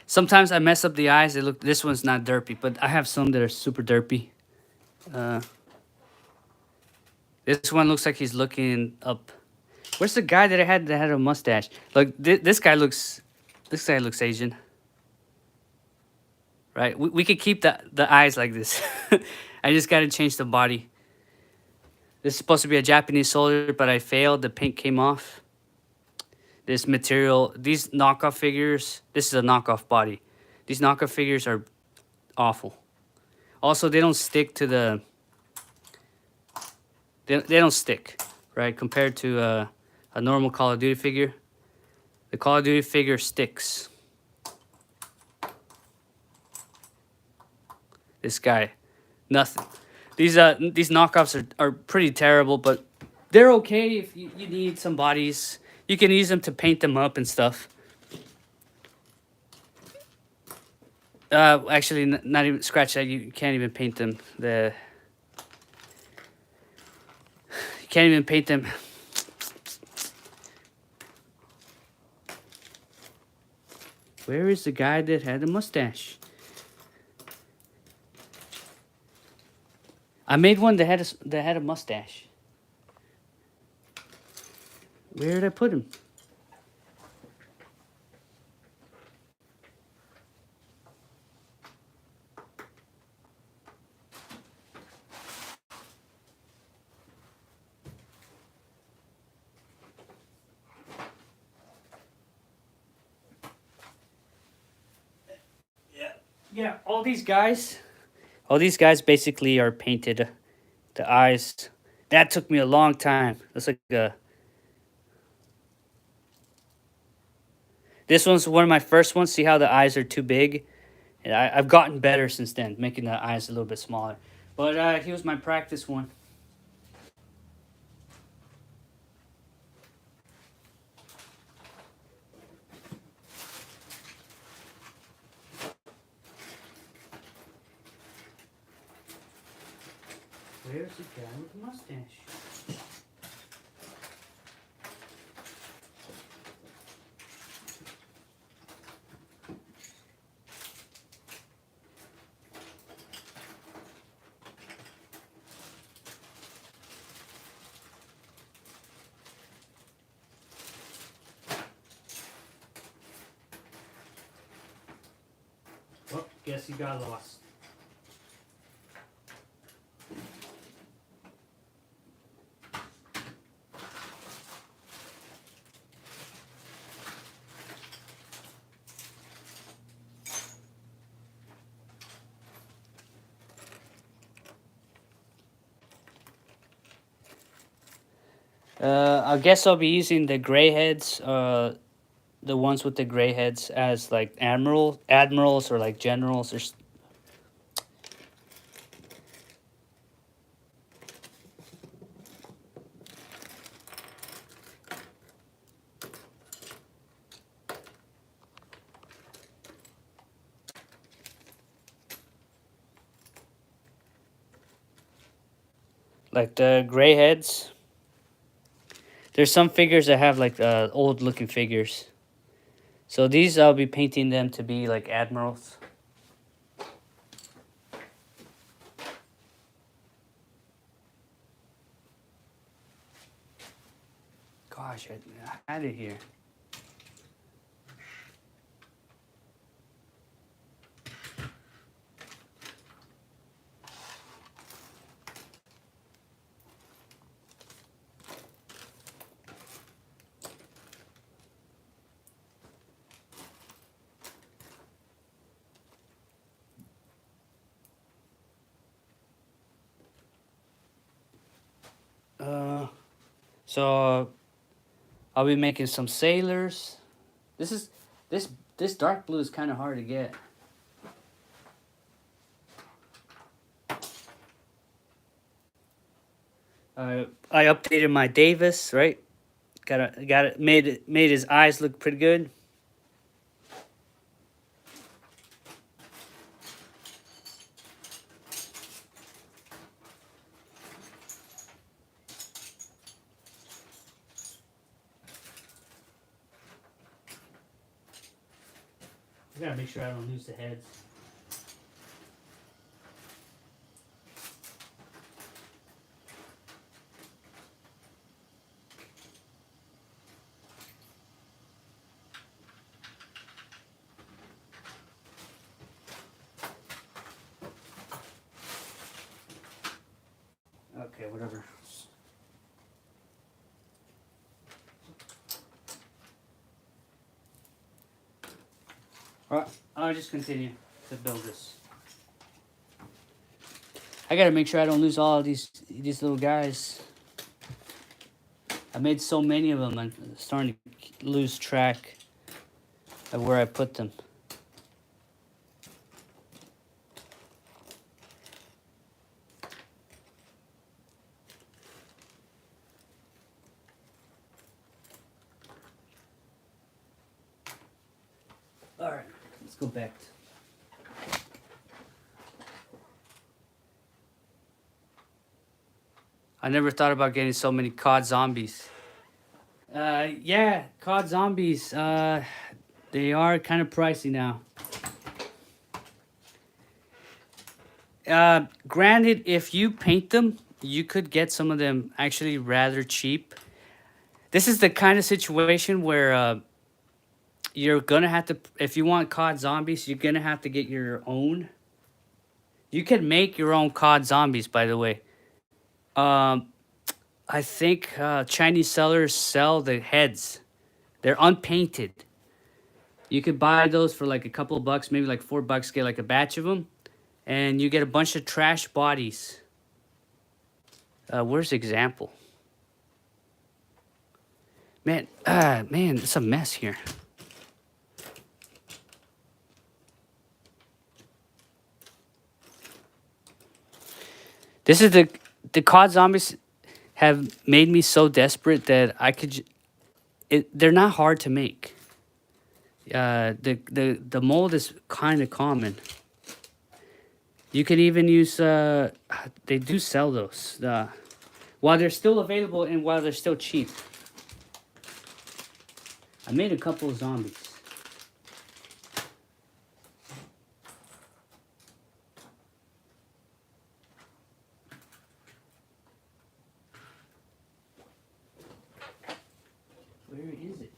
Sometimes I mess up the eyes. This one's not derpy, but I have some that are super derpy. This one looks like he's looking up. Where's the guy that had a mustache? Look, this guy looks Asian. Right? We could keep the eyes like this. I just gotta change the body. This is supposed to be a Japanese soldier, but I failed. The paint came off. This material, these knockoff figures, this is a knockoff body. These knockoff figures are awful. Also, they don't stick to the... They don't stick, right? Compared to a normal Call of Duty figure. The Call of Duty figure sticks. This guy, nothing. These knockoffs are pretty terrible, but they're okay if you need some bodies. You can use them to paint them up and stuff. Actually, not even scratch that. You can't even paint them. You can't even paint them. Where is the guy that had a mustache? I made one that had a mustache. Where did I put him? Yeah, all these guys basically are painted. The eyes. That took me a long time. That's like a... This one's one of my first ones. See how the eyes are too big? And I've gotten better since then, making the eyes a little bit smaller. But here's my practice one. Where's the guy with the mustache? Oh, guess he got lost. I guess I'll be using the gray heads, the ones with the gray heads as like admirals or like generals or... Like the gray heads. There's some figures that have like old looking figures. So these I'll be painting them to be like admirals. Gosh, I had it here. So I'll be making some sailors. This dark blue is kind of hard to get. I updated my Davis, right? Got it made his eyes look pretty good. I gotta make sure I don't lose the heads. Okay, whatever. Alright, I'll just continue to build this. I gotta make sure I don't lose all of these little guys. I made so many of them, I'm starting to lose track of where I put them. Alright, let's go back. I never thought about getting so many COD zombies. Yeah, COD zombies, they are kind of pricey now. Granted, if you paint them, you could get some of them actually rather cheap. This is the kind of situation where you're gonna have to, if you want COD zombies, you're gonna have to get your own. You can make your own COD zombies, by the way. I think Chinese sellers sell the heads. They're unpainted. You could buy those for like a couple of bucks, maybe like $4, get like a batch of them. And you get a bunch of trash bodies. Where's the example? Man, it's a mess here. This is the COD zombies have made me so desperate that I could. They're not hard to make. The mold is kind of common. You can even use. They do sell those while they're still available and while they're still cheap. I made a couple of zombies. Where is it?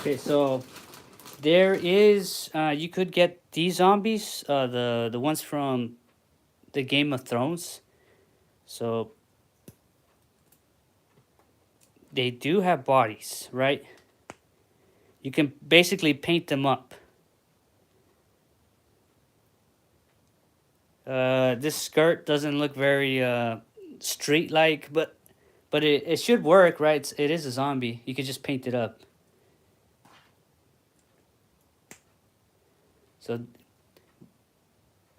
Okay, so there is, you could get these zombies, the ones from the Game of Thrones. So they do have bodies, right? You can basically paint them up. This skirt doesn't look very street-like, but it should work, right? It is a zombie. You could just paint it up. So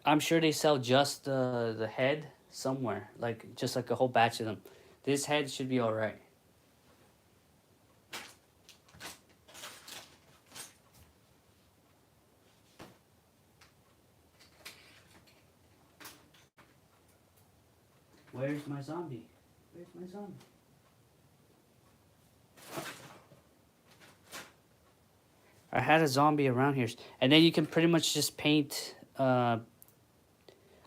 I'm sure they sell just the head somewhere, like just like a whole batch of them. This head should be all right. Where's my zombie? Where's my zombie? I had a zombie around here, and then you can pretty much just paint.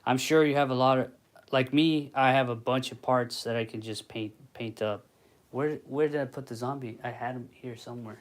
I'm sure you have a lot of, like me. I have a bunch of parts that I can just paint up. Where did I put the zombie? I had him here somewhere.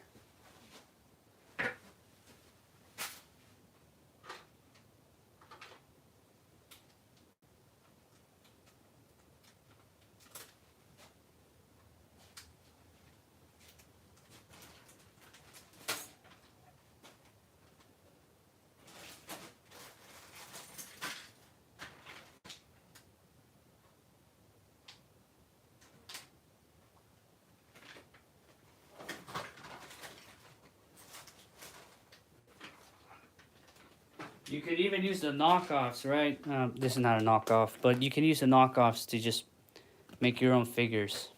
You could even use the knockoffs, right? This is not a knockoff, but you can use the knockoffs to just make your own figures.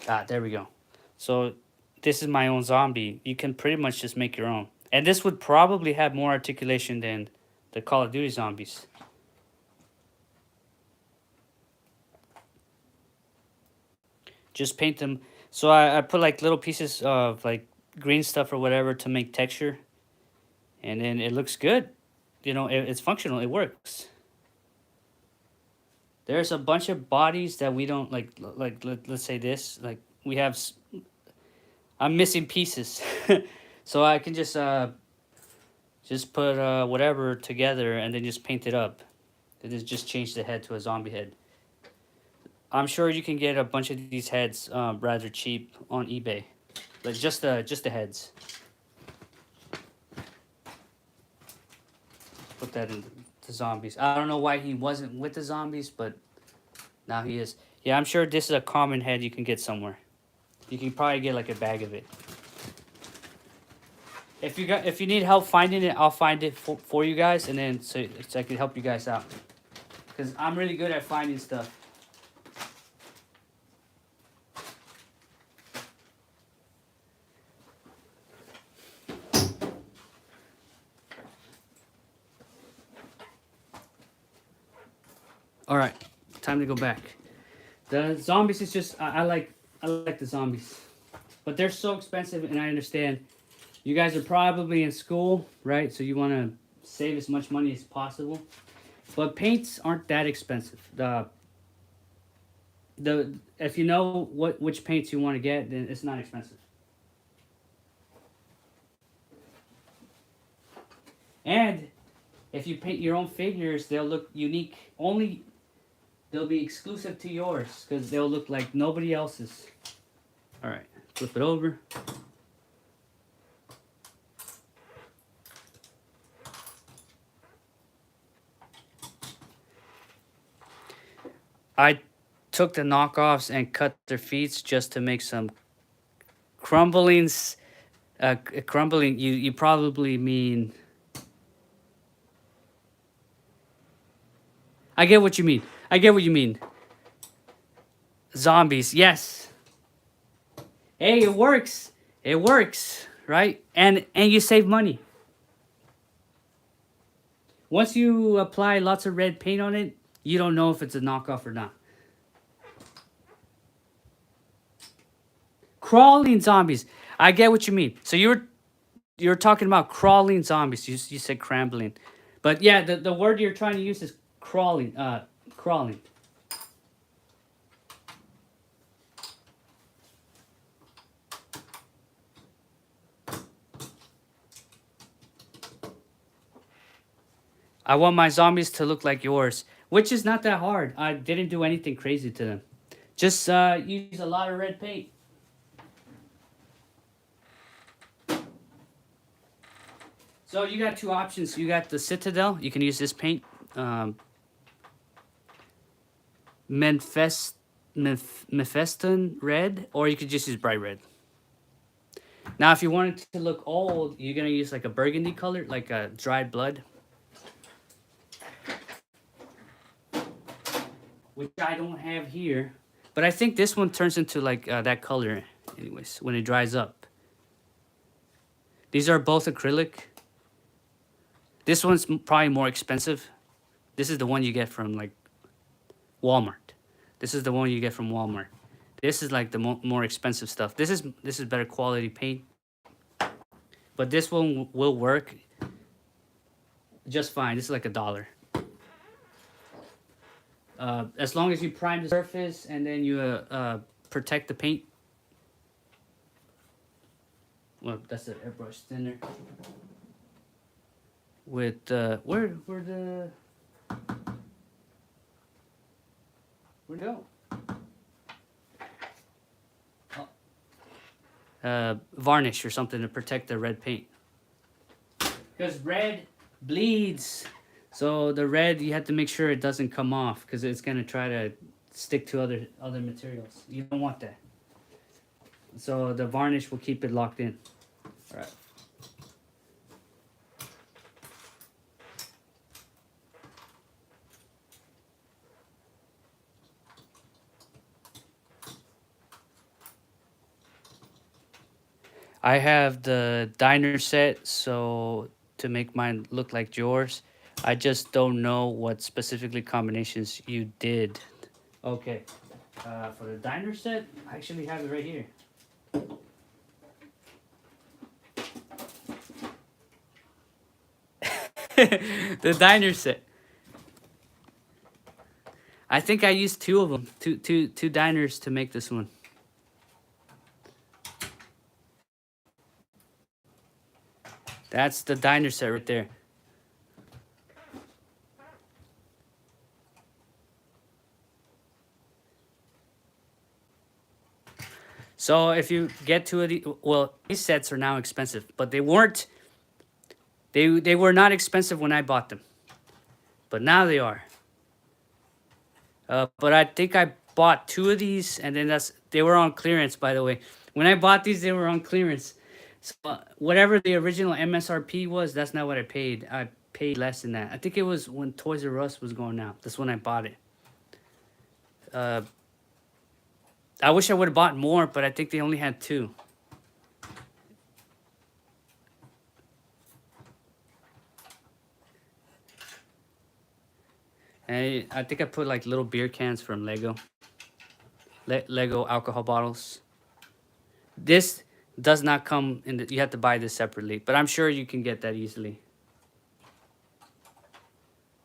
Ah, there we go. So this is my own zombie. You can pretty much just make your own. And this would probably have more articulation than the Call of Duty zombies. Just paint them. So I put like little pieces of like green stuff or whatever to make texture. And then it looks good. You know, it's functional. It works. There's a bunch of bodies that we don't like let's say this. Like we have... I'm missing pieces. So I can just put whatever together and then just paint it up. And then just change the head to a zombie head. I'm sure you can get a bunch of these heads rather cheap on eBay. Like just the heads. Put that in the zombies. I don't know why he wasn't with the zombies, but now he is. Yeah, I'm sure this is a common head you can get somewhere. You can probably get like a bag of it. If you need help finding it, I'll find it for you guys, and then so I can help you guys out. Because I'm really good at finding stuff. All right, time to go back. The zombies is just I like the zombies, but they're so expensive, and I understand. You guys are probably in school, right? So you want to save as much money as possible. But paints aren't that expensive. If you know which paints you want to get, then it's not expensive. And if you paint your own figures, they'll look unique. They'll be exclusive to yours because they'll look like nobody else's. All right, flip it over. I took the knockoffs and cut their feet just to make some crumblings. Crumbling, you probably mean... I get what you mean. I get what you mean. Zombies, yes. Hey, it works. It works, right? And you save money. Once you apply lots of red paint on it, you don't know if it's a knockoff or not. Crawling zombies. I get what you mean. So you're talking about crawling zombies. You said crambling. But yeah, the word you're trying to use is crawling. Crawling. I want my zombies to look like yours, which is not that hard. I didn't do anything crazy to them. Just use a lot of red paint. So you got two options. You got the Citadel. You can use this paint. Mephiston red, or you could just use bright red. Now, if you want it to look old, you're going to use like a burgundy color, like a dried blood. which I don't have here. But I think this one turns into like that color anyways when it dries up. These are both acrylic. This one's probably more expensive. This is the one you get from like Walmart. This is the one you get from Walmart. This is like the more expensive stuff. This is better quality paint. But this one will work just fine. This is like $1. As long as you prime the surface and then you protect the paint. Well, that's the airbrush thinner. With where'd it go? Varnish or something to protect the red paint. Because red bleeds. So the red, you have to make sure it doesn't come off because it's going to try to stick to other materials. You don't want that. So the varnish will keep it locked in. All right. I have the diner set, so to make mine look like yours. I just don't know what specifically combinations you did. Okay, for the diner set, I actually have it right here. The diner set. I think I used two of them, two diners to make this one. That's the diner set right there. So if you get two of these, well, these sets are now expensive, but they weren't. They were not expensive when I bought them, but now they are. But I think I bought two of these, and then they were on clearance, by the way. When I bought these, they were on clearance. So whatever the original MSRP was, that's not what I paid. I paid less than that. I think it was when Toys R Us was going out. That's when I bought it. I wish I would have bought more, but I think they only had two. And I think I put like little beer cans from Lego. Lego alcohol bottles. This does not come in you have to buy this separately, but I'm sure you can get that easily.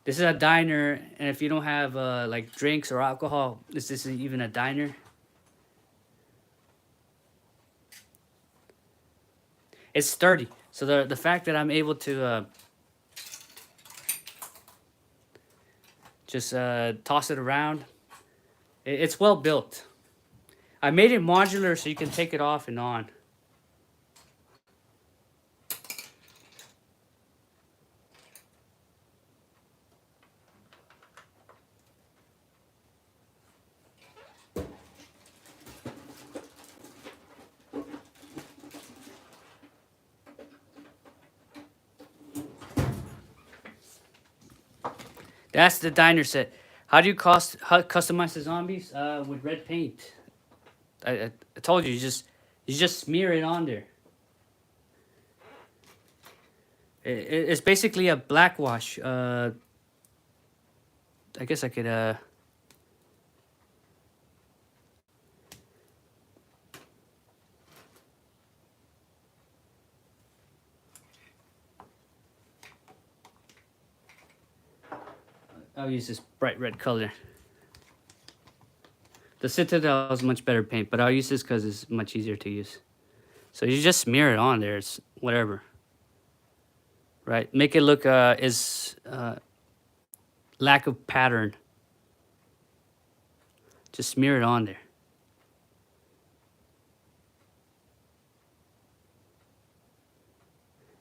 This is a diner, and if you don't have like drinks or alcohol, this isn't even a diner. It's sturdy, so the fact that I'm able to just toss it around, it's well built. I made it modular so you can take it off and on. That's the diner set. How do you customize the zombies? With red paint. I told you, you just smear it on there. It's basically a black wash. I guess I could I'll use this bright red color. The Citadel is much better paint, but I'll use this because it's much easier to use. So you just smear it on there. It's whatever. Right? Make it look lack of pattern. Just smear it on there.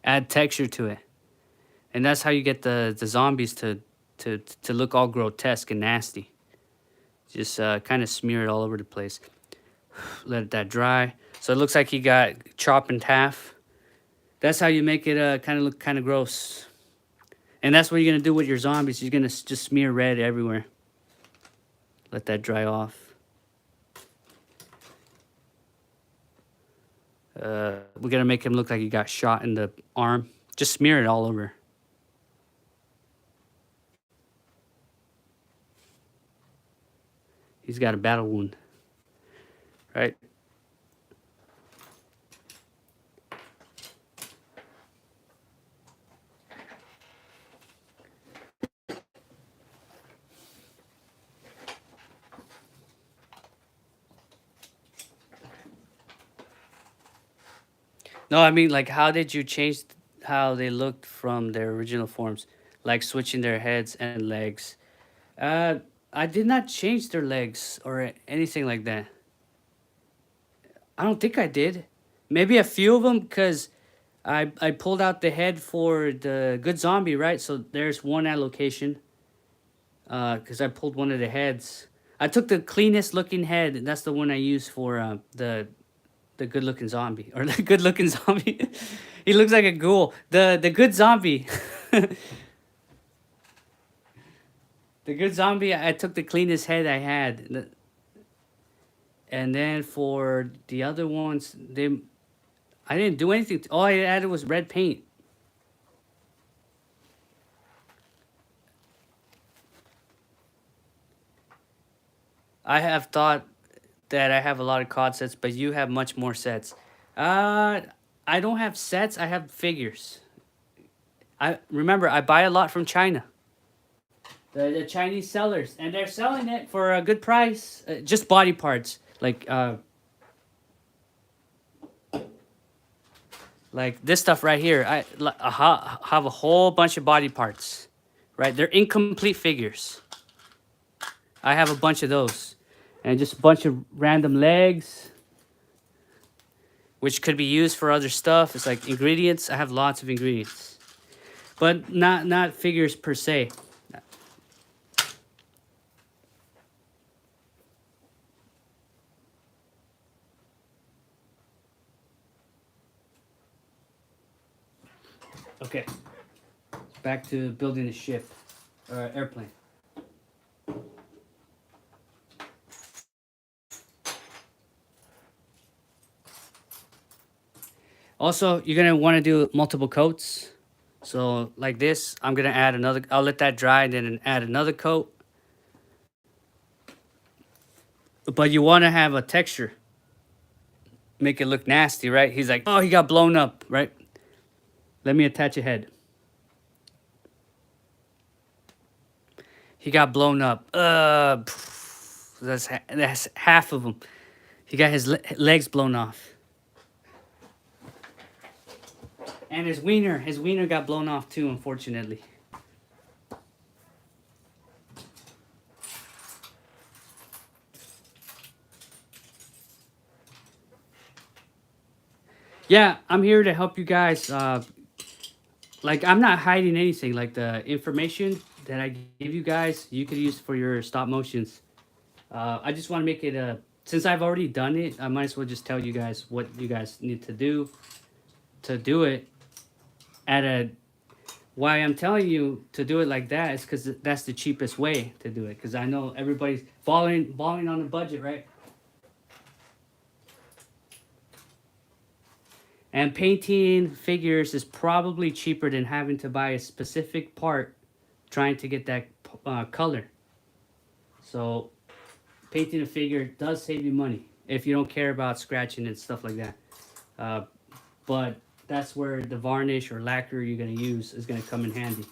Add texture to it. And that's how you get the zombies to look all grotesque and nasty. Just kind of smear it all over the place. Let that dry. So it looks like he got chopped in half. That's how you make it kind of look kind of gross. And that's what you're going to do with your zombies. You're going to just smear red everywhere. Let that dry off. We're gonna make him look like he got shot in the arm. Just smear it all over. He's got a battle wound, right? No, I mean, like, how did you change how they looked from their original forms? Like switching their heads and legs. I did not change their legs or anything like that. I don't think I did. Maybe a few of them, because I pulled out the head for the good zombie, right? So there's one allocation. Because I pulled one of the heads. I took the cleanest looking head, and that's the one I used for the good looking zombie, or the good looking zombie. He looks like a ghoul. The good zombie. The good zombie. I took the cleanest head I had, and then for the other ones, I didn't do anything. All I added was red paint. I have thought that I have a lot of COD sets, but you have much more sets. I don't have sets. I have figures. I remember I buy a lot from China. The Chinese sellers, and they're selling it for a good price. Just body parts, like this stuff right here. I have a whole bunch of body parts, right? They're incomplete figures. I have a bunch of those, and just a bunch of random legs, which could be used for other stuff. It's like ingredients. I have lots of ingredients, but not figures per se. Okay, back to building a ship, airplane. Also, you're gonna want to do multiple coats. So like this, I'm gonna add another. I'll let that dry, and then add another coat. But you want to have a texture. Make it look nasty, right? He's like, oh, he got blown up, right? Let me attach a head. He got blown up. That's half of him. He got his legs blown off. And his wiener got blown off too, unfortunately. Yeah, I'm here to help you guys. Like, I'm not hiding anything. Like, the information that I give you guys, you could use for your stop motions. I just want to make it since I've already done it, I might as well just tell you guys what you guys need to do it. Why I'm telling you to do it like that is because that's the cheapest way to do it. Because I know everybody's balling on a budget, right? And painting figures is probably cheaper than having to buy a specific part trying to get that color. So painting a figure does save you money if you don't care about scratching and stuff like that. But that's where the varnish or lacquer you're going to use is going to come in handy.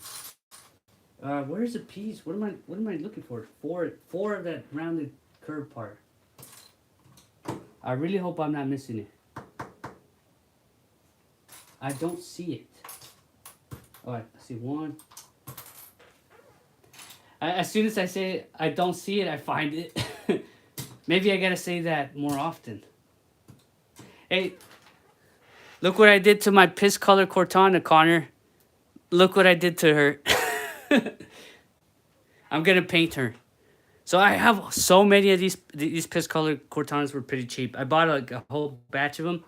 Where's the piece? What am I looking for? Four of that rounded curved part. I really hope I'm not missing it. I don't see it. All right, I see one. As soon as I say I don't see it, I find it. Maybe I gotta say that more often. Hey, look what I did to my piss color Cortana, Connor. Look what I did to her. I'm gonna paint her. So I have so many of these piss color Cortanas were pretty cheap. I bought like a whole batch of them.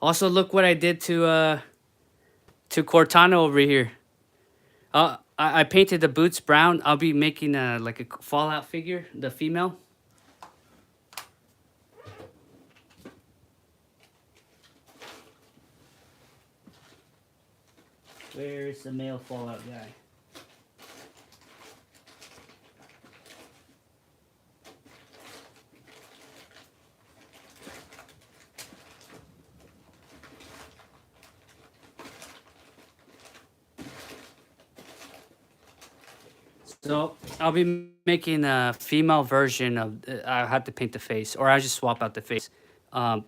Also, look what I did to Cortana over here. I I painted the boots brown. I'll be making like a Fallout figure, the female. Where's the male Fallout guy? So I'll be making a female version of. I have to paint the face, or I just swap out the face. I'll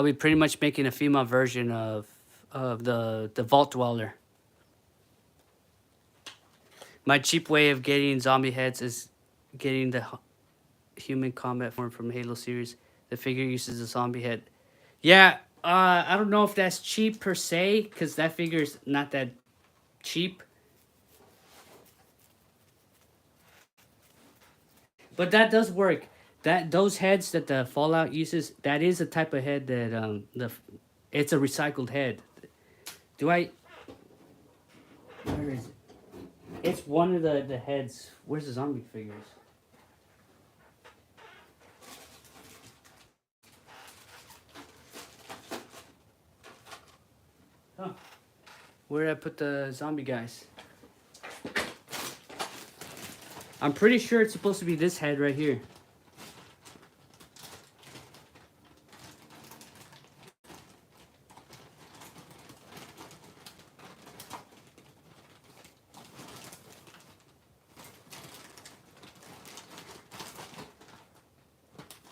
be pretty much making a female version of the Vault Dweller. My cheap way of getting zombie heads is getting the human combat form from Halo series. The figure uses a zombie head. Yeah, I don't know if that's cheap per se, because that figure's not that cheap. But that does work. Those heads that the Fallout uses, that is a type of head that it's a recycled head. Where is it? It's one of the heads. Where's the zombie figures? Huh. Where did I put the zombie guys? I'm pretty sure it's supposed to be this head right here.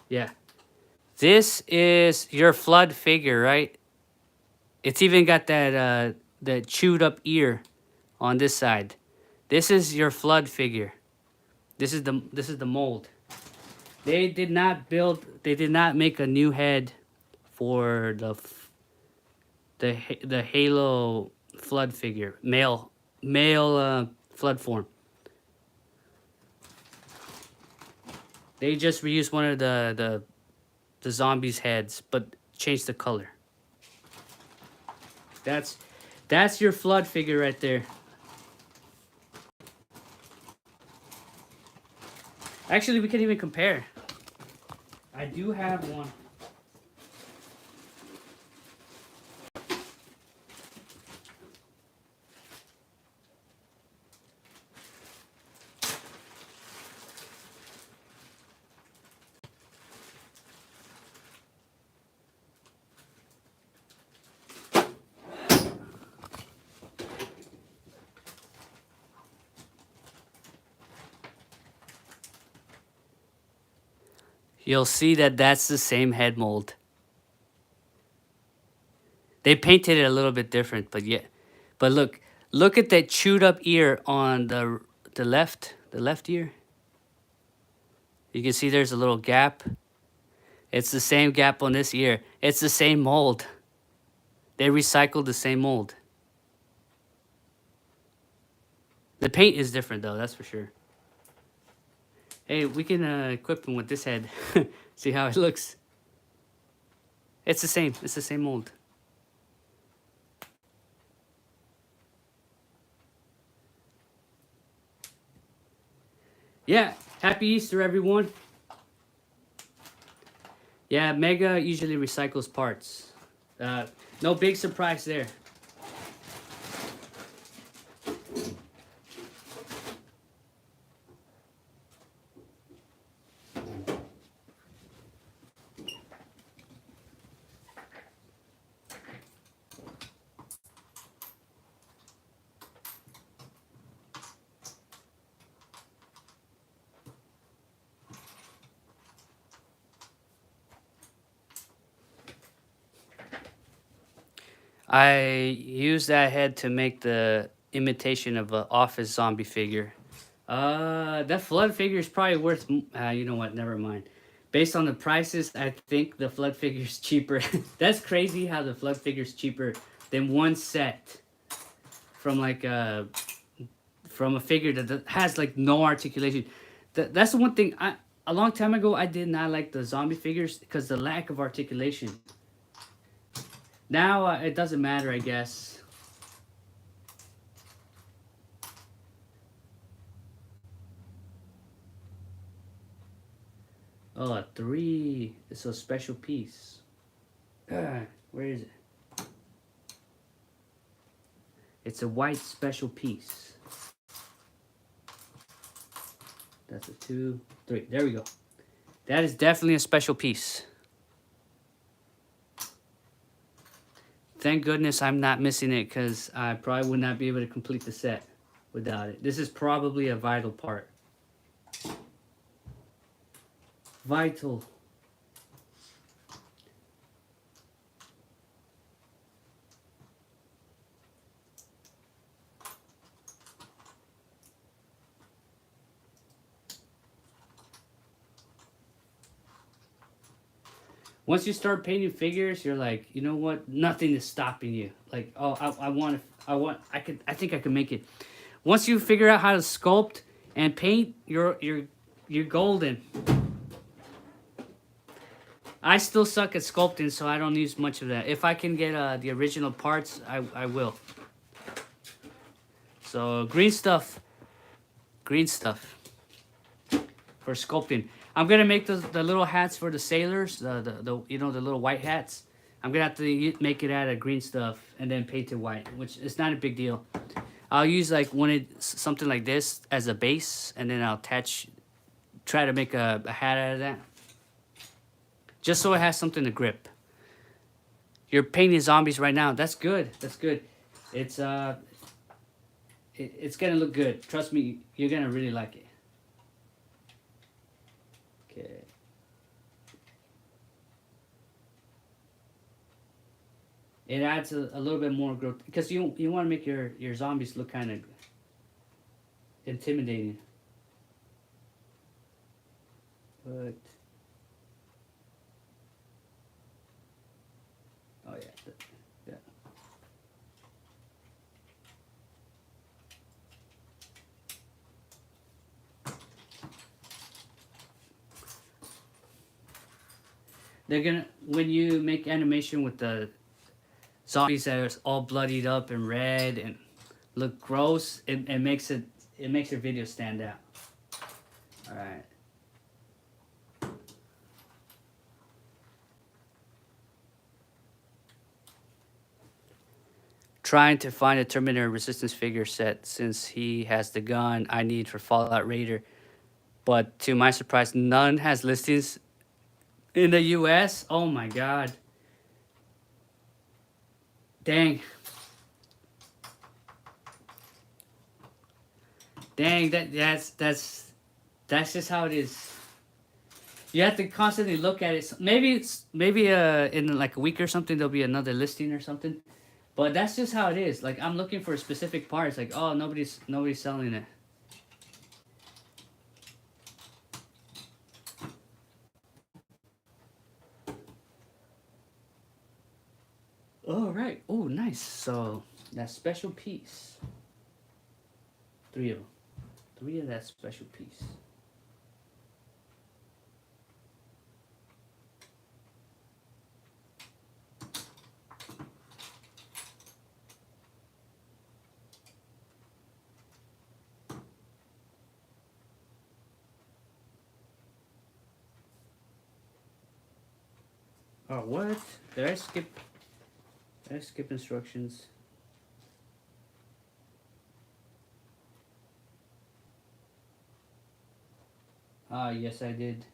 Yeah. This is your flood figure, right? It's even got that that chewed up ear on this side. This is your flood figure. This is the mold. They did not make a new head for the Halo flood figure, male flood form. They just reused one of the zombies' heads, but changed the color. That's your flood figure right there. Actually, we can even compare. I do have one. You'll see that that's the same head mold. They painted it a little bit different, but yeah. But look at that chewed up ear on the left ear. You can see there's a little gap. It's the same gap on this ear. It's the same mold. They recycled the same mold. The paint is different though, that's for sure. Hey, we can equip him with this head. See how it looks. It's the same. It's the same mold. Yeah, happy Easter, everyone. Yeah, Mega usually recycles parts. No big surprise there. I used that head to make the imitation of an office zombie figure. That flood figure is probably worth. You know what? Never mind. Based on the prices, I think the flood figure is cheaper. That's crazy how the flood figure is cheaper than one set from like from a figure that has like no articulation. That's the one thing. A long time ago I did not like the zombie figures because the lack of articulation. Now it doesn't matter, I guess. Oh, a 3. It's a special piece. Where is it? It's a white special piece. That's a 2, 3. There we go. That is definitely a special piece. Thank goodness I'm not missing it, because I probably would not be able to complete the set without it. This is probably a vital part. Vital. Once you start painting figures, you're like, you know what? Nothing is stopping you. Like, oh, I think I can make it. Once you figure out how to sculpt and paint, you're golden. I still suck at sculpting, so I don't use much of that. If I can get the original parts, I will. So green stuff for sculpting. I'm gonna make the little hats for the sailors, the you know, the little white hats. I'm gonna have to make it out of green stuff and then paint it white, which is not a big deal. I'll use like something like this as a base, and then I'll try to make a hat out of that, just so it has something to grip. You're painting zombies right now. That's good. That's good. It's it's gonna look good. Trust me, you're gonna really like it. Okay. It adds a little bit more growth, because you want to make your zombies look kind of intimidating. But oh yeah, yeah. They're gonna, when you make animation with the zombies that are all bloodied up and red and look gross, it makes your video stand out. All right. Trying to find a Terminator Resistance figure set, since he has the gun I need for Fallout Raider. But to my surprise, none has listings in the US. Oh my god. Dang. Dang, that's just how it is. You have to constantly look at it. Maybe in like a week or something there'll be another listing or something. But that's just how it is. Like, I'm looking for a specific part. It's like, oh, nobody's selling it. All right. Oh, nice. So that special piece. 3 of them. 3 of that special piece. Oh, what? Did I skip instructions? Ah, yes, I did.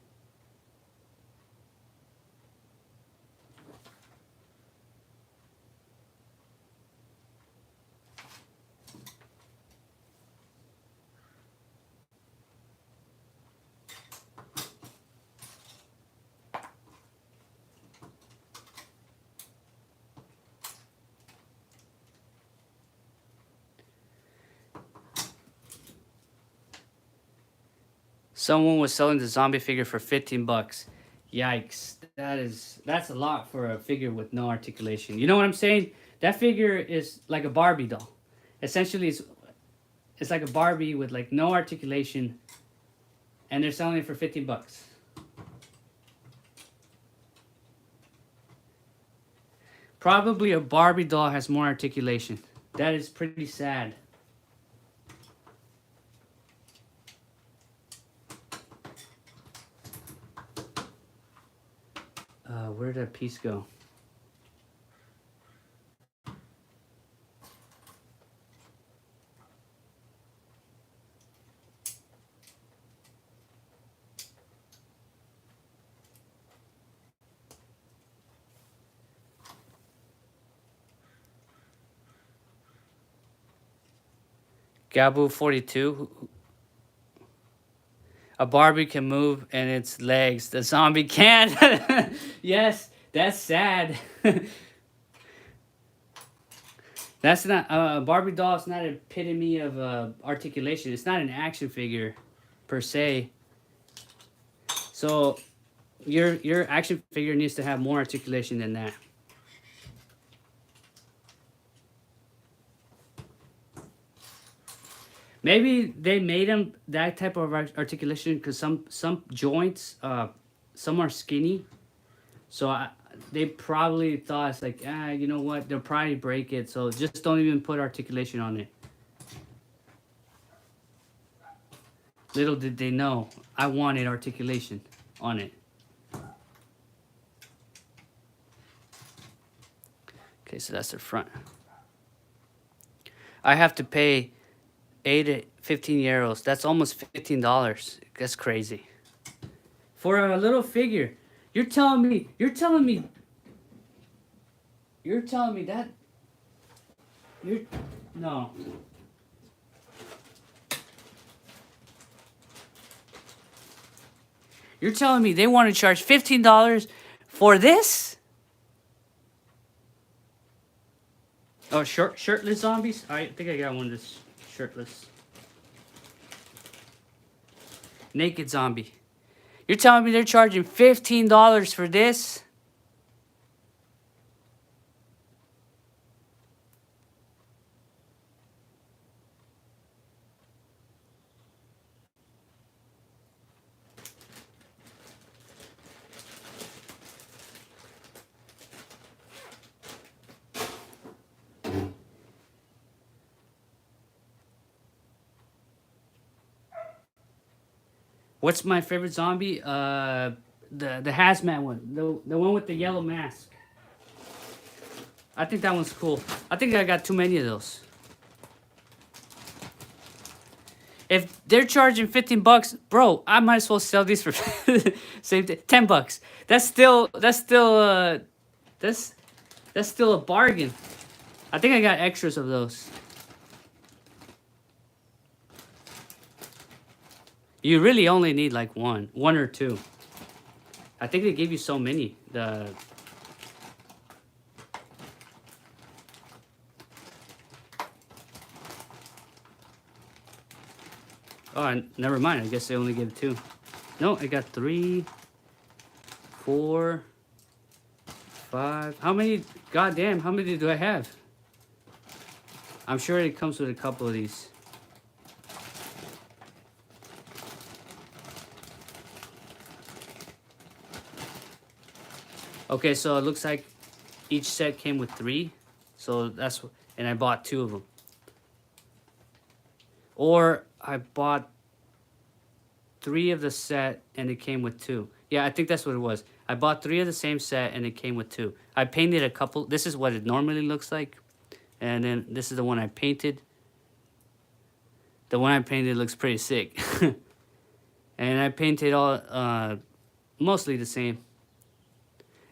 Someone was selling the zombie figure for 15 bucks. Yikes. That's a lot for a figure with no articulation. You know what I'm saying? That figure is like a Barbie doll. Essentially, it's like a Barbie with like no articulation, and they're selling it for 15 bucks. Probably a Barbie doll has more articulation. That is pretty sad. Where did that piece go? Gabu 42. A Barbie can move and its legs. The zombie can't. Yes, that's sad. That's not a Barbie doll. It's not an epitome of articulation. It's not an action figure, per se. So, your action figure needs to have more articulation than that. Maybe they made them that type of articulation because some joints, some are skinny, so they probably thought it's like, you know what, they'll probably break it, so just don't even put articulation on it. Little did they know, I wanted articulation on it. Okay, so that's the front. I have to pay 8 to 15 euros. That's almost $15. That's crazy. For a little figure. You're telling me that no. You're telling me they want to charge $15 for this? Oh, shirtless zombies? I think I got one that's shirtless. Naked zombie. You're telling me they're charging $15 for this? What's my favorite zombie? The hazmat one. The one with the yellow mask. I think that one's cool. I think I got too many of those. If they're charging $15, bro, I might as well sell these for same $10. That's still a bargain. I think I got extras of those. You really only need like one or two. I think they gave you so many. Oh, never mind. I guess they only gave 2. No, I got 3, 4, 5. How many? Goddamn, how many do I have? I'm sure it comes with a couple of these. Okay, so it looks like each set came with 3. So that's, and I bought 2 of them. Or I bought 3 of the set and it came with 2. Yeah, I think that's what it was. I bought 3 of the same set and it came with 2. I painted a couple. This is what it normally looks like. And then this is the one I painted. The one I painted looks pretty sick. And I painted all, mostly the same.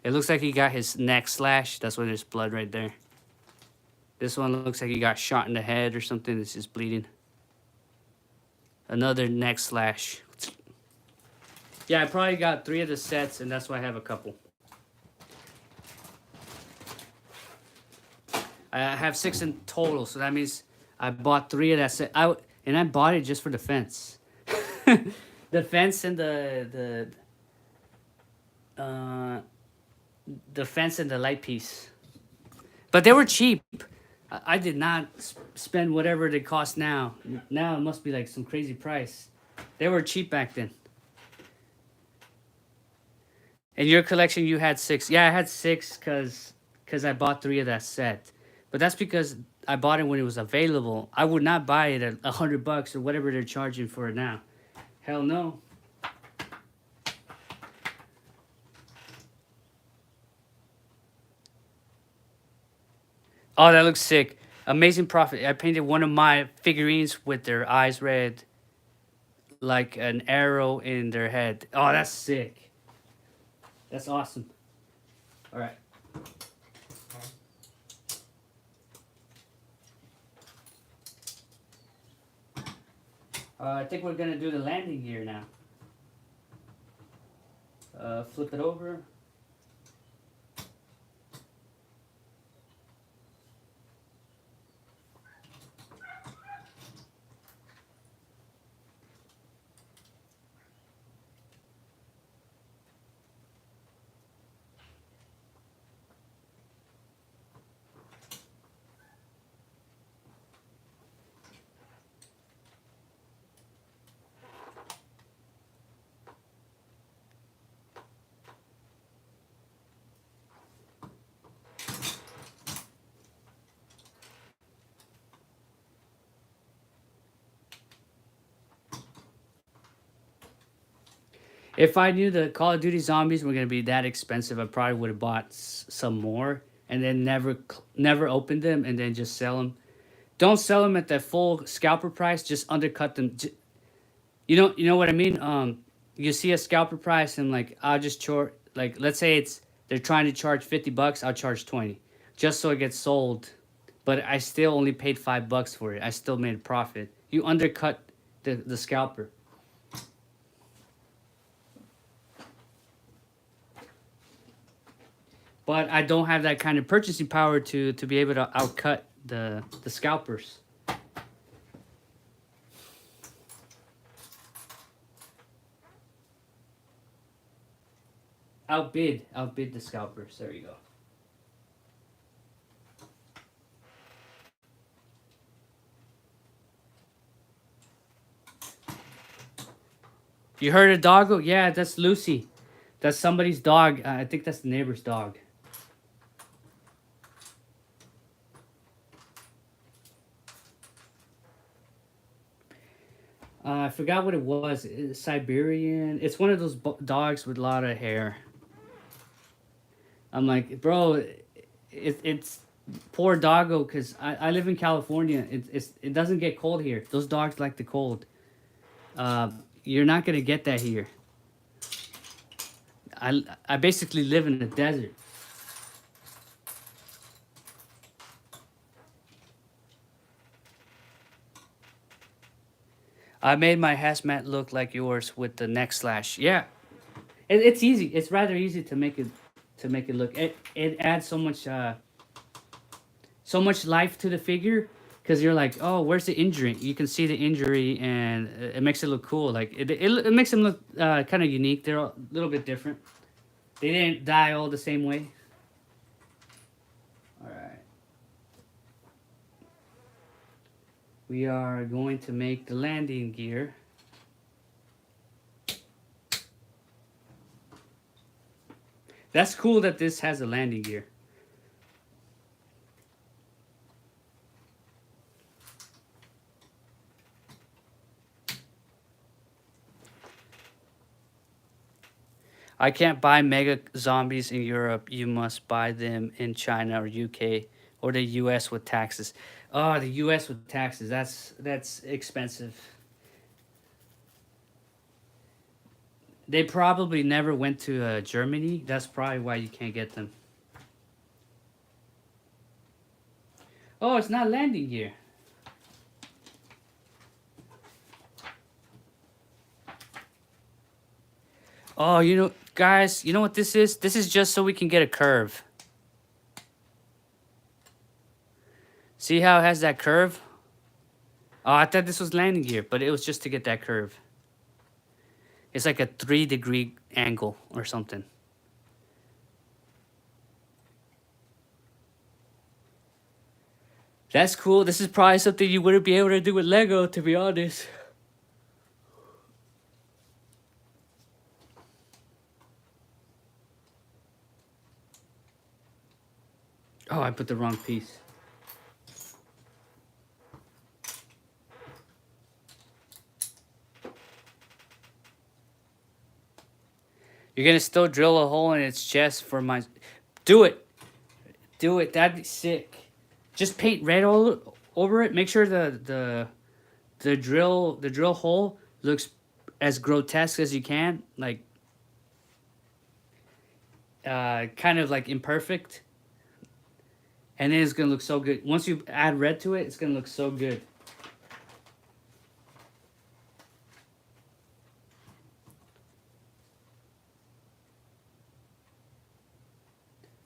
It looks like he got his neck slashed. That's why there's blood right there. This one looks like he got shot in the head or something. It's just bleeding. Another neck slash. Yeah, I probably got 3 of the sets, and that's why I have a couple. I have 6 in total, so that means I bought 3 of that set. And I bought it just for the fence. The fence and the fence and the light piece. But they were cheap. I did not spend whatever they cost now. Now it must be like some crazy price. They were cheap back then. In your collection, you had 6. Yeah, I had 6 because I bought 3 of that set. But that's because I bought it when it was available. I would not buy it at $100 or whatever they're charging for it now. Hell no. Oh, that looks sick. Amazing Prophet. I painted one of my figurines with their eyes red, like an arrow in their head. Oh, that's sick. That's awesome. All right. I think we're gonna do the landing gear now. Flip it over. If I knew the Call of Duty zombies were gonna be that expensive, I probably would have bought some more and then never opened them and then just sell them. Don't sell them at the full scalper price. Just undercut them. You know what I mean. You see a scalper price and like I'll just charge, like let's say they're trying to charge $50, I'll charge 20, just so it gets sold. But I still only paid $5 for it. I still made a profit. You undercut the scalper. But I don't have that kind of purchasing power to be able to outcut the scalpers. Outbid the scalpers. There you go. You heard a doggo? Yeah, that's Lucy. That's somebody's dog. I think that's the neighbor's dog. I forgot what it was. It's Siberian. It's one of those dogs with a lot of hair. I'm like, bro, it's poor doggo because I live in California. It doesn't get cold here. Those dogs like the cold. You're not gonna get that here. I basically live in the desert. I made my hazmat look like yours with the neck slash. Yeah, it's easy. It's rather easy to make it look. It adds so much life to the figure because you're like, oh, where's the injury? You can see the injury and it makes it look cool. Like it makes them look kind of unique. They're a little bit different. They didn't die all the same way. All right. We are going to make the landing gear. That's cool that this has a landing gear. I can't buy mega zombies in Europe. You must buy them in China or UK or the US with taxes. Oh, the US with taxes. That's expensive. They probably never went to Germany. That's probably why you can't get them. Oh, it's not landing gear. Oh, you know, guys, you know what this is? This is just so we can get a curve. See how it has that curve? Oh, I thought this was landing gear, but it was just to get that curve. It's like a 3-degree angle or something. That's cool. This is probably something you wouldn't be able to do with Lego, to be honest. Oh, I put the wrong piece. You're gonna still drill a hole in its chest for my... Do it! Do it, that'd be sick. just paint red all over it. Make sure the drill hole looks as grotesque as you can, like kind of like imperfect, and then it's gonna look so good. Once you add red to it, it's gonna look so good.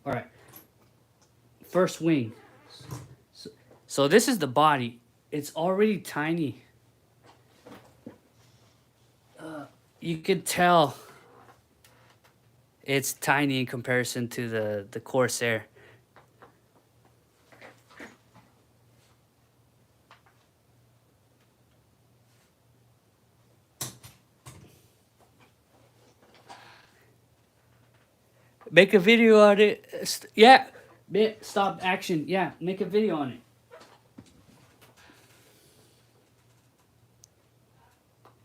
All right, first wing. So this is the body. It's already tiny. You could tell it's tiny in comparison to the Corsair. Make a video on it. Yeah. Stop action. Yeah, make a video on it.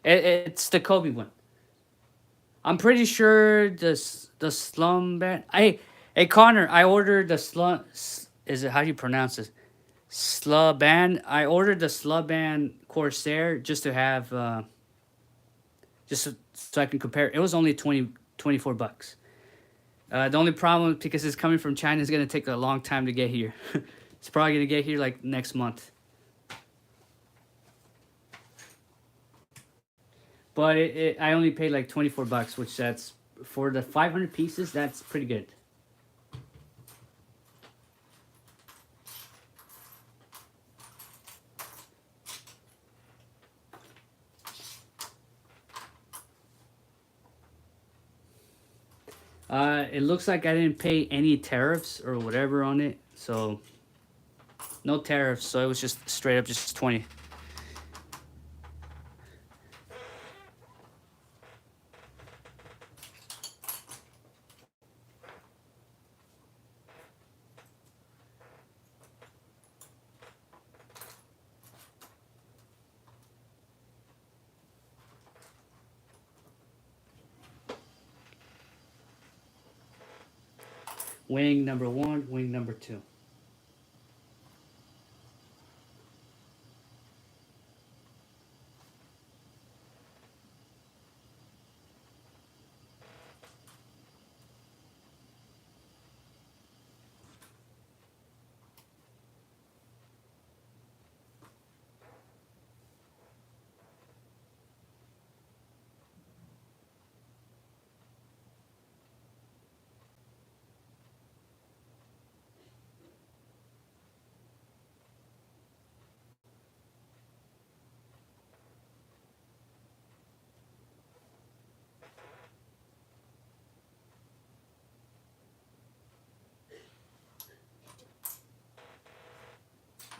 It's the Cobi one. I'm pretty sure the slum band. Hey Connor, I ordered the slum. Is it, how do you pronounce this? Sluban. I ordered the Sluban Corsair just to have, so I can compare. It was only 24 bucks. The only problem, because it's coming from China, is gonna take a long time to get here. It's probably gonna get here like next month. But I only paid like 24 bucks, which that's, for the 500 pieces, that's pretty good. It looks like I didn't pay any tariffs or whatever on it, so no tariffs, so it was just straight up just 20. Wing number 1, wing number 2.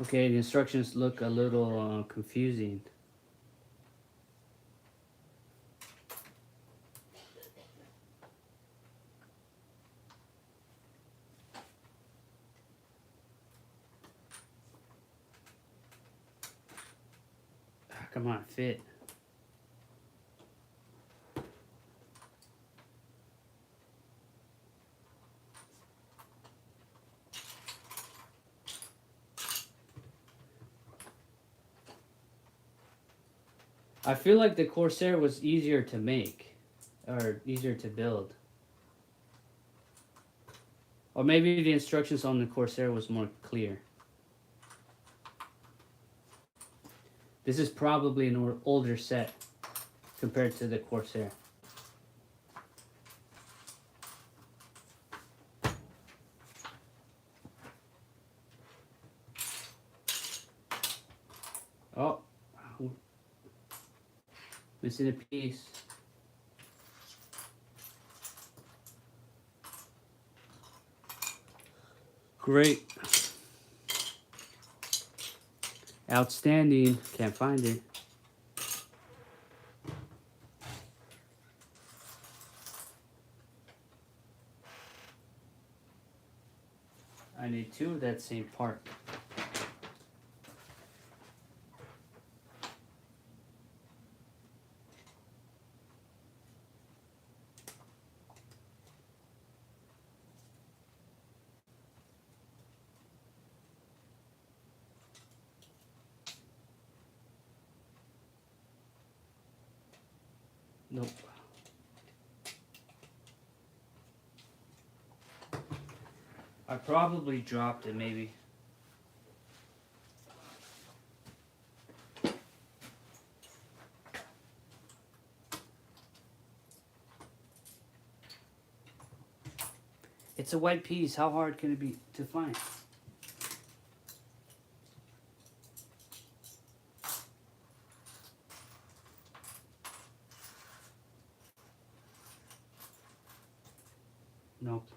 Okay, the instructions look a little confusing. Come on, fit. I feel like the Corsair was easier to make, or easier to build. Or maybe the instructions on the Corsair was more clear. This is probably an older set compared to the Corsair. Oh, missing a piece. Great. Outstanding. Can't find it. I need 2 of that same part. Nope. I probably dropped it, maybe. It's a white piece. How hard can it be to find? Nope.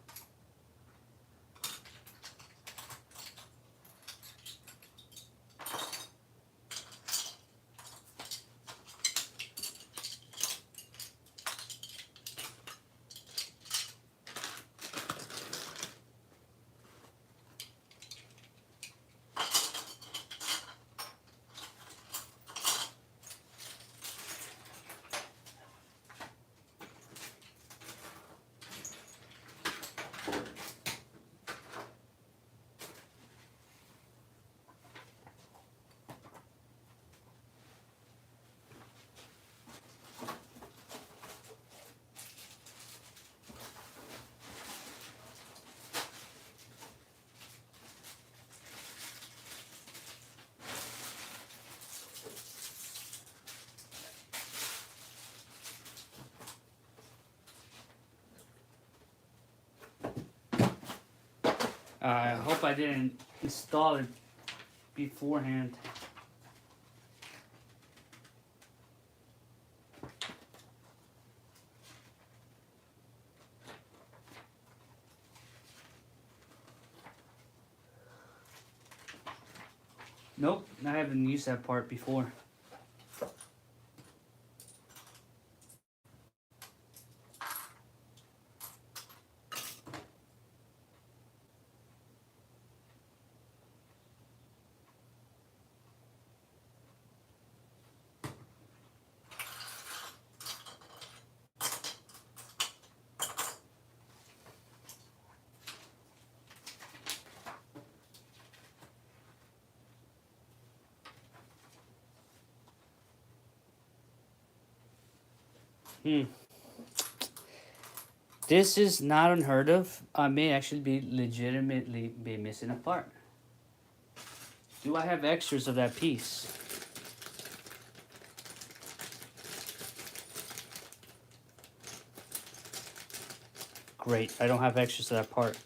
I hope I didn't install it beforehand. Nope, I haven't used that part before. This is not unheard of. I may actually be legitimately be missing a part. Do I have extras of that piece? Great, I don't have extras of that part.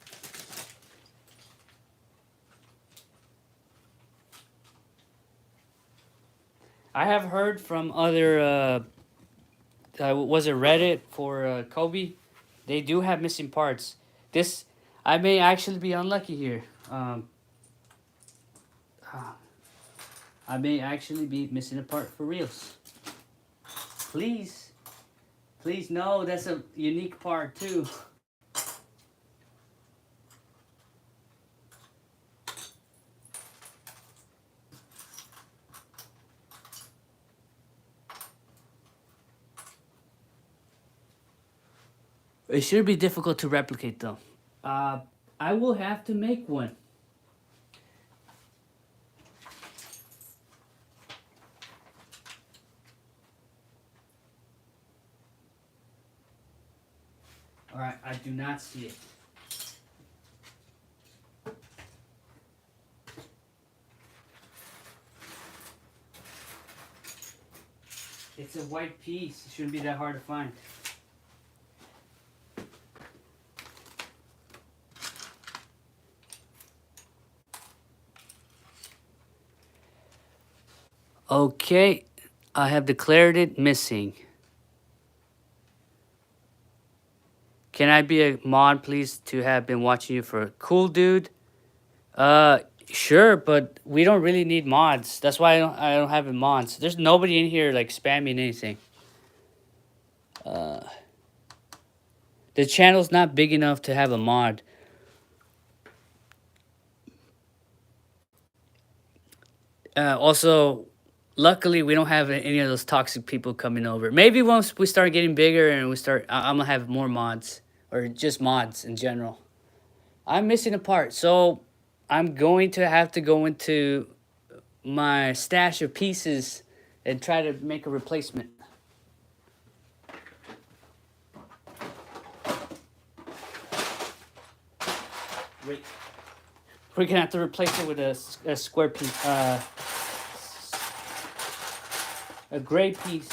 I have heard from other, was it Reddit for Cobi? They do have missing parts. This, I may actually be unlucky here. I may actually be missing a part for reals. Please. Please, no, that's a unique part too. It should be difficult to replicate though. I will have to make one. Alright, I do not see it. It's a white piece. It shouldn't be that hard to find. Okay, I have declared it missing. Can I be a mod, please, to have been watching you for a cool dude? Sure, but we don't really need mods. That's why I don't have it mods. There's nobody in here like spamming anything. The channel's not big enough to have a mod. Also, luckily we don't have any of those toxic people coming over. Maybe once we start getting bigger and we start, I'm gonna have more mods, or just mods in general. I'm missing a part, so I'm going to have to go into my stash of pieces and try to make a replacement. Wait. We're gonna have to replace it with a square piece, a gray piece.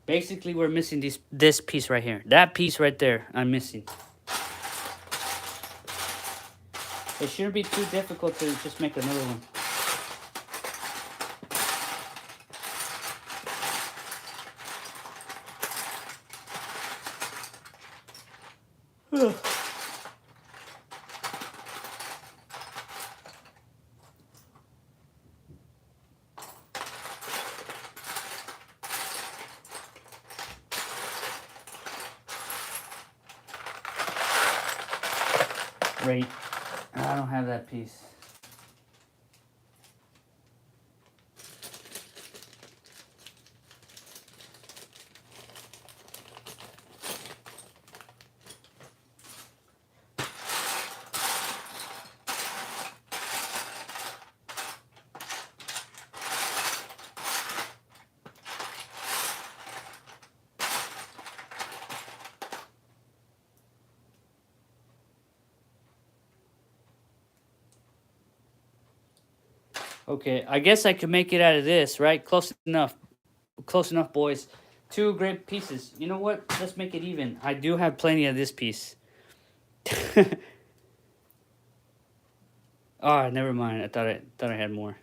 Basically, we're missing this piece right here. That piece right there, I'm missing. It shouldn't be too difficult to just make another one. Right. I don't have that piece. Okay, I guess I could make it out of this, right? Close enough. Close enough, boys. 2 great pieces. You know what? Let's make it even. I do have plenty of this piece. Oh, never mind. I thought I had more.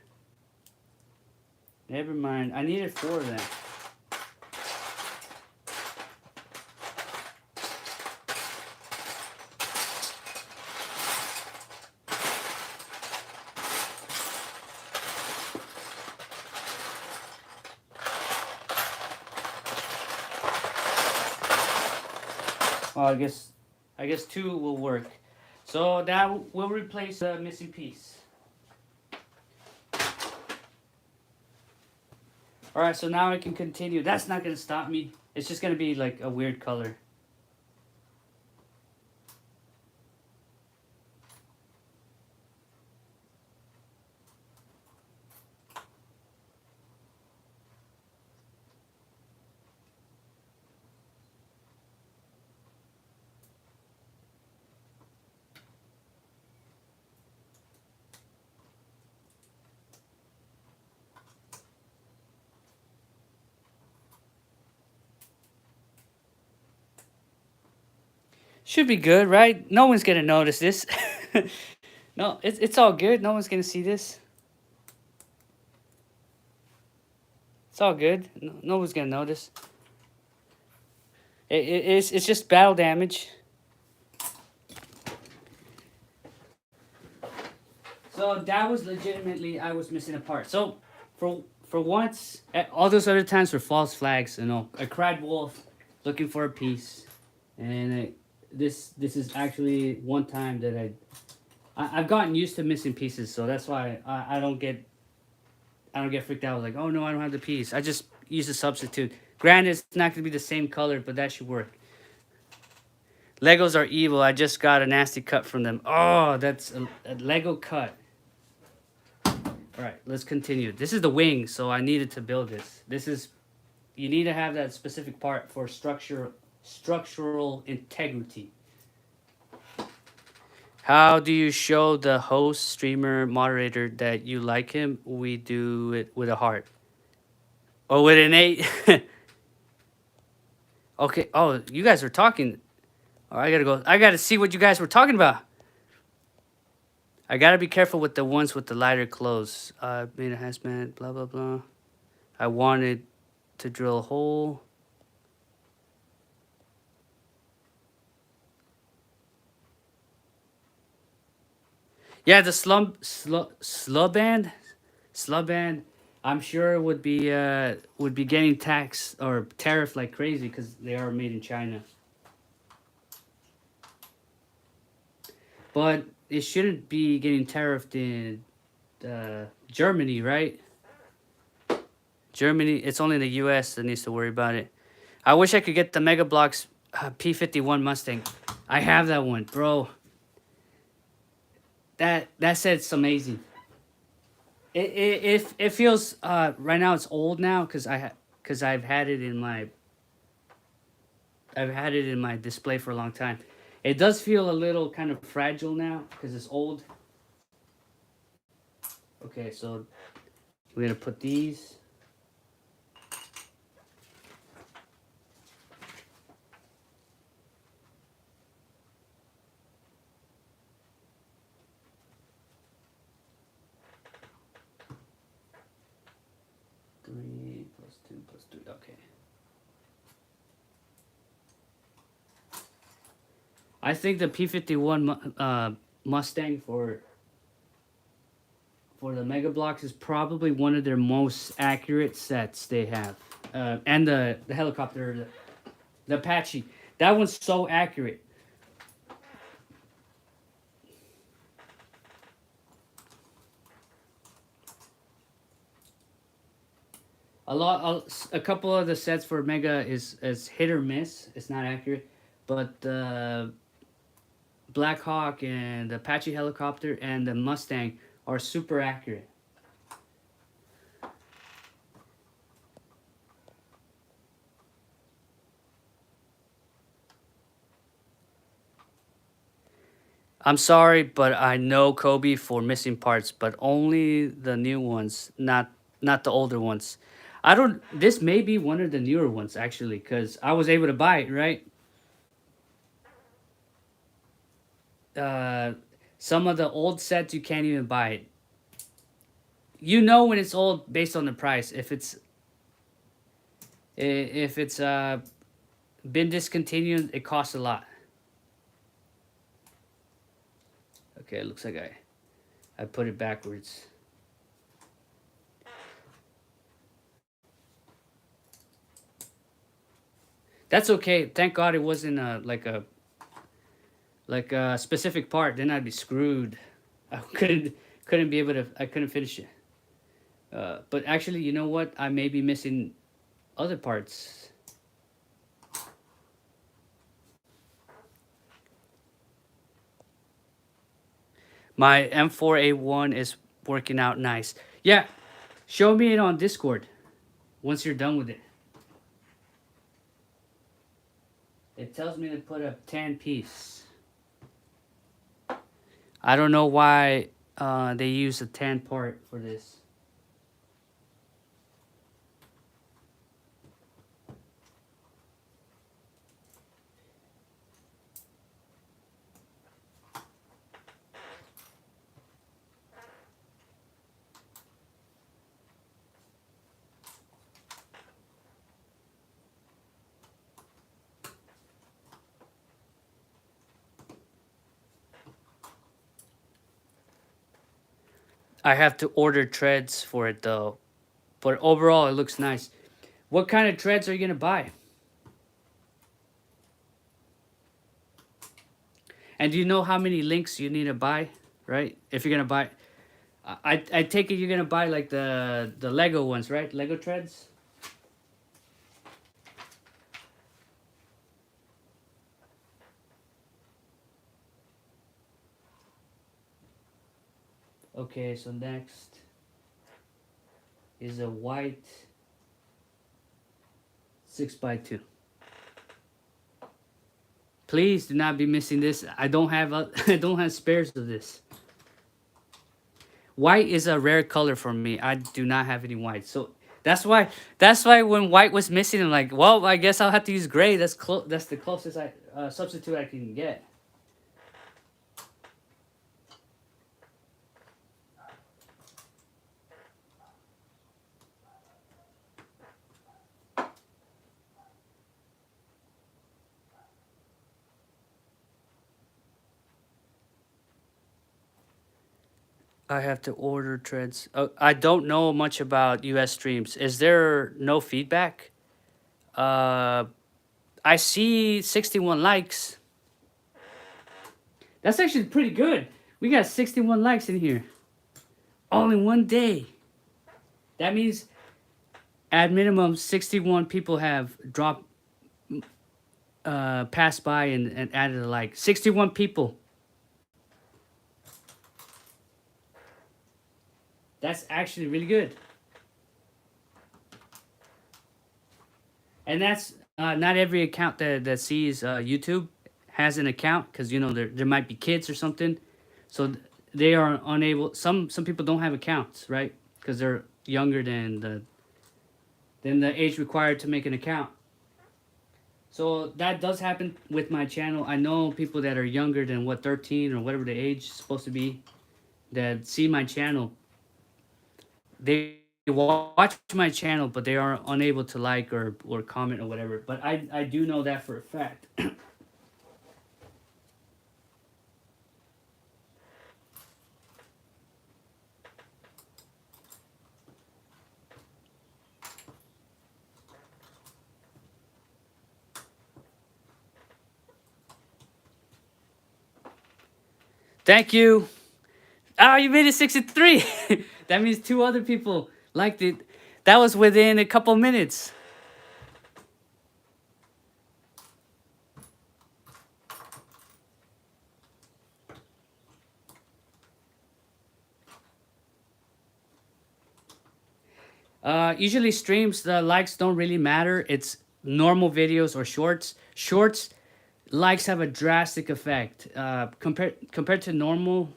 Never mind. I needed 4 of them. Well, I guess 2 will work. So that will replace the missing piece. All right, so now I can continue. That's not gonna stop me. It's just gonna be like a weird color. Should be good, right? No one's gonna notice this. No, it's all good. No one's gonna see this. It's all good. No one's gonna notice. It's just battle damage. So that was legitimately, I was missing a part. So for once, all those other times were false flags. You know, I cried wolf, looking for a piece, and this is actually one time that I've gotten used to missing pieces, so that's why I don't get freaked out like, oh no, I don't have the piece. I just use a substitute. Granted, it's not gonna be the same color, but that should work. Legos are evil. I just got a nasty cut from them. Oh, that's a Lego cut. All right, let's continue. This is the wing, so I needed to build this. You need to have that specific part for structural integrity. How do you show the host, streamer, moderator that you like him? We do it with a heart. Oh, with an 8. Okay. Oh, you guys were talking. Oh, I gotta go. I gotta see what you guys were talking about. I gotta be careful with the ones with the lighter clothes. Made a hazmat, blah, blah, blah. I wanted to drill a hole. Yeah, the slub band, I'm sure would be getting taxed or tariffed like crazy because they are made in China. But it shouldn't be getting tariffed in Germany, right? Germany, it's only the U.S. that needs to worry about it. I wish I could get the Mega Bloks P51 Mustang. I have that one, bro. that set's amazing. It feels right now it's old now because I've had it in my display for a long time. It does feel a little kind of fragile now because it's old. Okay, so we're gonna put these. Three plus two plus three. Okay. I think the P51 Mustang for the Mega Blocks is probably one of their most accurate sets they have. And the helicopter, the Apache. That one's so accurate. A couple of the sets for Mega is hit or miss. It's not accurate, but the Black Hawk and the Apache helicopter and the Mustang are super accurate. I'm sorry, but I know Cobi for missing parts, but only the new ones, not the older ones. I don't. This may be one of the newer ones actually, because I was able to buy it. Right. Some of the old sets you can't even buy it. You know when it's old based on the price. If it's been discontinued, it costs a lot. Okay, it looks like I put it backwards. That's okay. Thank God it wasn't like a specific part. Then I'd be screwed. I couldn't be able to. I couldn't finish it. But actually, you know what? I may be missing other parts. My M4A1 is working out nice. Yeah, show me it on Discord once you're done with it. It tells me to put a 10 piece. I don't know why they use a 10 part for this. I have to order treads for it though. But overall, it looks nice. What kind of treads are you going to buy? And do you know how many links you need to buy, right? If you're going to buy... I take it you're going to buy like the Lego ones, right? Lego treads? Okay, so next is a white 6x2. Please do not be missing this. I don't have I don't have spares of this. White is a rare color for me. I do not have any white. So that's why when white was missing, I'm like, well, I guess I'll have to use gray. That's the closest substitute I can get. I have to order treads. I don't know much about US streams. Is there no feedback? I see 61 likes. That's actually pretty good. We got 61 likes in here. All in one day. That means at minimum 61 people have dropped, passed by and added a like. 61 people. That's actually really good. And that's not every account that sees YouTube has an account, because you know there might be kids or something, so they are unable. Some people don't have accounts, right? Because they're younger than the age required to make an account. So that does happen with my channel. I know people that are younger than 13 or whatever the age is supposed to be that see my channel. They watch my channel, but they are unable to like or comment or whatever. But I do know that for a fact. Thank you. Oh, you made it 63. That means 2 other people liked it. That was within a couple minutes. Usually streams, the likes don't really matter. It's normal videos or shorts. Shorts, likes have a drastic effect. Compared to normal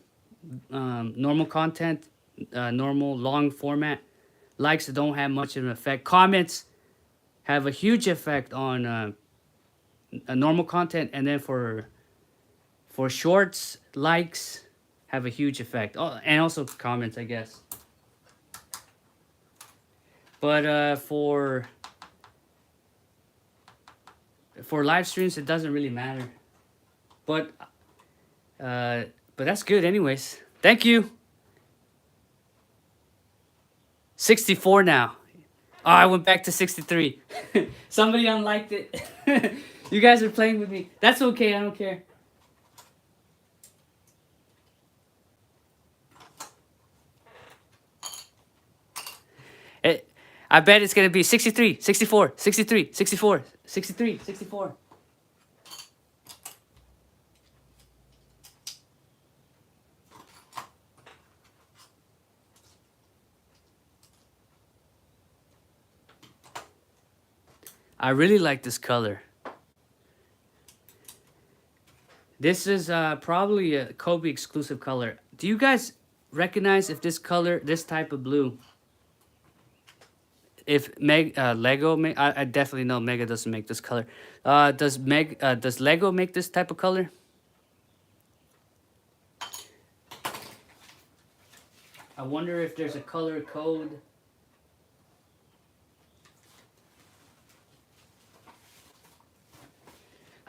content, normal long format, likes don't have much of an effect. Comments have a huge effect on normal content, and then for shorts, likes have a huge effect. Oh, and also comments, I guess. But for live streams, it doesn't really matter. But that's good anyways. Thank you. 64 now. Oh, I went back to 63. Somebody unliked it. You guys are playing with me. That's okay, I don't care. I bet it's going to be 63, 64, 63, 64, 63, 64. I really like this color. This is probably a Cobi exclusive color. Do you guys recognize if this color, this type of blue, if Lego make, I definitely know Mega doesn't make this color. Does Lego make this type of color? I wonder if there's a color code.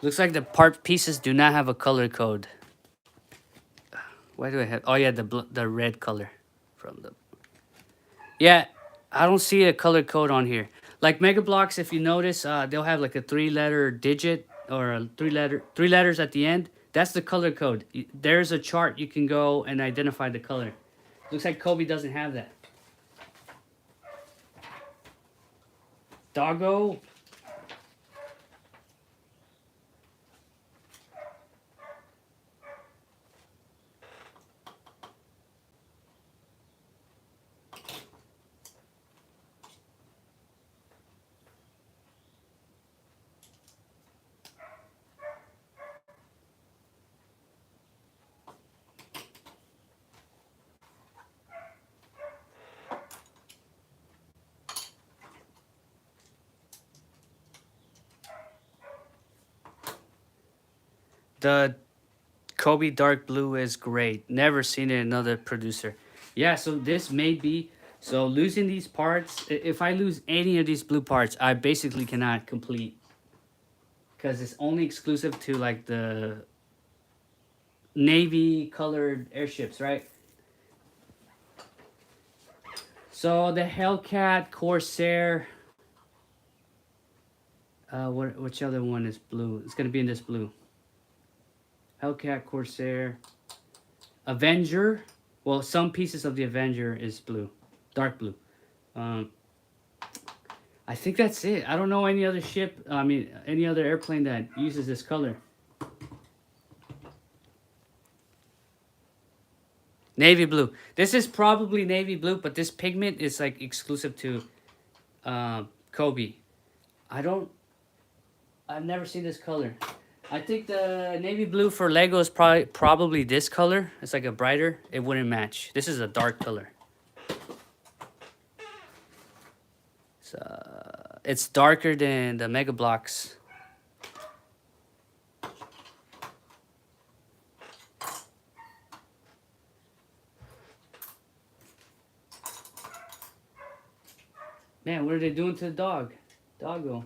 Looks like the part pieces do not have a color code. Why do I have? Oh yeah, the red color from the. Yeah, I don't see a color code on here. Like Mega Bloks, if you notice, they'll have like a 3-letter digit or a 3 letters at the end. That's the color code. There's a chart you can go and identify the color. Looks like Cobi doesn't have that. Doggo. The Cobi dark blue is great. Never seen it in another producer. Yeah, so this may be... So losing these parts, if I lose any of these blue parts, I basically cannot complete. Because it's only exclusive to like the navy colored airships, right? So the Hellcat, Corsair... which other one is blue? It's going to be in this blue. Hellcat, Corsair, Avenger. Well, some pieces of the Avenger is blue, dark blue. I think that's it. I don't know any other ship. I mean, any other airplane that uses this color. Navy blue. This is probably navy blue, but this pigment is like exclusive to Cobi. I've never seen this color. I think the navy blue for Lego is probably this color. It's like a brighter. It wouldn't match. This is a dark color. It's darker than the Mega Bloks. Man, what are they doing to the dog? Doggo.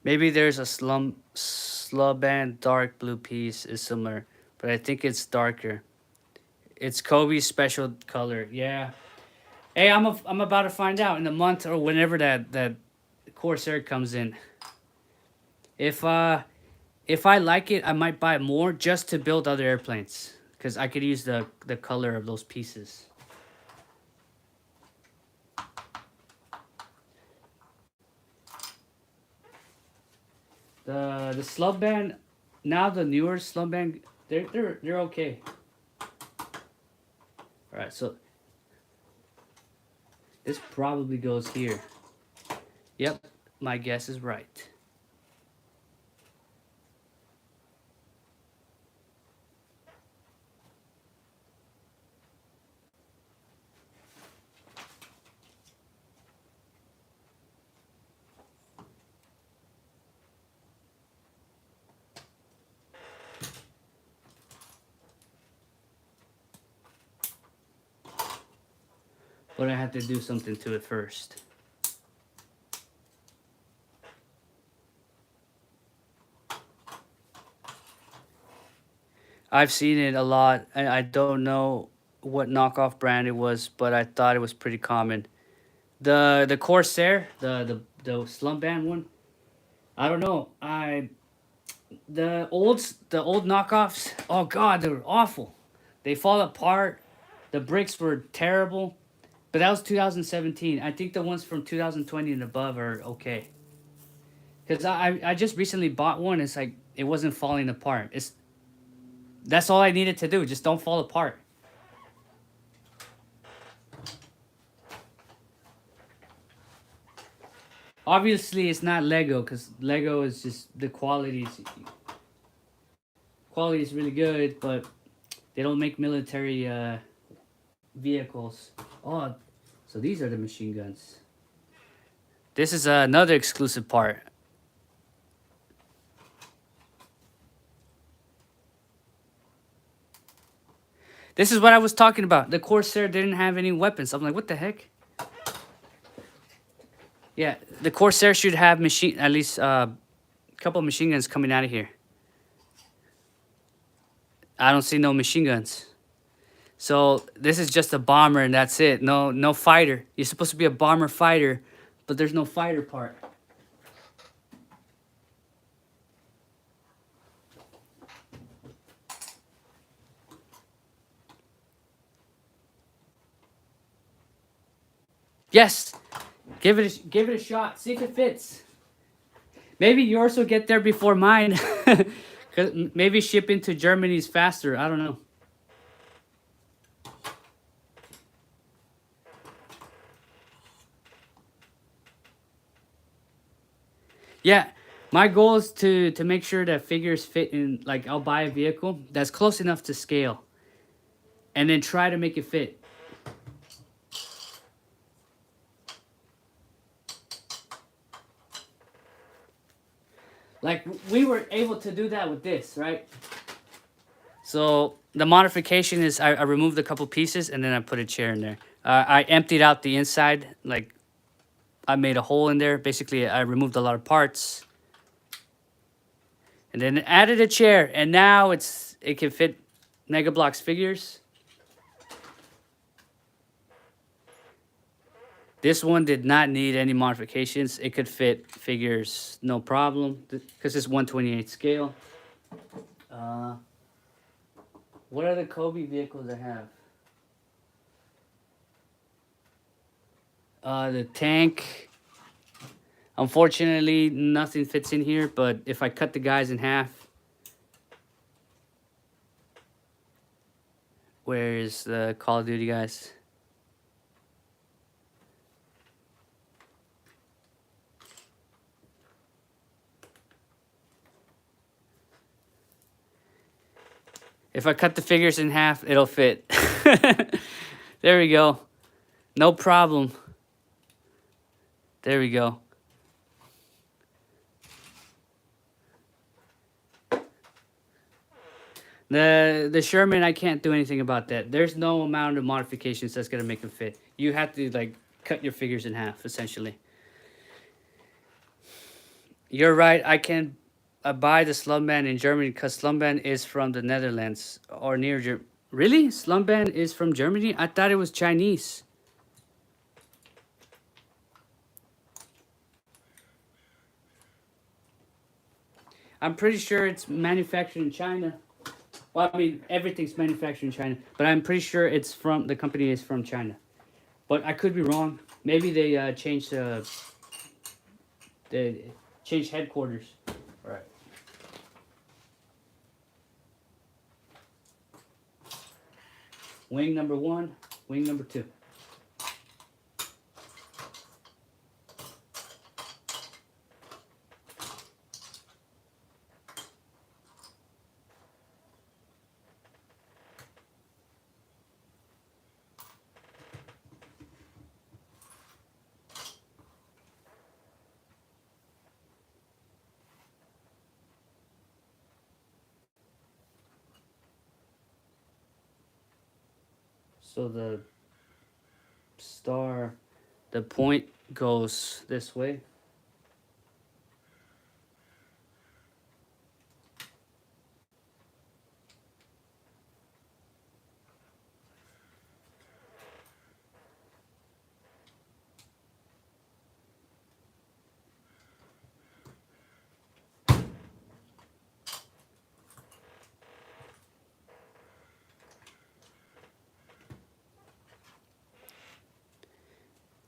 Maybe there's a slub band dark blue piece is similar, but I think it's darker. It's Kobe's special color. Yeah. Hey, I'm about to find out in a month or whenever that Corsair comes in. If I like it, I might buy more just to build other airplanes, because I could use the color of those pieces. The slub band, now the newer slub band, they're okay. All right, so this probably goes here. Yep, my guess is right. But I have to do something to it first. I've seen it a lot. I don't know what knockoff brand it was, but I thought it was pretty common. The Corsair, the slump band one. I don't know. The old knockoffs. Oh God, they were awful. They fall apart. The bricks were terrible. But that was 2017. I think the ones from 2020 and above are okay. Because I just recently bought one. It's like, it wasn't falling apart. That's all I needed to do. Just don't fall apart. Obviously, it's not Lego, because Lego is just, the quality is really good, but they don't make military vehicles. Oh, so these are the machine guns. This is another exclusive part. This is what I was talking about. The Corsair didn't have any weapons. I'm like, what the heck? Yeah, the Corsair should have at least a couple of machine guns coming out of here. I don't see no machine guns. So this is just a bomber and that's it. No fighter. You're supposed to be a bomber fighter, but there's no fighter part. Yes, give it a shot. See if it fits. Maybe yours will get there before mine. Cause maybe shipping to Germany is faster. I don't know. Yeah, my goal is to make sure that figures fit in. Like, I'll buy a vehicle that's close enough to scale, and then try to make it fit. Like, we were able to do that with this, right? So the modification is I removed a couple pieces and then I put a chair in there. I emptied out the inside, like I made a hole in there. Basically, I removed a lot of parts. And then added a chair, and now it can fit Mega Bloks figures. This one did not need any modifications. It could fit figures no problem because it's 1/28 scale. Uh, what are the Cobi vehicles I have? The tank. Unfortunately, nothing fits in here, but if I cut the guys in half, where is the Call of Duty guys? If I cut the figures in half, it'll fit. There we go. No problem. There we go. The Sherman, I can't do anything about that. There's no amount of modifications that's gonna make them fit. You have to like cut your figures in half, essentially. You're right. I can buy the Slumban in Germany because Slumban is from the Netherlands or near Germany. Really? Slumban is from Germany? I thought it was Chinese. I'm pretty sure it's manufactured in China. Well, I mean, everything's manufactured in China, but I'm pretty sure it's from, the company is from China. But I could be wrong. Maybe they changed headquarters. All right. Wing number 1, wing number 2. So the star, the point goes this way.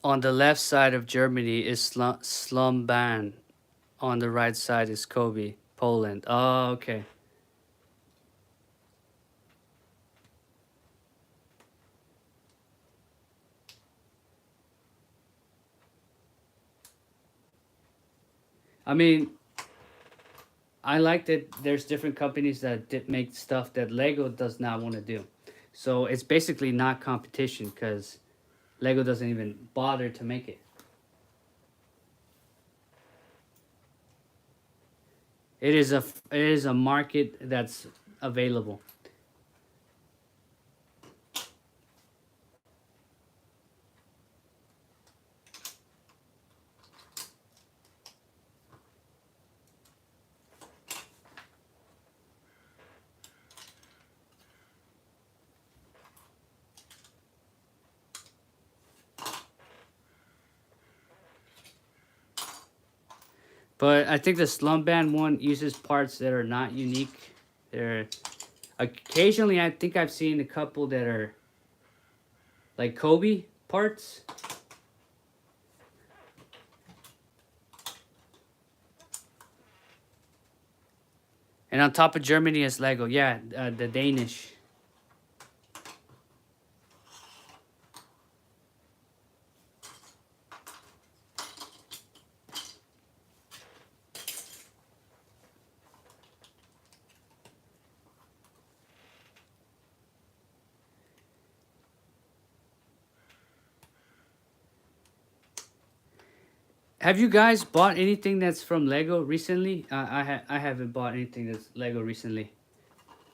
On the left side of Germany is Slumban. On the right side is Cobi, Poland. Oh, okay. I mean, I like that there's different companies that make stuff that Lego does not want to do. So it's basically not competition because Lego doesn't even bother to make it. It is a market that's available. But I think the Slumban one uses parts that are not unique. They're occasionally, I think I've seen a couple that are like Cobi parts. And on top of Germany is Lego. Yeah, the Danish. Have you guys bought anything that's from Lego recently? I haven't bought anything that's Lego recently.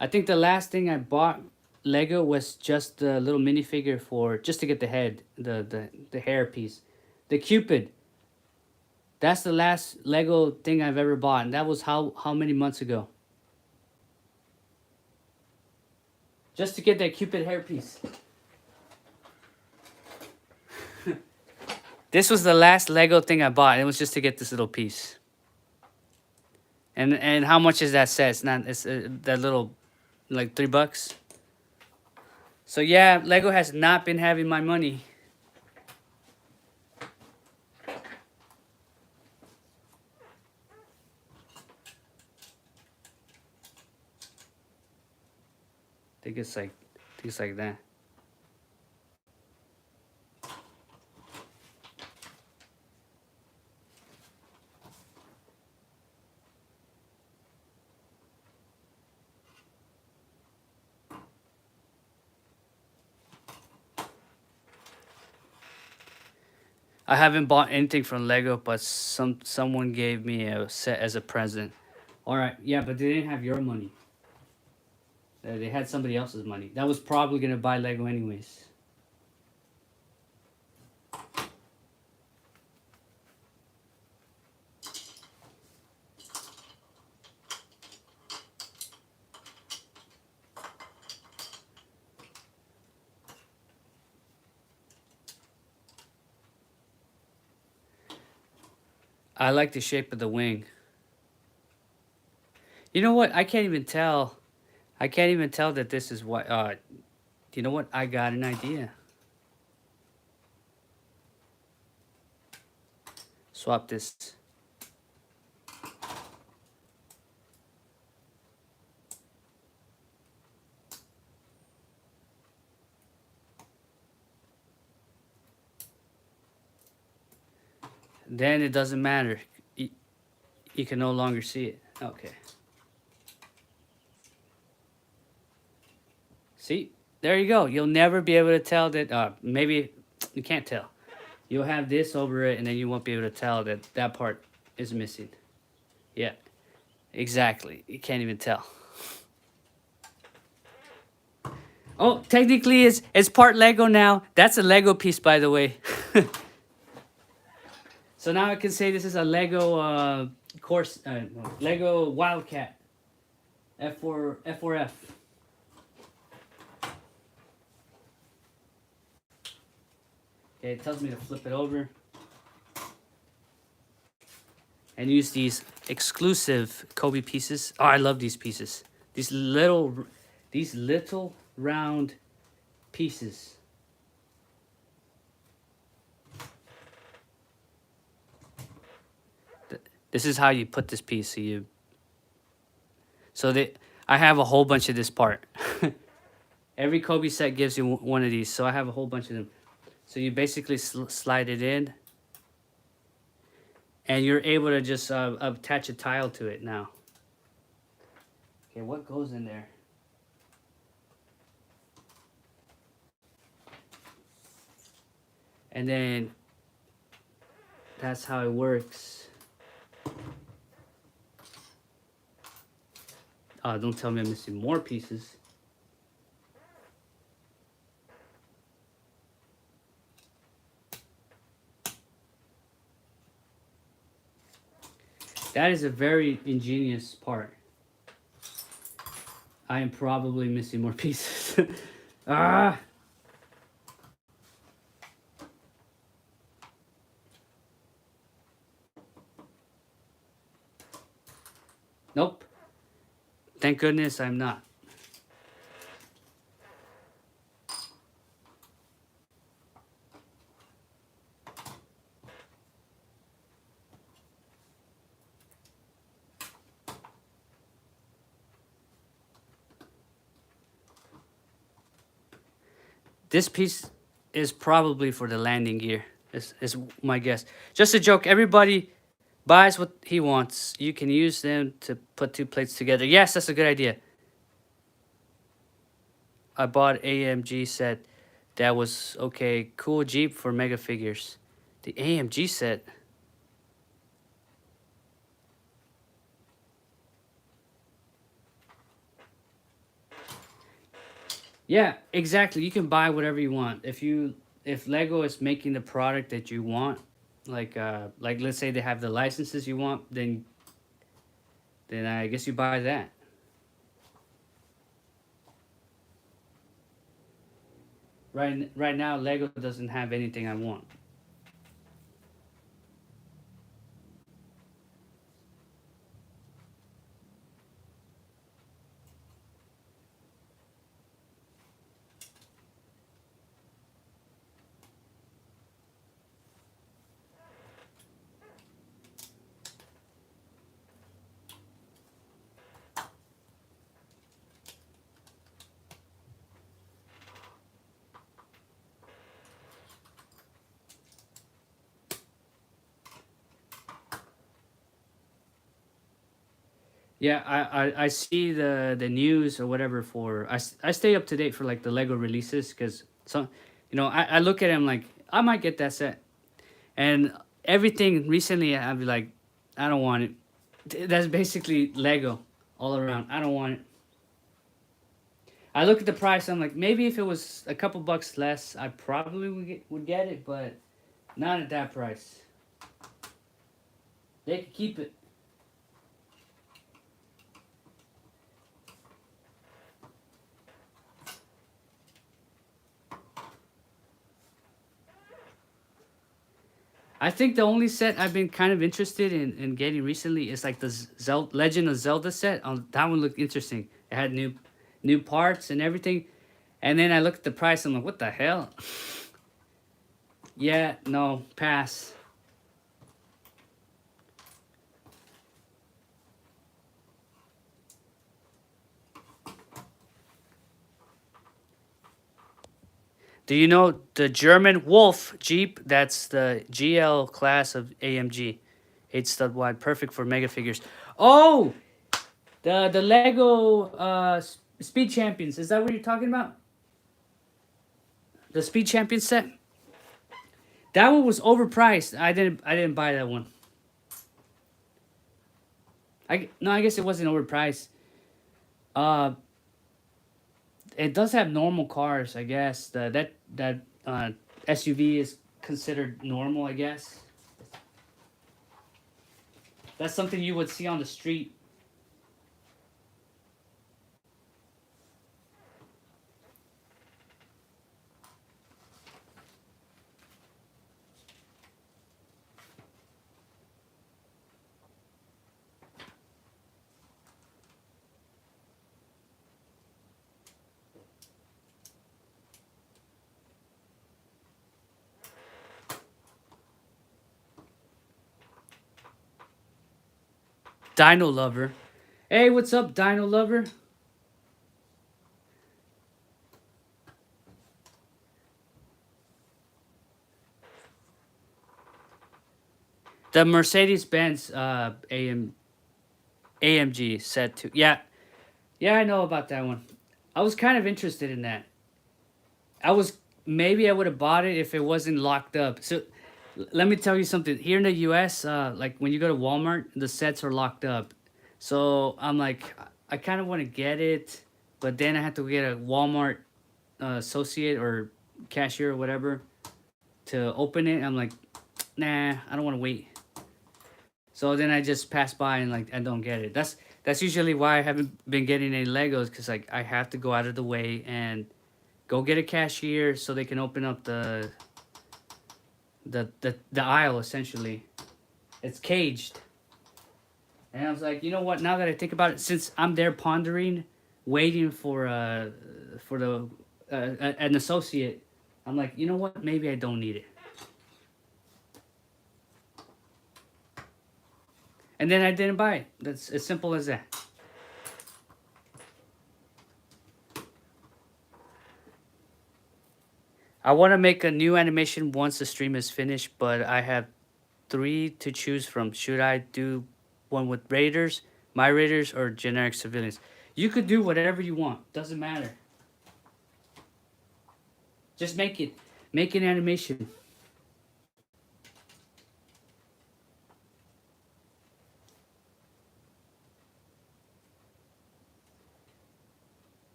I think the last thing I bought Lego was just the little minifigure for just to get the head, the hair piece, the Cupid. That's the last Lego thing I've ever bought, and that was how many months ago? Just to get that Cupid hair piece. This was the last Lego thing I bought. It was just to get this little piece. And how much is that set? It's not. It's that little, like $3. So yeah, Lego has not been having my money. I think it's like that. I haven't bought anything from Lego, but someone gave me a set as a present. All right, yeah, but they didn't have your money. They had somebody else's money. That was probably gonna buy Lego anyways. I like the shape of the wing. You know what? I can't even tell. I can't even tell that this is what. You know what? I got an idea. Swap this. Then it doesn't matter. You can no longer see it. Okay. See? There you go. You'll never be able to tell that. Maybe you can't tell. You'll have this over it, and then you won't be able to tell that that part is missing. Yeah. Exactly. You can't even tell. Oh, technically it's part Lego now. That's a Lego piece, by the way. So now I can say this is a Lego Lego Wildcat. F4F. Okay, it tells me to flip it over. And use these exclusive Cobi pieces. Oh, I love these pieces. These little round pieces. This is how you put this piece. I have a whole bunch of this part. Every Cobi set gives you one of these, so I have a whole bunch of them. So you basically slide it in, and you're able to just attach a tile to it now. Okay, what goes in there? And then that's how it works. Don't tell me I'm missing more pieces. That is a very ingenious part. I am probably missing more pieces. Ah! Nope. Thank goodness I'm not. This piece is probably for the landing gear, is my guess. Just a joke. Everybody buys what he wants. You can use them to put two plates together. Yes, that's a good idea. I bought AMG set. That was okay. Cool Jeep for mega figures. The AMG set. Yeah, exactly. You can buy whatever you want. If Lego is making the product that you want, like let's say they have the licenses you want, then I guess you buy that. Right now, Lego doesn't have anything I want. Yeah, I see the news or whatever for I stay up to date for like the Lego releases because some I look at them like I might get that set and everything recently I'd be like I don't want it. That's basically Lego all around. I don't want it. I look at the price. I'm like maybe if it was a couple bucks less, I probably would get it, but not at that price. They could keep it. I think the only set I've been kind of interested in getting recently is like the Legend of Zelda set. That one looked interesting. It had new parts and everything. And then I looked at the price. I'm like, what the hell? Yeah, no, pass. Do you know the German Wolf Jeep? That's the GL class of AMG. 8 stud wide, perfect for mega figures. Oh, the Lego Speed Champions. Is that what you're talking about? The Speed Champions set. That one was overpriced. I didn't buy that one. I guess it wasn't overpriced. Uh, it does have normal cars. I guess that SUV is considered normal. I guess that's something you would see on the street. Dino Lover. Hey, what's up, Dino Lover? The Mercedes Benz AMG set two. Yeah, yeah, I know about that one. I was kind of interested in that. I was maybe I would have bought it if it wasn't locked up. So let me tell you something. Here in the U.S., like when you go to Walmart, the sets are locked up. So I'm like, I kind of want to get it, but then I have to get a Walmart associate or cashier or whatever to open it. I'm like, nah, I don't want to wait. So then I just pass by and like I don't get it. That's usually why I haven't been getting any Legos because like I have to go out of the way and go get a cashier so they can open up the aisle essentially. It's caged. And I was like, you know what? Now that I think about it, since I'm there pondering, waiting for the an associate, I'm like, you know what? Maybe I don't need it. And then I didn't buy it. That's as simple as that. I want to make a new animation once the stream is finished, but I have 3 to choose from. Should I do one with raiders, my raiders, or generic civilians? You could do whatever you want. Doesn't matter. Just make it. Make an animation.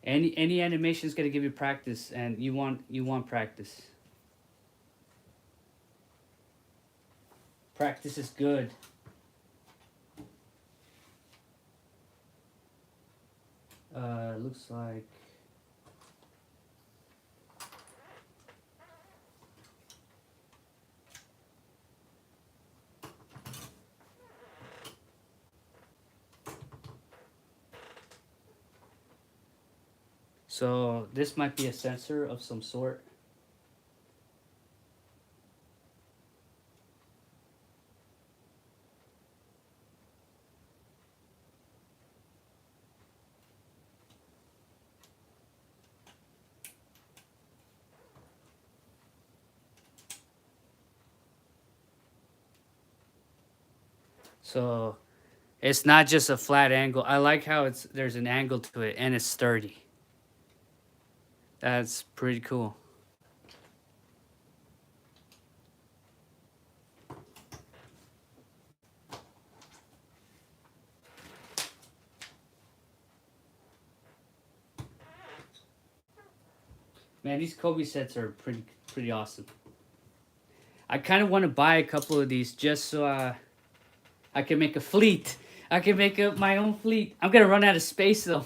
Any animation is gonna give you practice, and you want practice. Practice is good. Looks like. So this might be a sensor of some sort. So it's not just a flat angle. I like how there's an angle to it and it's sturdy. That's pretty cool. Man, these Cobi sets are pretty awesome. I kind of want to buy a couple of these just so I can make a fleet. I can make my own fleet. I'm gonna run out of space though.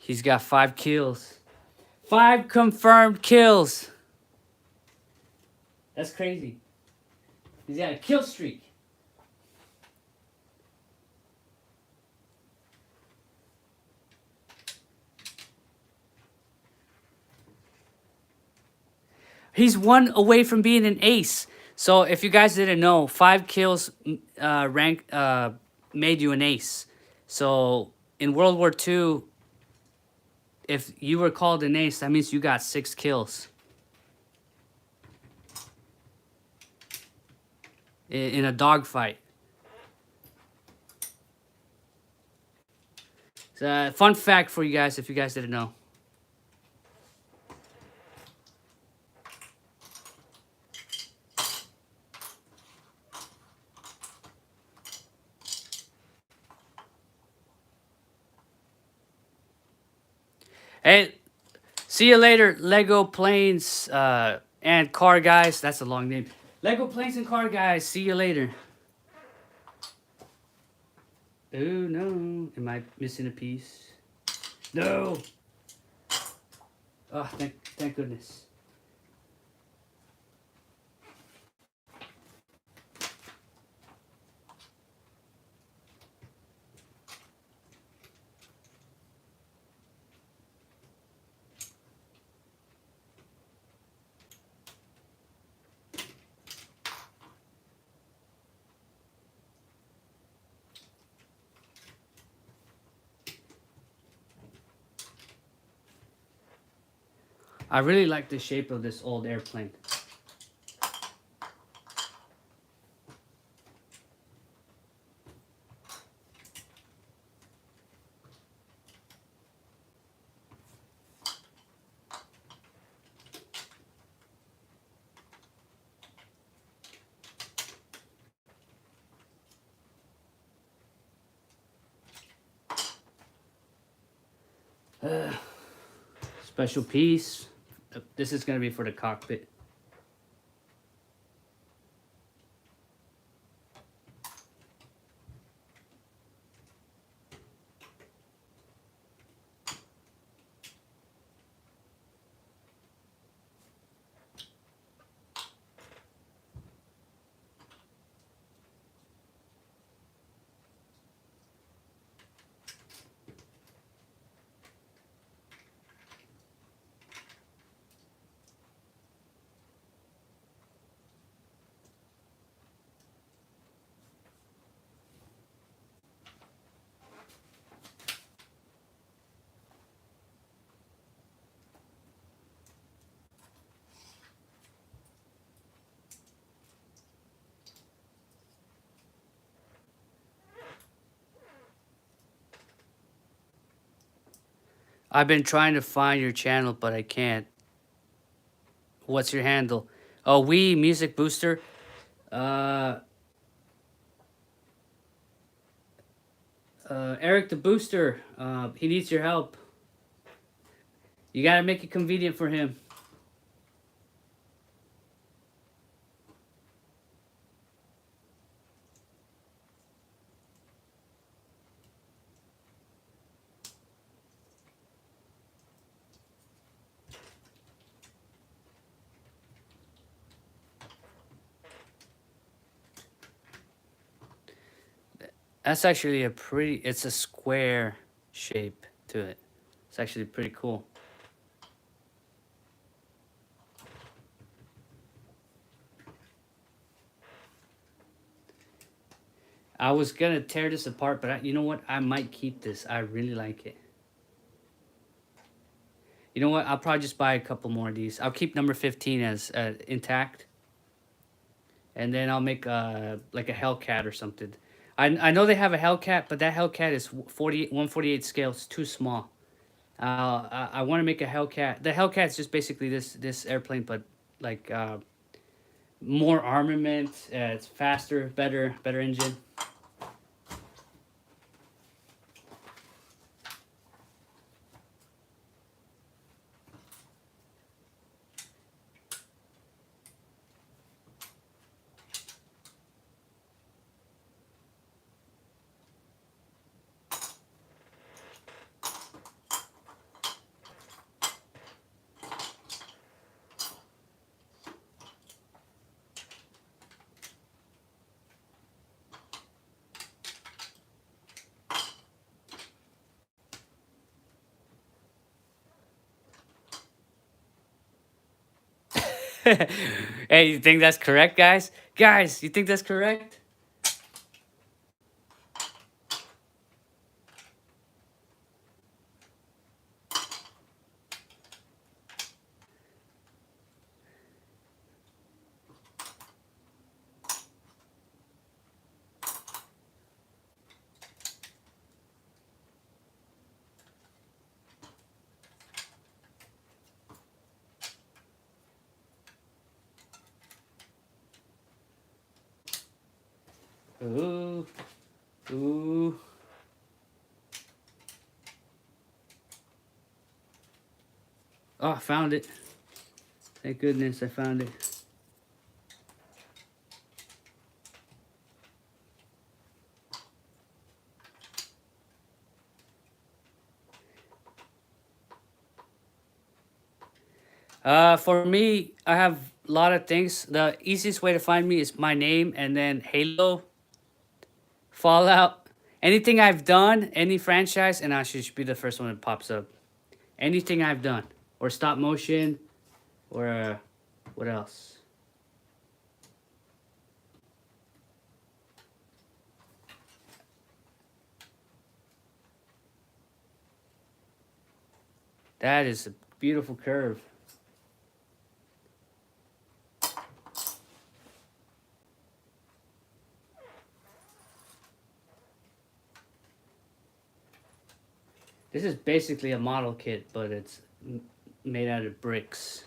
He's got 5 kills. 5 confirmed kills. That's crazy. He's got a kill streak. He's 1 away from being an ace. So if you guys didn't know, 5 kills made you an ace. So in World War II, if you were called an ace, that means you got 6 kills. In a dogfight. It's a fun fact for you guys if you guys didn't know. Hey, see you later, Lego Planes and Car Guys. That's a long name. Lego Planes and Car Guys. See you later. Oh no. Am I missing a piece? No. Oh, thank goodness. I really like the shape of this old airplane. Special piece. This is going to be for the cockpit. I've been trying to find your channel, but I can't. What's your handle? Oh, we Music Booster. Eric the Booster. He needs your help. You gotta make it convenient for him. That's actually a pretty, it's a square shape to it. It's actually pretty cool. I was gonna tear this apart, but you know what? I might keep this. I really like it. You know what? I'll probably just buy a couple more of these. I'll keep number 15 as intact, and then I'll make like a Hellcat or something. I know they have a Hellcat, but that Hellcat is 148 scale. It's too small. I want to make a Hellcat. The Hellcat is just basically this airplane, but like more armament. It's faster, better engine. Hey, you think that's correct, guys? Guys, you think that's correct? Ooh, ooh. Oh, I found it. Thank goodness I found it. For me, I have a lot of things. The easiest way to find me is my name and then Halo, Fallout, anything I've done, any franchise, and I should be the first one that pops up. Anything I've done, or stop motion, or what else? That is a beautiful curve. This is basically a model kit, but it's made out of bricks.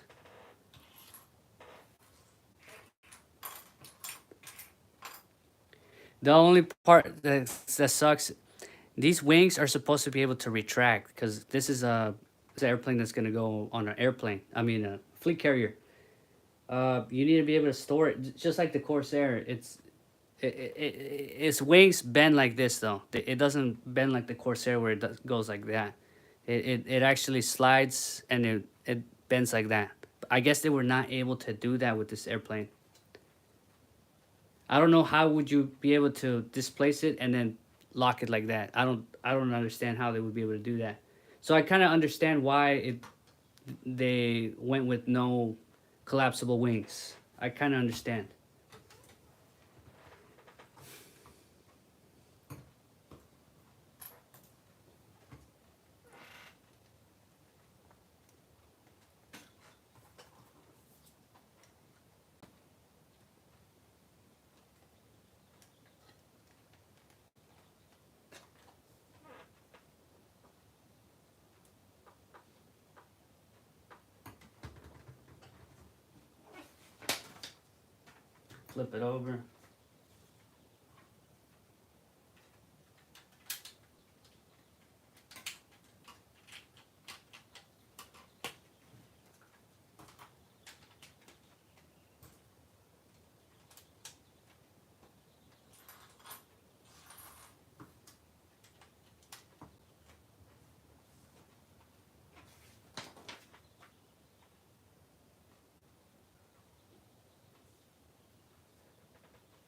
The only part that sucks, these wings are supposed to be able to retract because this is it's an airplane that's gonna go on an airplane. I mean, a fleet carrier. You need to be able to store it, just like the Corsair. Its wings bend like this though. It doesn't bend like the Corsair where goes like that. It actually slides and it bends like that. I guess they were not able to do that with this airplane. I don't know how would you be able to displace it and then lock it like that. I don't understand how they would be able to do that. So I kind of understand why they went with no collapsible wings. I kind of understand. Flip it over.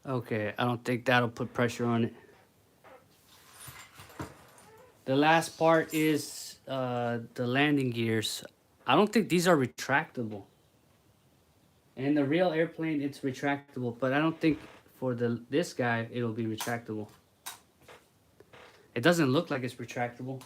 Okay, I don't think that'll put pressure on it. The last part is the landing gears. I don't think these are retractable. In the real airplane, it's retractable, but I don't think for this guy it'll be retractable. It doesn't look like it's retractable.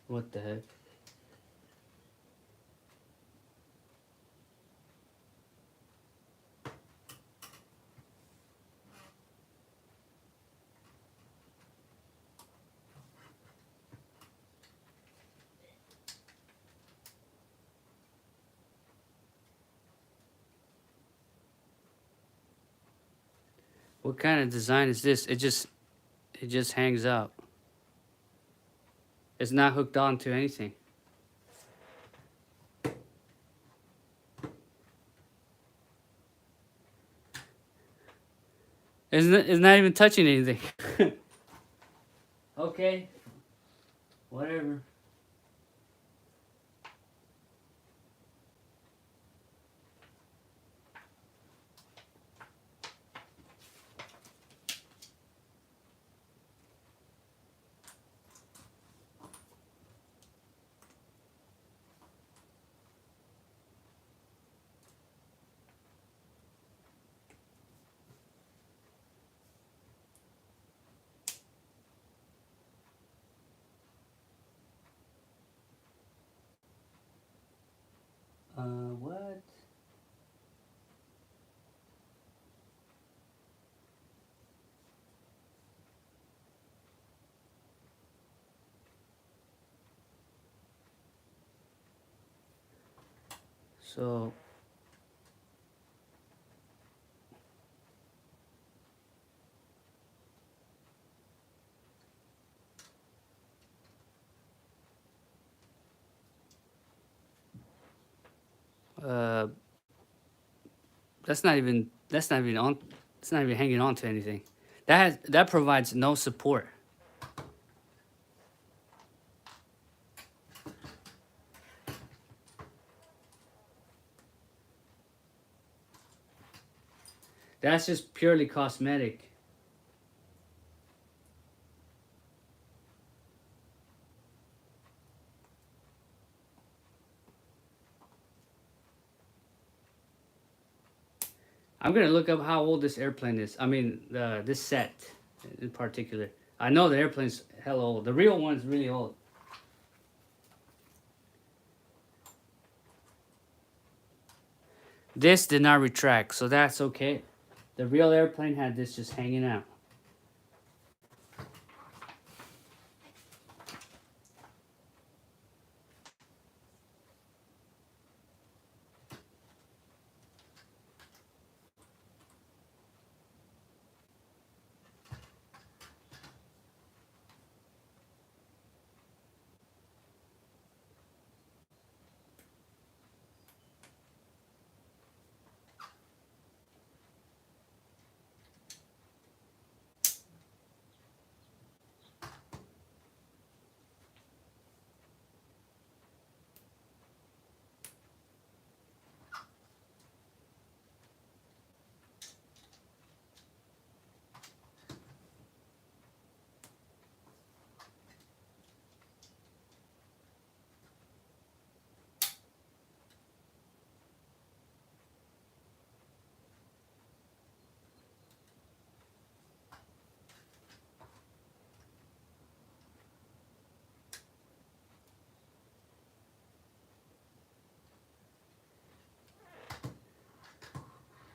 What the heck? What kind of design is this? It just hangs out. It's not hooked on to anything. It's not even touching anything. Okay. Whatever. What? So that's not even on. It's not even hanging on to anything. That provides no support. That's just purely cosmetic. I'm gonna look up how old this airplane is. I mean, this set in particular. I know the airplane's hella old. The real one's really old. This did not retract, so that's okay. The real airplane had this just hanging out.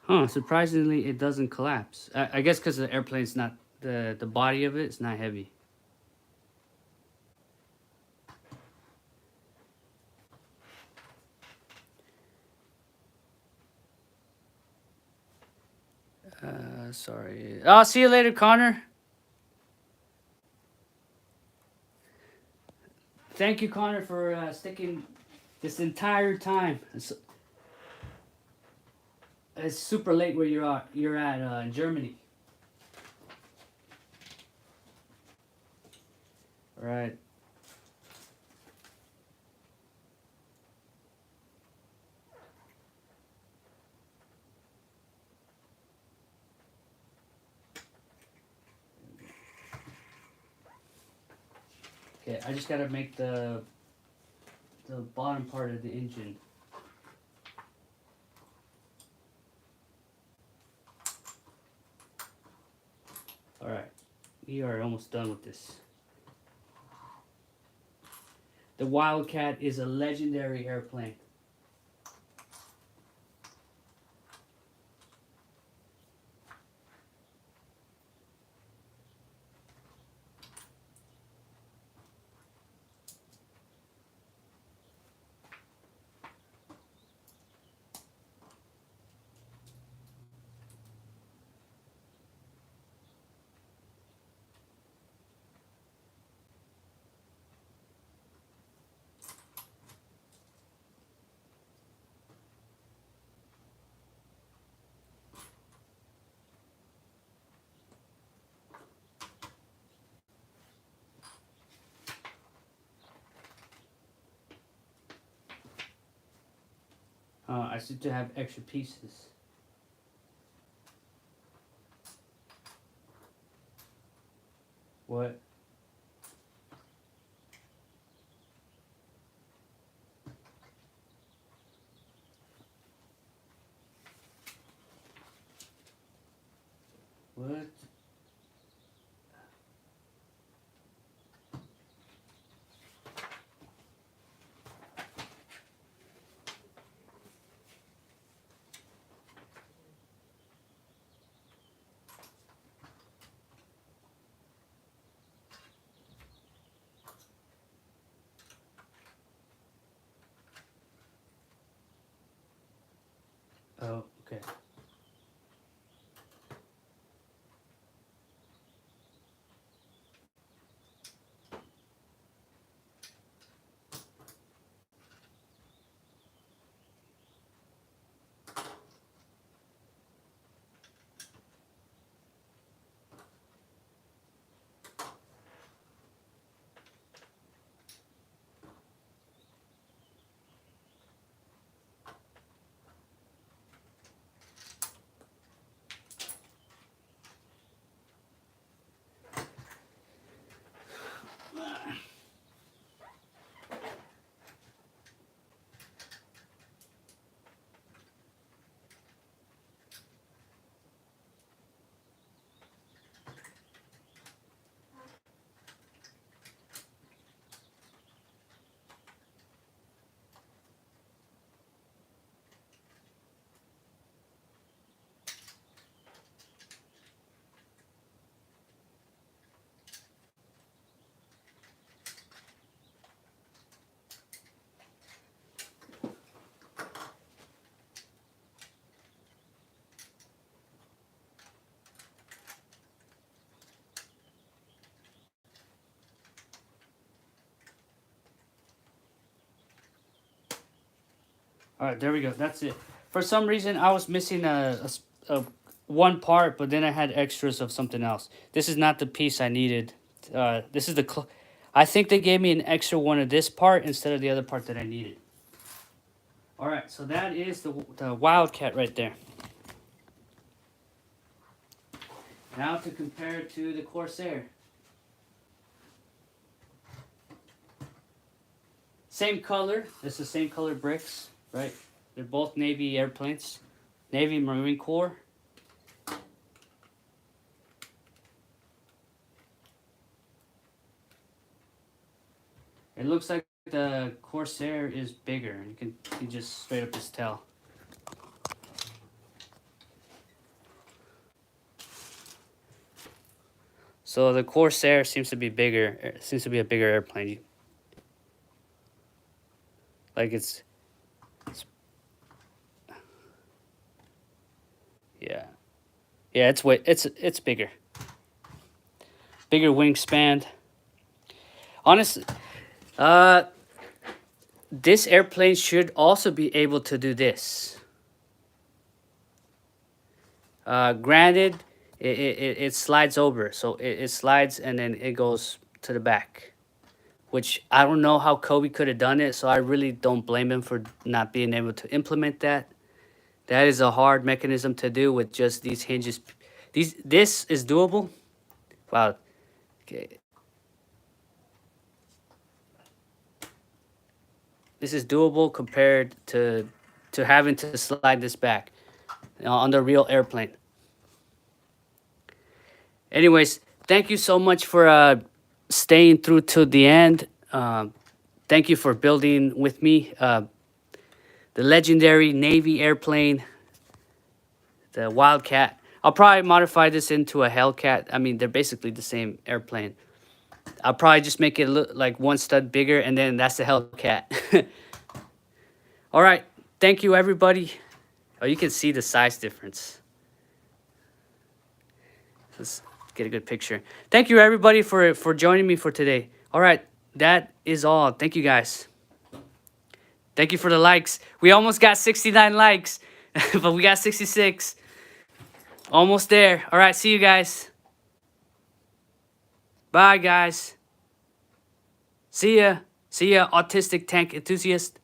Huh, surprisingly, it doesn't collapse. I guess because the airplane's not the body of it is not heavy. Sorry. I'll see you later, Connor. Thank you, Connor, for sticking this entire time. It's super late where you're at in Germany. All right. Okay, I just gotta make the bottom part of the engine. All right, we are almost done with this. The Wildcat is a legendary airplane. I seem to have extra pieces. What? What? Oh, okay. All right, there we go. That's it. For some reason, I was missing a one part, but then I had extras of something else. This is not the piece I needed. This is the. I think they gave me an extra one of this part instead of the other part that I needed. All right, so that is the Wildcat right there. Now to compare it to the Corsair. Same color. It's the same color bricks, right? They're both Navy airplanes. Navy Marine Corps. It looks like the Corsair is bigger. You can just straight up just tell. So the Corsair seems to be bigger. It seems to be a bigger airplane. Like it's yeah, yeah. It's bigger. Bigger wingspan. Honestly, this airplane should also be able to do this. Granted, it slides over, so it slides and then it goes to the back, which I don't know how Cobi could have done it, so I really don't blame him for not being able to implement that. That is a hard mechanism to do with just these hinges. This is doable. Wow. Okay. This is doable compared to having to slide this back on the real airplane. Anyways, thank you so much for staying through to the end. Thank you for building with me the legendary Navy airplane, the Wildcat. I'll probably modify this into a Hellcat. I mean, they're basically the same airplane. I'll probably just make it look like one stud bigger, and then that's the Hellcat. All right. Thank you, everybody. Oh, you can see the size difference. Let's get a good picture. Thank you, everybody, for joining me for today. All right. That is all. Thank you, guys. Thank you for the likes. We almost got 69 likes, but we got 66. Almost there. All right. See you guys. Bye, guys. See ya. See ya, autistic tank enthusiast.